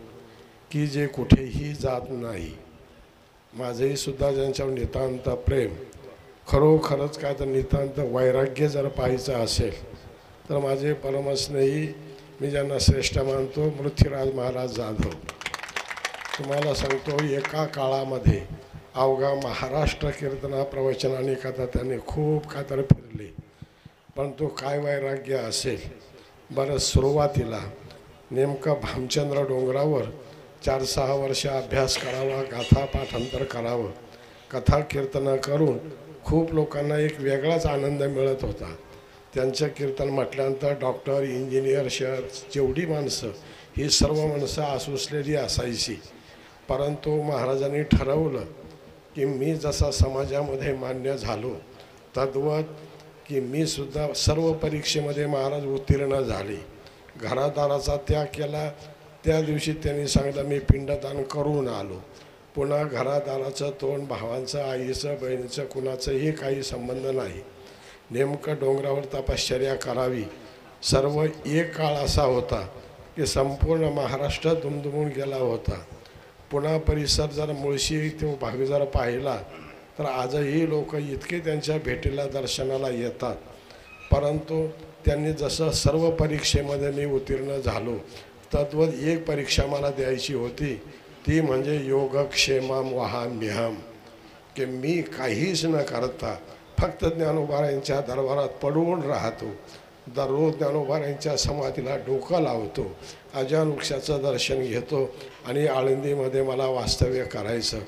की जे कुठेही जात नाही, माझंही सुद्धा ज्यांच्यावर नितांत प्रेम, खरोखरच काय तर नितांत वैराग्य जर पाहायचं असेल तर माझे परमस्नेही मी ज्यांना श्रेष्ठ मानतो पृथ्वीराज महाराज जाधव. तुम्हाला सांगतो एका काळामध्ये अवघा महाराष्ट्र कीर्तना प्रवचनाने का तर त्यांनी खूप का तर फिरले, पण तो काय वैराग्य असेल. बरं, सुरुवातीला नेमकं भामचंद्र डोंगरावर 4-6 वर्ष अभ्यास करावा, गाथा पाठांतर करावं, कथा कीर्तनं करून खूप लोकांना एक वेगळाच आनंद मिळत होता. त्यांचं कीर्तन म्हटल्यानंतर डॉक्टर, इंजिनियर, जेवढी माणसं ही सर्व माणसं आसुसलेली असायची. परंतु महाराजांनी ठरवलं की मी जसा समाजामध्ये मान्य झालो तद्वत की मी सुद्धा सर्व परीक्षेमध्ये महाराज उत्तीर्ण झाले. घरादाराचा त्याग केला. त्या दिवशी त्यांनी सांगितलं मी पिंडदान करून आलो. पुन्हा घरादाराचं तोंड, भावांचं, आईचं, बहिणीचं कुणाचंही काही संबंध नाही. नेमकं डोंगरावर तपश्चर्या करावी. सर्व एक काळ असा होता की संपूर्ण महाराष्ट्र दुमदुमून गेला होता. पुन्हा परिसर जर मुळशी तो भाग जर पाहिला तर आजही लोक इतके त्यांच्या भेटीला दर्शनाला येतात. परंतु त्यांनी जसं सर्व परीक्षेमध्ये मी उत्तीर्ण झालो तद्वत एक परीक्षा मला द्यायची होती, ती म्हणजे योगक्षेमम वहाम्यहम, की मी काहीच न करता फक्त ज्ञानोबारायांच्या दरबारात पडून राहतो. दररोज ज्ञानोबारायांच्या समाधीला डोकं लावतो, अजान वृक्षाचं दर्शन घेतो आणि आळंदीमध्ये मला वास्तव्य करायचं.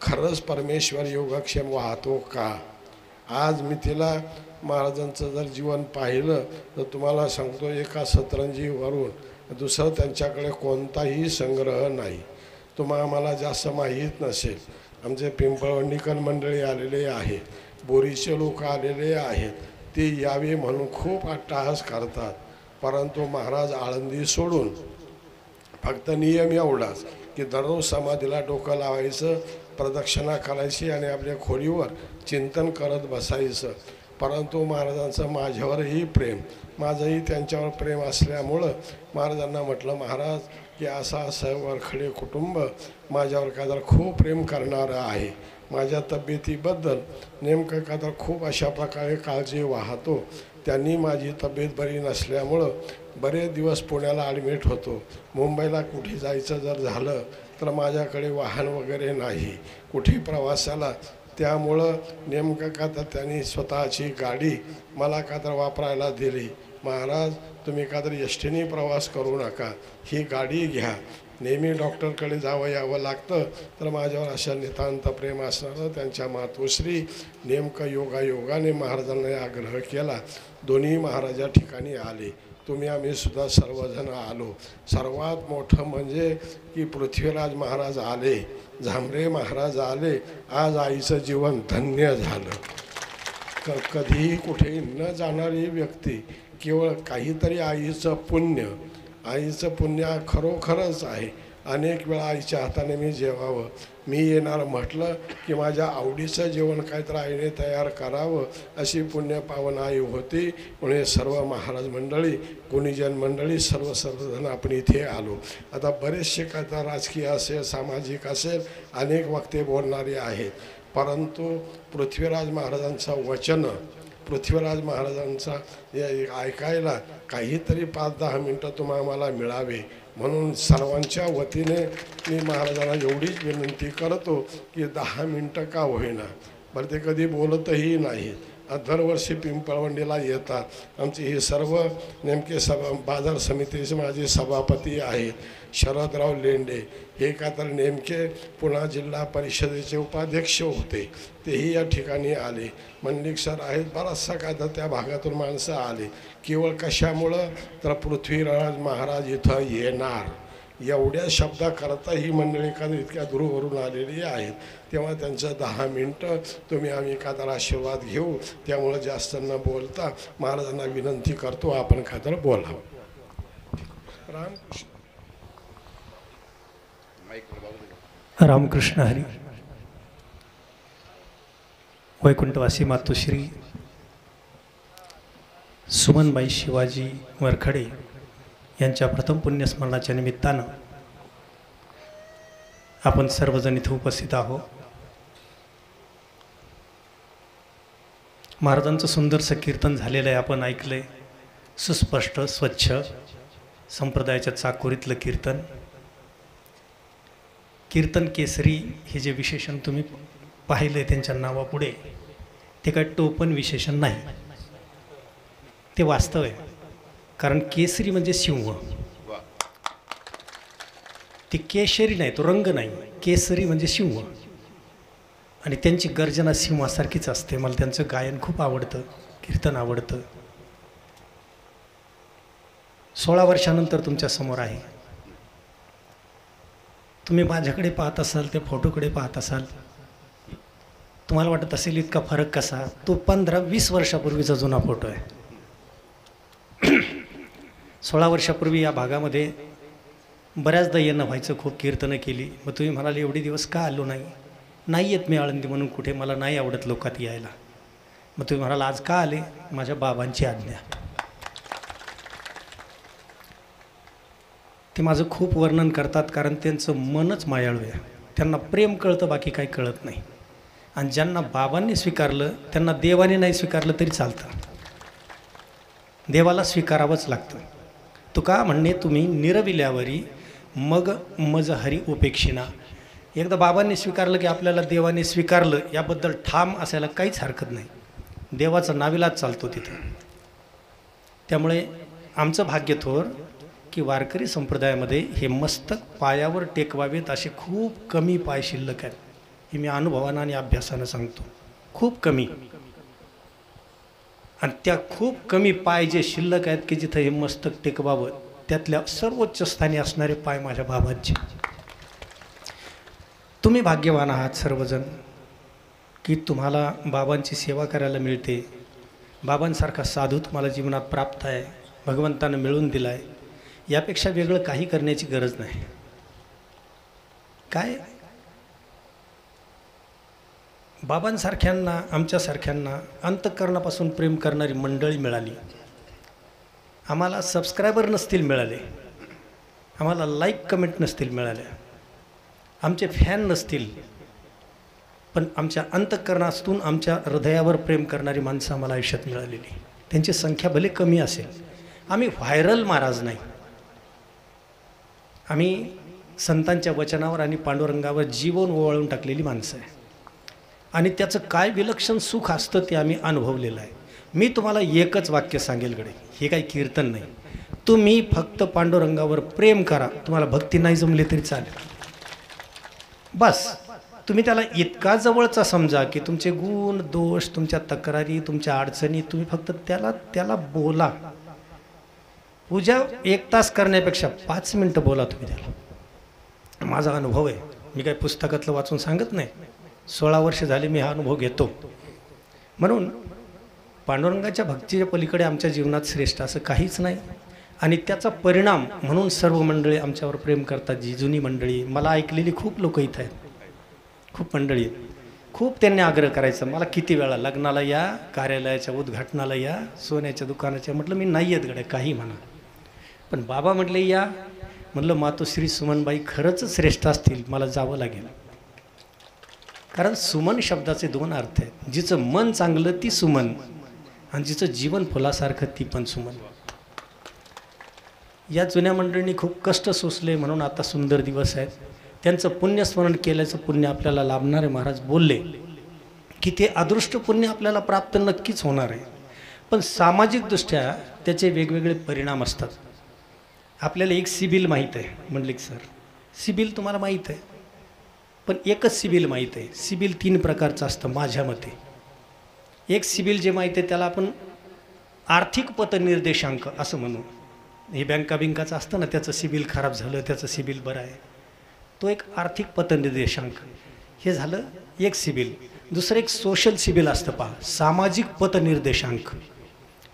खरंच परमेश्वर योगक्षेम वाहतो का? आज मी तिला महाराजांचं जर जीवन पाहिलं तर तुम्हाला सांगतो एका सतरंजीवरून दुसरं त्यांच्याकडे कोणताही संग्रह नाही. तुम्हाला मला जास्त माहीत नसेल, आमचे पिंपळवंडीकर मंडळी आलेले आहेत, बोरीचे लोक आलेले आहेत, ते यावे म्हणून खूप अट्टहास करतात. परंतु महाराज आळंदी सोडून फक्त नियम एवढाच की दररोज समाधीला डोकं लावायचं, प्रदक्षिणा करायची आणि आपल्या खोलीवर चिंतन करत बसायचं. परंतु महाराजांचं माझ्यावरही प्रेम, माझंही त्यांच्यावर प्रेम असल्यामुळं महाराजांना म्हटलं महाराज की असं वरखडे कुटुंब माझ्यावर का तर खूप प्रेम करणारं आहे. माझ्या तब्येतीबद्दल नेमकं का तर खूप अशा प्रकारे काळजी वाहतो. त्यांनी माझी तब्येत बरी नसल्यामुळं बरेच दिवस पुण्याला ॲडमिट होतो. मुंबईला कुठे जायचं जर झालं तर माझ्याकडे वाहन वगैरे नाही कुठे प्रवासाला. त्यामुळं नेमकं का तर त्यांनी स्वतःची गाडी मला का तर वापरायला दिली. महाराज तुम्ही का तर एसटीने प्रवास करू नका, ही गाडी घ्या. नेहमी डॉक्टरकडे जावं यावं लागतं. तर माझ्यावर अशा नितांत प्रेम असणारं त्यांच्या मातोश्री नेमकं योगायोगाने महाराजांना आग्रह केला. दोन्ही महाराज या ठिकाणी आले, तुम्ही आम्ही सुद्धा सर्वजण आलो. सर्वात मोठं म्हणजे की पृथ्वीराज महाराज आले, झांबरे महाराज आले. आज आईचं जीवन धन्य झालं. कधीही कुठेही न जाणारी व्यक्ती केवळ काहीतरी आईचं पुण्य खरोखरच आहे. अनेक वेळा आईच्या हाताने मी जेवावं, मी येणार म्हटलं की माझ्या आवडीचं जेवण काहीतरी आईने तयार करावं अशी पुण्य पावन आई होती. म्हणून सर्व महाराज मंडळी, गुणीजन मंडळी सर्वजण आपण इथे आलो. आता बरेचसे काय तर राजकीय असेल, सामाजिक असेल, अनेक वक्ते बोलणारे आहेत. परंतु पृथ्वीराज महाराजांचं वचन, पृथ्वीराज महाराजांचा ऐकायला काहीतरी 5-10 मिनटं तुम्हाला मला मिळावे म्हणून सर्वांच्या वतीने मी महाराजांना एवढीच विनंती करतो की 10 मिनटं का होईना. बरं ते कधी बोलतही नाहीत, दरवर्षी पिंपळवंडीला येतात. आमची ही सर्व नेमके बाजार समितीचे माझे सभापती आहे शरदराव लेंडे, हे का तर नेमके पुणा जिल्हा परिषदेचे उपाध्यक्ष होते, तेही या ठिकाणी आले. मंडिक सर आहेत, बराचसा का तर त्या भागातून माणसं आले. केवळ कशामुळं तर पृथ्वीराज महाराज इथं येणार एवढ्या शब्दाकरता ही मंडळी का इतक्या दूरवरून आलेली आहेत. तेव्हा त्यांचं 10 मिनटं तुम्ही आम्ही का तर आशीर्वाद घेऊ. त्यामुळं जास्त न बोलता महाराजांना विनंती करतो आपण का तर बोलावं. रामकृष्ण. रामकृष्ण हरी. वैकुंठवासी मातोश्री सुमनबाई शिवाजी वरखडे यांच्या प्रथम पुण्यस्मरणाच्या निमित्तानं आपण सर्वजण इथे उपस्थित आहोत. महाराजांचं सुंदरसं कीर्तन झालेलं आहे, आपण ऐकलंय. सुस्पष्ट स्वच्छ संप्रदायाच्या चाकोरीतलं कीर्तन. कीर्तन केसरी हे जे विशेषण तुम्ही पाहिलं त्यांच्या नावापुढे, ते काय टोपण विशेषण नाही, ते वास्तव आहे. कारण केसरी म्हणजे सिंह. ती केशरी नाही, तो रंग नाही, केसरी म्हणजे सिंह. आणि त्यांची गर्जना सिंहासारखीच असते. मला त्यांचं गायन खूप आवडतं, कीर्तन आवडतं. 16 वर्षानंतर तुमच्या समोर आहे. तुम्ही माझ्याकडे पाहत असाल, त्या फोटोकडे पाहत असाल, तुम्हाला वाटत असेल इतका फरक कसा. तो 15-20 वर्षापूर्वीचा जुना फोटो आहे. 16 वर्षापूर्वी या भागामध्ये बऱ्याचदा येणं व्हायचं, खूप कीर्तनं केली. मग तुम्ही म्हणाले एवढे दिवस का आलो नाही येत मी आळंदी म्हणून कुठे, मला नाही आवडत लोकात यायला. मग तुम्ही म्हणाल आज का आले, माझ्या बाबांची आज्ञा. ते माझं खूप वर्णन करतात, कारण त्यांचं मनच मायाळू आहे. त्यांना प्रेम कळतं, बाकी काही कळत नाही. आणि ज्यांना बाबांनी स्वीकारलं त्यांना देवाने नाही स्वीकारलं तरी चालतं. देवाला स्वीकारावंच लागतं. तुका म्हणणे तुम्ही निरविल्यावरी मग मज हरी उपेक्षिना. एकदा बाबांनी स्वीकारलं की आपल्याला देवाने स्वीकारलं याबद्दल ठाम असायला काहीच हरकत नाही. देवाचा नाविलाज चालतो तिथं. त्यामुळे आमचं भाग्य थोर की वारकरी संप्रदायामध्ये हे मस्तक पायावर टेकवावेत असे खूप कमी पाय शिल्लक आहेत. हे मी अनुभवानं आणि अभ्यासानं सांगतो, खूप कमी. आणि त्या खूप कमी पाय जे शिल्लक आहेत की जिथं हे मस्तक टेकवावं, त्यातल्या सर्वोच्च स्थानी असणारे पाय माझ्या बाबांचे. तुम्ही भाग्यवान आहात सर्वजण की तुम्हाला बाबांची सेवा करायला मिळते. बाबांसारखा साधू तुम्हाला जीवनात प्राप्त आहे, भगवंतानं मिळून दिला आहे. यापेक्षा वेगळं काही करण्याची गरज नाही. काय बाबांसारख्यांना, आमच्यासारख्यांना अंतःकरणापासून प्रेम करणारी मंडळी मिळाली. आम्हाला सबस्क्रायबर नसतील मिळाले, आम्हाला लाईक कमेंट नसतील मिळाल्या, आमचे फॅन नसतील, पण आमच्या अंतःकरणातून आमच्या हृदयावर प्रेम करणारी माणसं आम्हाला आयुष्यात मिळालेली. त्यांची संख्या भले कमी असेल. आम्ही व्हायरल महाराज नाही. आम्ही संतांच्या वचनावर आणि पांडुरंगावर जीवन ओवाळून टाकलेली माणसं आहे. आणि त्याचं काय विलक्षण सुख असतं ते आम्ही अनुभवलेलं आहे. मी तुम्हाला एकच वाक्य सांगेल गडे, हे काही कीर्तन नाही. तुम्ही फक्त पांडुरंगावर प्रेम करा. तुम्हाला भक्ती नाही जमली तरी चालेल, बस. तुम्ही त्याला इतका जवळचा समजा की तुमचे गुण दोष, तुमच्या तक्रारी, तुमच्या अडचणी, तुम्ही फक्त त्याला बोला. पूजा 1 तास करण्यापेक्षा 5 मिनटं बोला तुम्ही त्याला. माझा अनुभव आहे, मी काही पुस्तकातलं वाचून सांगत नाही. 16 वर्ष झाले मी हा अनुभव घेतो. म्हणून पांडुरंगाच्या भक्तीच्या पलीकडे आमच्या जीवनात श्रेष्ठ असं काहीच नाही. आणि त्याचा परिणाम म्हणून सर्व मंडळी आमच्यावर प्रेम करतात. जी जुनी मंडळी, मला ऐकलेली खूप लोक इथं आहेत, खूप मंडळी आहेत. खूप त्यांनी आग्रह करायचा, मला किती वेळा लग्नाला या, कार्यालयाच्या उद्घाटनाला या, सोन्याच्या दुकानाच्या. म्हटलं मी नाही येत गड्या, काही म्हणा. पण बाबा म्हटले या. म्हटलं मातोश्री सुमनबाई खरंच श्रेष्ठ असतील, मला जावं लागेल. कारण सुमन शब्दाचे 2 अर्थ आहेत. जिचं मन चांगलं ती सुमन, आणि जिचं जीवन फुलासारखं ती पण सुमन. या जुन्या मंडळींनी खूप कष्ट सोसले, म्हणून आता सुंदर दिवस आहेत. त्यांचं पुण्यस्मरण केल्याचं पुण्य आपल्याला लाभणारे महाराज बोलले की ते अदृष्ट पुण्य आपल्याला प्राप्त नक्कीच होणार आहे, पण सामाजिकदृष्ट्या त्याचे वेगवेगळे परिणाम असतात. आपल्याला एक सिबिल माहीत आहे म्हणले की सर सिबिल तुम्हाला माहीत आहे, पण एकच सिबिल माहीत आहे. सिबिल 3 प्रकारचं असतं माझ्या मते. एक सिबिल जे माहीत आहे त्याला आपण आर्थिक पतनिर्देशांक असं म्हणू. हे बँकाचं असतं ना, त्याचं सिबिल खराब झालं, त्याचं सिबिल बरं आहे, तो एक आर्थिक पतनिर्देशांक. हे झालं एक सिबिल. दुसरं एक सोशल सिबिल असतं पहा, सामाजिक पतनिर्देशांक.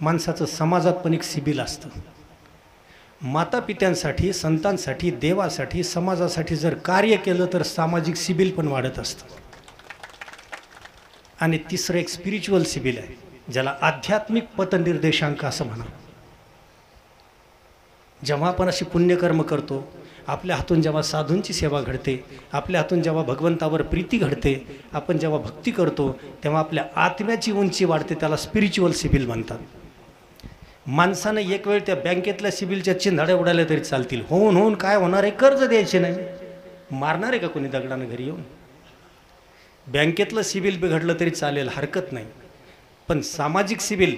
माणसाचं समाजात पण एक सिबिल असतं. मातापित्यांसाठी, संतांसाठी, देवासाठी, समाजासाठी जर कार्य केलं तर सामाजिक सिबिल पण वाढत असतं. आणि तिसरं एक स्पिरिच्युअल सिबिल आहे, ज्याला आध्यात्मिक पतनिर्देशांक असं म्हणा. जेव्हा आपण अशी पुण्यकर्म करतो, आपल्या हातून जेव्हा साधूंची सेवा घडते, आपल्या हातून जेव्हा भगवंतावर प्रीती घडते, आपण जेव्हा भक्ती करतो, तेव्हा आपल्या आत्म्याची उंची वाढते. त्याला स्पिरिच्युअल सिबिल म्हणतात. माणसानं एक वेळ त्या बँकेतल्या सिबिलच्या चिंधाड्या उडाल्या तरी चालतील, होऊन होऊन काय होणार आहे, कर्ज द्यायचे नाही, मारणार आहे का कोणी दगडानं घरी येऊन? बँकेतलं सिबिल बिघडलं तरी चालेल, हरकत नाही, पण सामाजिक सिबिल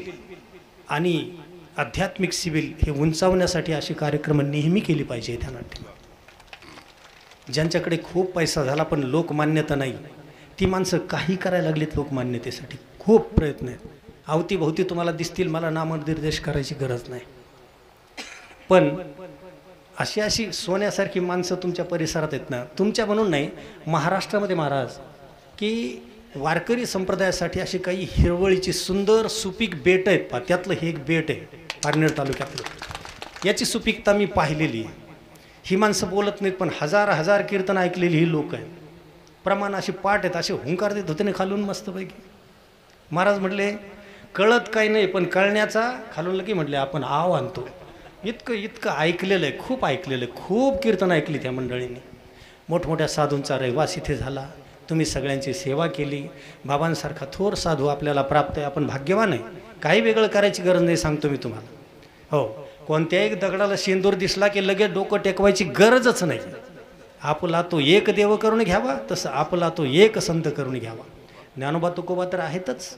आणि आध्यात्मिक सिबिल हे उंचावण्यासाठी असे कार्यक्रम नेहमी केली पाहिजे. ध्यानात ठेवा. ज्यांच्याकडे खूप पैसा झाला पण लोकमान्यता नाही, ती माणसं काही करायला लागलीत लोकमान्यतेसाठी. खूप प्रयत्न आहेत, अवतीभोवती तुम्हाला दिसतील, मला नामनिर्देश करायची गरज नाही, पण अशी सोन्यासारखी माणसं तुमच्या परिसरात आहेत ना, तुमच्या म्हणून नाही, महाराष्ट्रामध्ये महाराज की वारकरी संप्रदायासाठी अशी काही हिरवळीची सुंदर सुपीक बेट आहेत पहा. त्यातलं हे एक बेट आहे पारनेर तालुक्यातलं. याची सुपीकता मी पाहिलेली आहे. ही माणसं बोलत नाहीत पण हजार हजार कीर्तन ऐकलेली ही लोक आहेत. प्रमाण अशी पाठ आहेत, असे हुंकार देत होते ना खालून मस्तपैकी. महाराज म्हटले कळत काही नाही पण कळण्याचा खालून लगे म्हटले आपण आव आणतो. इतकं ऐकलेलं आहे, खूप ऐकलेलं आहे, खूप कीर्तन ऐकली त्या मंडळींनी. मोठमोठ्या साधूंचा रहिवास इथे झाला, तुम्ही सगळ्यांची सेवा केली. बाबांसारखा थोर साधू आपल्याला प्राप्त आहे, आपण भाग्यवान आहे. काही वेगळं करायची गरज नाही, सांगतो मी तुम्हाला. हो, कोणत्याही दगडाला शेंदूर दिसला की लगेच डोकं टेकवायची गरजच नाही. आपला तो एक देव करून घ्यावा, तसं आपला तो एक संत करून घ्यावा. ज्ञानोबा तुकोबा तर आहेतच,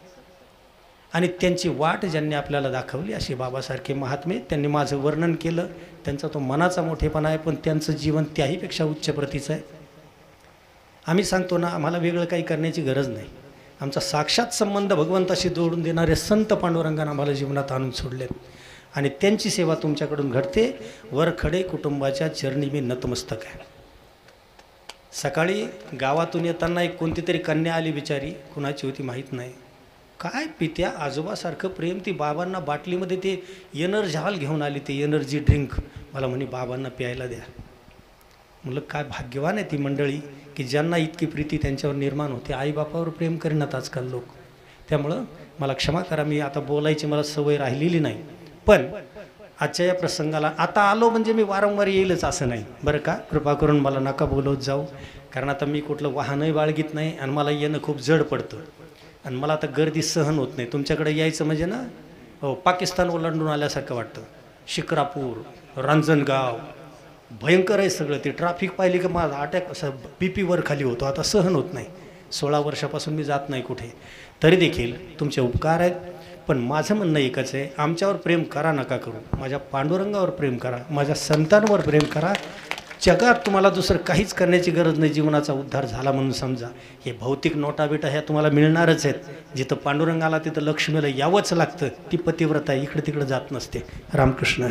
आणि त्यांची वाट ज्यांनी आपल्याला दाखवली अशी बाबासारखे महात्मे, त्यांनी माझं वर्णन केलं. त्यांचा तो मनाचा मोठेपणा आहे, पण त्यांचं जीवन त्याहीपेक्षा उच्च प्रतीचं आहे. आम्ही सांगतो ना, आम्हाला वेगळं काही करण्याची गरज नाही. आमचा साक्षात संबंध भगवंताशी जोडून देणारे संत पांडुरंगानं आम्हाला जीवनात आणून सोडलेत, आणि त्यांची सेवा तुमच्याकडून घडते. वरखडे कुटुंबाच्या चरणी मी नतमस्तक आहे. सकाळी गावातून येताना एक कोणती तरी कन्या आली, बिचारी कुणाची होती माहीत नाही. काय पित्या आजोबासारखं प्रेम, ती बाबांना बाटलीमध्ये ते एनर्जाल घेऊन आली, ते एनर्जी ड्रिंक. मला म्हणे बाबांना प्यायला द्या. म्हणलं काय भाग्यवान आहे ती मंडळी की ज्यांना इतकी प्रीती त्यांच्यावर निर्माण होते. आईबापावर प्रेम करीनात आजकाल लोक. त्यामुळं मला क्षमा करा, मी आता बोलायची मला सवय राहिलेली नाही, पण आजच्या या प्रसंगाला आता आलो म्हणजे मी वारंवार येईलच असं नाही बरं का. कृपा करून मला नका बोलवत जाऊ, कारण आता मी कुठलं वाहनही बाळगीत नाही आणि मला येणं खूप जड पडतं, आणि मला आता गर्दी सहन होत नाही. तुमच्याकडे यायचं म्हणजे ना, हो, पाकिस्तान ओलांडून आल्यासारखं वाटतं. शिक्रापूर, रांजणगाव भयंकर आहे सगळं. ते ट्रॅफिक पाहिली की माझा अटॅक असं BP वर खाली होतो. आता सहन होत नाही. 16 वर्षापासून मी जात नाही कुठे. तरी देखील तुमचे उपकार आहेत, पण माझं म्हणणं एकच आहे, आमच्यावर प्रेम करा नका करू, माझ्या पांडुरंगावर प्रेम करा, माझ्या संतांवर प्रेम करा. जगात तुम्हाला दुसरं काहीच करण्याची गरज नाही. जीवनाचा उद्धार झाला म्हणून समजा. हे भौतिक नोटाबिटा ह्या तुम्हाला मिळणारच आहेत. जिथं पांडुरंगाला तिथं लक्ष्मीला यावंच लागतं. ती पतिव्रता इकडे तिकडे जात नसते. रामकृष्ण.